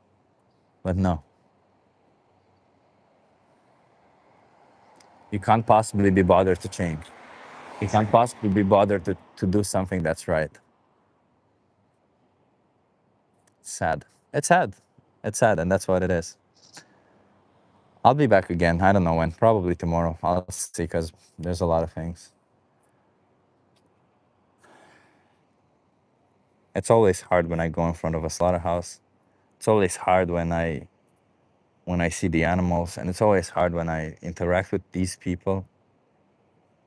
But no, you can't possibly be bothered to change. You can't possibly be bothered to do something that's right. It's sad. It's sad. It's sad, and that's what it is. I'll be back again. I don't know when. Probably tomorrow. I'll see, because there's a lot of things. It's always hard when I go in front of a slaughterhouse. It's always hard when I see the animals, and it's always hard when I interact with these people,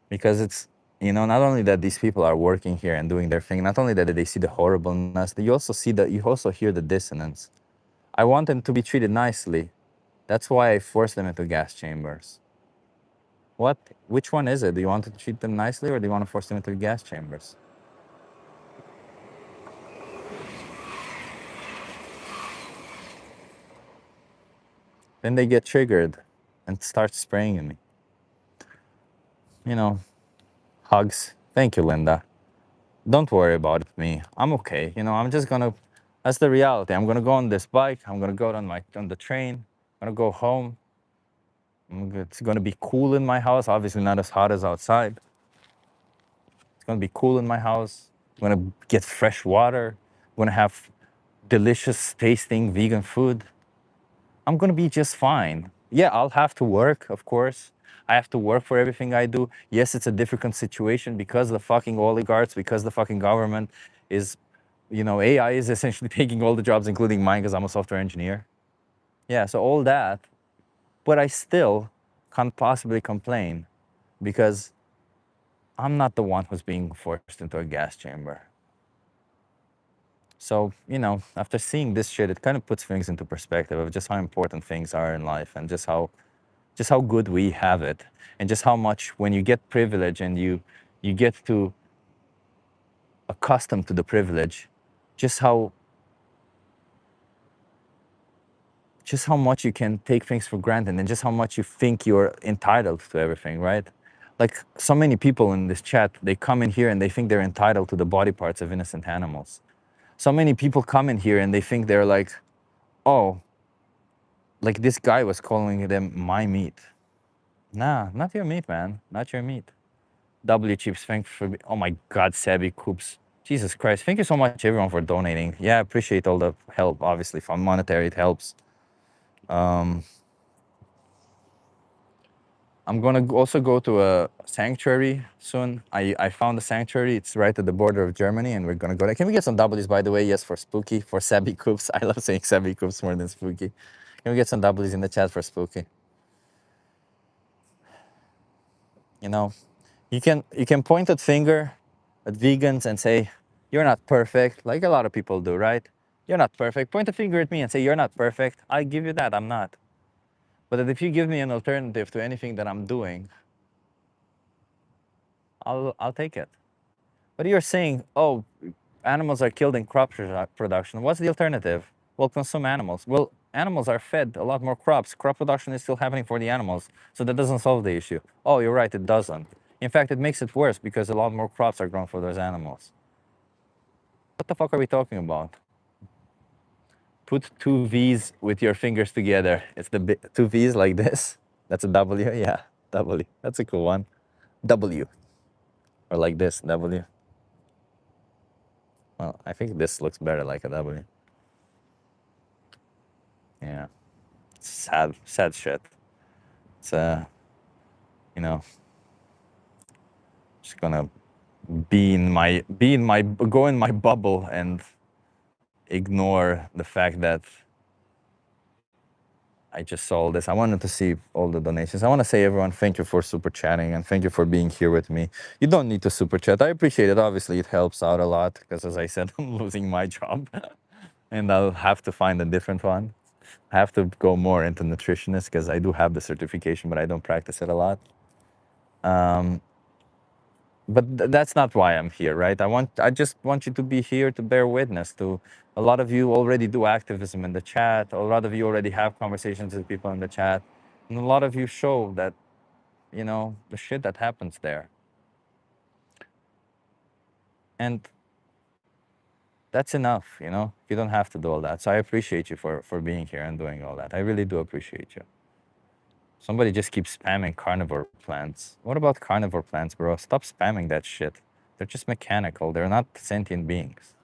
because it's, not only that these people are working here and doing their thing, not only that they see the horribleness, you also hear the dissonance. I want them to be treated nicely. That's why I force them into gas chambers. What? Which one is it? Do you want to treat them nicely, or do you want to force them into gas chambers? Then they get triggered and start spraying at me. You know, hugs. Thank you, Linda. Don't worry about me. I'm okay. I'm just gonna. That's the reality. I'm gonna go on this bike. I'm gonna go on the train. I'm gonna go home. It's gonna be cool in my house. Obviously, not as hot as outside. It's gonna be cool in my house. I'm gonna get fresh water. I'm gonna have delicious tasting vegan food. I'm gonna be just fine. Yeah, I'll have to work, of course. I have to work for everything I do. Yes, it's a difficult situation because the fucking oligarchs, because the fucking government is, AI is essentially taking all the jobs, including mine, because I'm a software engineer. Yeah, so all that, but I still can't possibly complain, because I'm not the one who's being forced into a gas chamber. So, after seeing this shit, it kind of puts things into perspective of just how important things are in life, and just how good we have it, and just how much, when you get privilege and you get to accustomed to the privilege, just how much you can take things for granted, and just how much you think you're entitled to everything, right? Like, so many people in this chat, they come in here and they think they're entitled to the body parts of innocent animals. So many people come in here and they think they're like, oh, like this guy was calling them my meat. Nah, not your meat, man. Not your meat. W Chips, thanks for. Oh my God, Sabi Coops. Jesus Christ. Thank you so much, everyone, for donating. Yeah, I appreciate all the help. Obviously, from monetary, it helps. I'm gonna also go to a sanctuary soon. I found a sanctuary. It's right at the border of Germany, and we're gonna go there. Can we get some W's, by the way? Yes, for Spooky, for Sabi Coops. I love saying Sabi Coops more than Spooky. Can we get some W's in the chat for Spooky? You know, you can point a finger at vegans and say, you're not perfect, like a lot of people do, right? You're not perfect. Point a finger at me and say you're not perfect. I give you that. I'm not. But if you give me an alternative to anything that I'm doing, I'll take it. But you're saying, oh, animals are killed in crop production. What's the alternative? Well, consume animals. Well, animals are fed a lot more crops. Crop production is still happening for the animals, so that doesn't solve the issue. Oh, you're right, it doesn't. In fact, it makes it worse because a lot more crops are grown for those animals. What the fuck are we talking about? Put two V's with your fingers together. It's the two V's like this. That's a W. Yeah, W. That's a cool one. W. Or like this, W. Well, I think this looks better like a W. Yeah. Sad, sad shit. It's you know, just gonna go in my bubble and ignore the fact that I just saw all this. I wanted to see all the donations. I want to say, everyone, thank you for super chatting and thank you for being here with me. You don't need to super chat. I appreciate it. Obviously, it helps out a lot because, as I said, I'm losing my job and I'll have to find a different one. I have to go more into nutritionist because I do have the certification, but I don't practice it a lot. But that's not why I'm here, right? I just want you to be here to bear witness to. A lot of you already do activism in the chat. A lot of you already have conversations with people in the chat, and a lot of you show that, the shit that happens there. And that's enough, You don't have to do all that. So I appreciate you for being here and doing all that. I really do appreciate you. Somebody just keeps spamming carnivore plants. What about carnivore plants, bro? Stop spamming that shit. They're just mechanical. They're not sentient beings.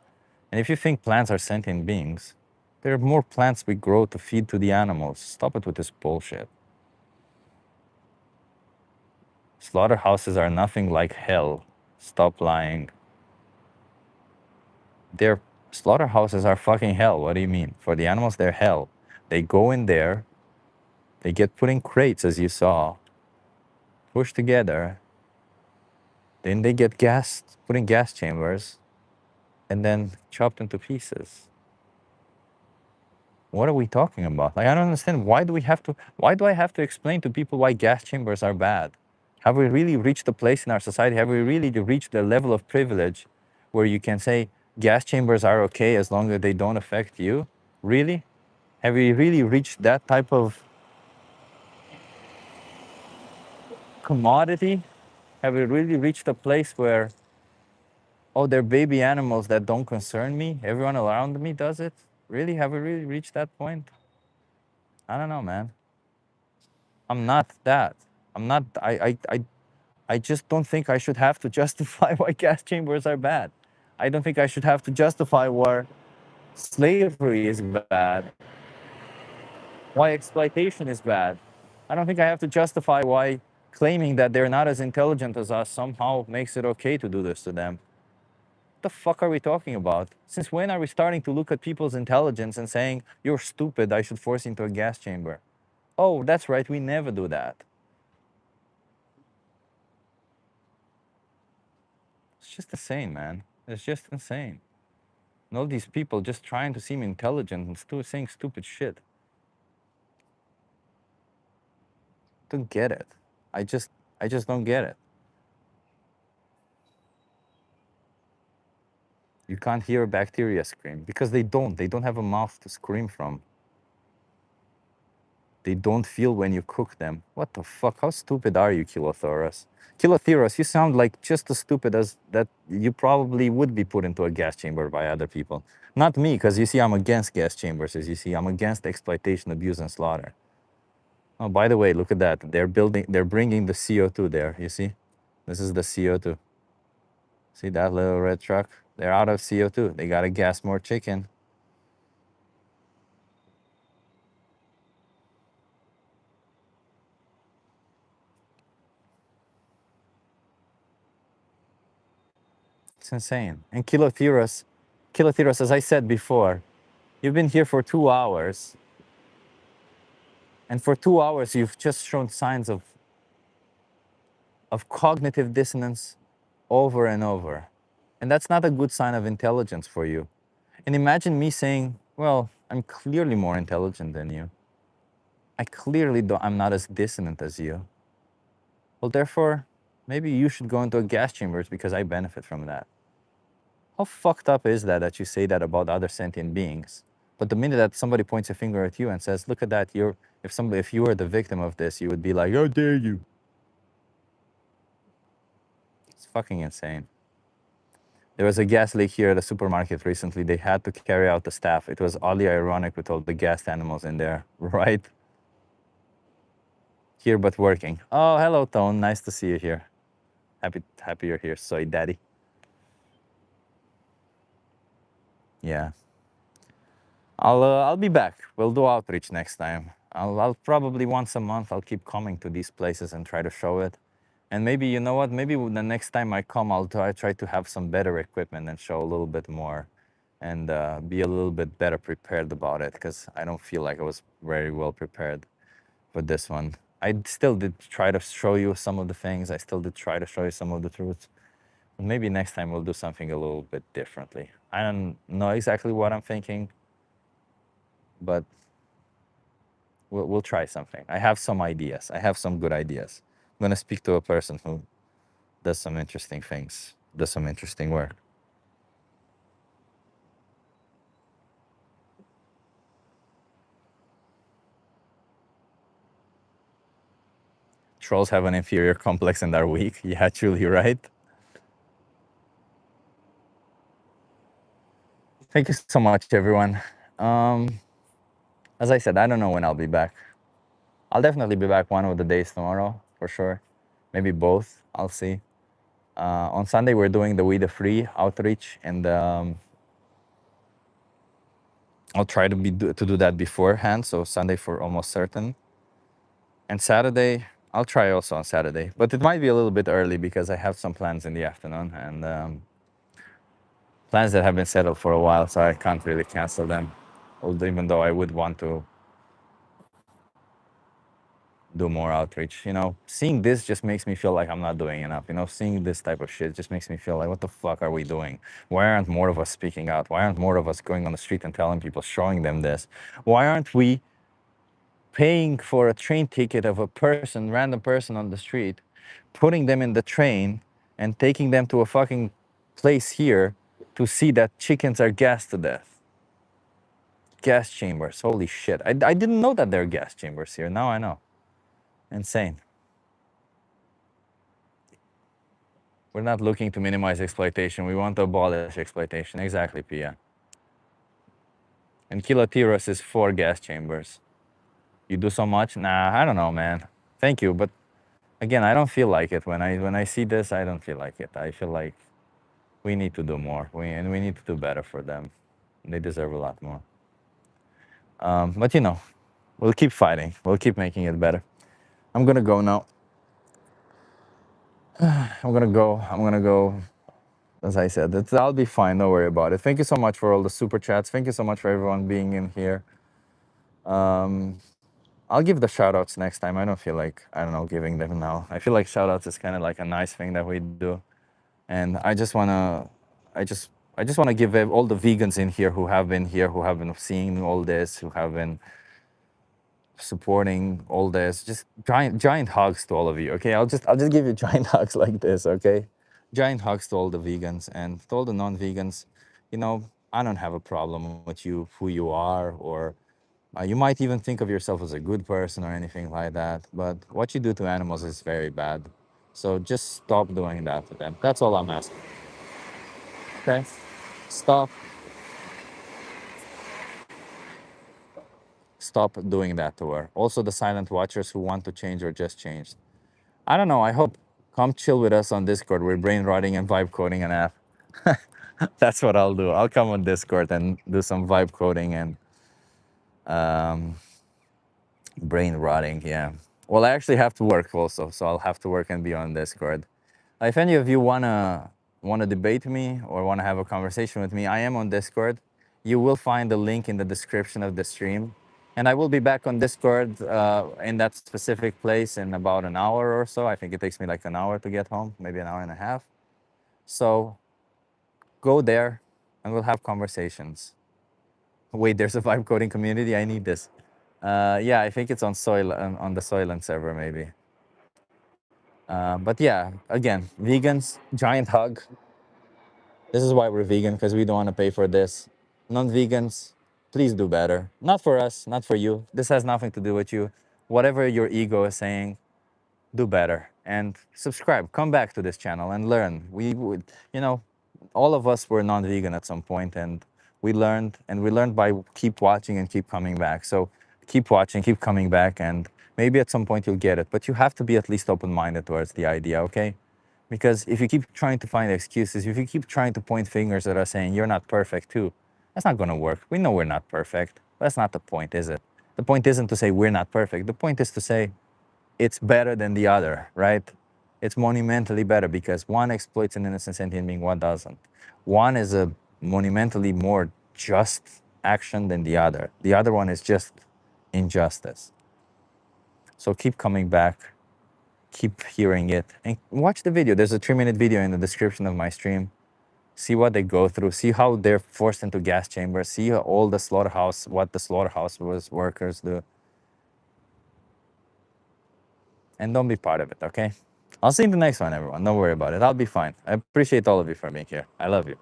And if you think plants are sentient beings, there are more plants we grow to feed to the animals. Stop it with this bullshit. Slaughterhouses are nothing like hell. Stop lying. Their slaughterhouses are fucking hell. What do you mean? For the animals, they're hell. They go in there, they get put in crates, as you saw, pushed together, then they get put in gas chambers, and then chopped into pieces. What are we talking about? Like, I don't understand. Why do I have to explain to people why gas chambers are bad? Have we really reached a place in our society? Have we really reached the level of privilege where you can say gas chambers are okay as long as they don't affect you? Really? Have we really reached that type of commodity? Have we really reached a place where, oh, they're baby animals that don't concern me? Everyone around me does it? Really? Have we really reached that point? I don't know, man. I'm not that. I'm not. I just don't think I should have to justify why gas chambers are bad. I don't think I should have to justify why slavery is bad, why exploitation is bad. I don't think I have to justify why claiming that they're not as intelligent as us somehow makes it okay to do this to them. What the fuck are we talking about? Since when are we starting to look at people's intelligence and saying, you're stupid, I should force you into a gas chamber? Oh, that's right, we never do that. It's just insane, man. It's just insane. And all these people just trying to seem intelligent and still saying stupid shit. Don't get it. I just I just don't get it. You can't hear a bacteria scream because they don't. They don't have a mouth to scream from. They don't feel when you cook them. What the fuck? How stupid are you, Kilotherus? Kilotherus, you sound like just as stupid as that you probably would be put into a gas chamber by other people. Not me, because you see, I'm against gas chambers, as you see. I'm against exploitation, abuse, and slaughter. Oh, by the way, look at that. They're bringing the CO2 there, you see? This is the CO2. See that little red truck? They're out of CO2. They gotta gas more chicken. It's insane. And Kilotherus, as I said before, you've been here for 2 hours. And for 2 hours, you've just shown signs of cognitive dissonance over and over. And that's not a good sign of intelligence for you. And imagine me saying, well, I'm clearly more intelligent than you. I clearly don't, I'm not as dissonant as you. Well, therefore, maybe you should go into a gas chambers because I benefit from that. How fucked up is that you say that about other sentient beings? But the minute that somebody points a finger at you and says, "Look at that," if you were the victim of this, you would be like, "How dare you?" It's fucking insane. There was a gas leak here at a supermarket recently. They had to carry out the staff. It was oddly ironic with all the gassed animals in there, right? Here but working. Oh, hello, Tone. Nice to see you here. Happy you're here, soy daddy. Yeah. I'll be back. We'll do outreach next time. I'll probably once a month I'll keep coming to these places and try to show it. And maybe you know what? Maybe the next time I come, try to have some better equipment and show a little bit more, and be a little bit better prepared about it. Because I don't feel like I was very well prepared for this one. I still did try to show you some of the things. I still did try to show you some of the truths. Maybe next time we'll do something a little bit differently. I don't know exactly what I'm thinking, but we'll try something. I have some ideas. I have some good ideas. I'm gonna speak to a person who does some interesting things, does some interesting work. Trolls have an inferior complex and are weak. Yeah, truly right. Thank you so much, everyone. Um, as I said, I don't know when I'll be back. I'll definitely be back one of the days tomorrow for sure. Maybe both. I'll see. On Sunday we're doing the We the Free outreach, and I'll try to do that beforehand. So Sunday for almost certain. And Saturday, I'll try also on Saturday, but it might be a little bit early because I have some plans in the afternoon, and plans that have been settled for a while, so I can't really cancel them. Even though I would want to do more outreach. Seeing this just makes me feel like I'm not doing enough. Seeing this type of shit just makes me feel like, what the fuck are we doing? Why aren't more of us speaking out? Why aren't more of us going on the street and telling people, showing them this? Why aren't we paying for a train ticket of a person, random person on the street, putting them in the train and taking them to a fucking place here to see that chickens are gassed to death? Gas chambers, holy shit. I didn't know that there are gas chambers here. Now I know. Insane. We're not looking to minimize exploitation. We want to abolish exploitation. Exactly, Pia. And Kilotiros is for gas chambers. You do so much? Nah, I don't know, man. Thank you, but again, I don't feel like it. When I see this, I don't feel like it. I feel like we need to do more. We need to do better for them. They deserve a lot more. But we'll keep fighting. We'll keep making it better. I'm gonna go now. I'm gonna go. I'm gonna go. As I said, I'll be fine. Don't worry about it. Thank you so much for all the super chats. Thank you so much for everyone being in here. I'll give the shout outs next time. I don't feel like, I don't know, giving them now. I feel like shout outs is kind of like a nice thing that we do. And I just, I just want to give all the vegans in here, who have been seeing all this, who have been supporting all this. Just giant hugs to all of you. Okay, I'll just give you giant hugs like this. Okay, giant hugs to all the vegans and to all the non-vegans. I don't have a problem with you, who you are, or you might even think of yourself as a good person or anything like that. But what you do to animals is very bad. So just stop doing that to them. That's all I'm asking. Okay, stop stop doing that to her. Also, the silent watchers who want to change or just changed. I don't know. I hope come chill with us on Discord. We're brain rotting and vibe coding an app. That's what I'll do. I'll come on Discord and do some vibe coding and brain rotting. Yeah. Well, I actually have to work also, so I'll have to work and be on Discord. If any of you wanna debate me or wanna have a conversation with me, I am on Discord. You will find the link in the description of the stream, and I will be back on Discord in that specific place in about an hour or so. I think it takes me like an hour to get home, maybe an hour and a half. So go there, and we'll have conversations. Wait, there's a vibe coding community. I need this. Yeah, I think it's on on the Soylent server maybe. But yeah, again, vegans, giant hug. This is why we're vegan, because we don't want to pay for this. Non-vegans, please do better. Not for us, not for you. This has nothing to do with you. Whatever your ego is saying, do better and subscribe. Come back to this channel and learn. We would, you know, all of us were non-vegan at some point, and we learned by keep watching and keep coming back. So keep watching, keep coming back, and maybe at some point you'll get it. But you have to be at least open-minded towards the idea, okay? Because if you keep trying to find excuses, if you keep trying to point fingers that are saying you're not perfect too, that's not going to work. We know we're not perfect. That's not the point, is it? The point isn't to say we're not perfect. The point is to say it's better than the other, right? It's monumentally better because one exploits an innocent sentient being, one doesn't. One is a monumentally more just action than the other. The other one is just injustice. So keep coming back, keep hearing it, and watch the video. There's a 3-minute video in the description of my stream. See what they go through, see how they're forced into gas chambers, see how all the slaughterhouse, what the slaughterhouse was workers do, and don't be part of it, okay? I'll see you in the next one, everyone. Don't worry about it. I'll be fine. I appreciate all of you for being here. I love you.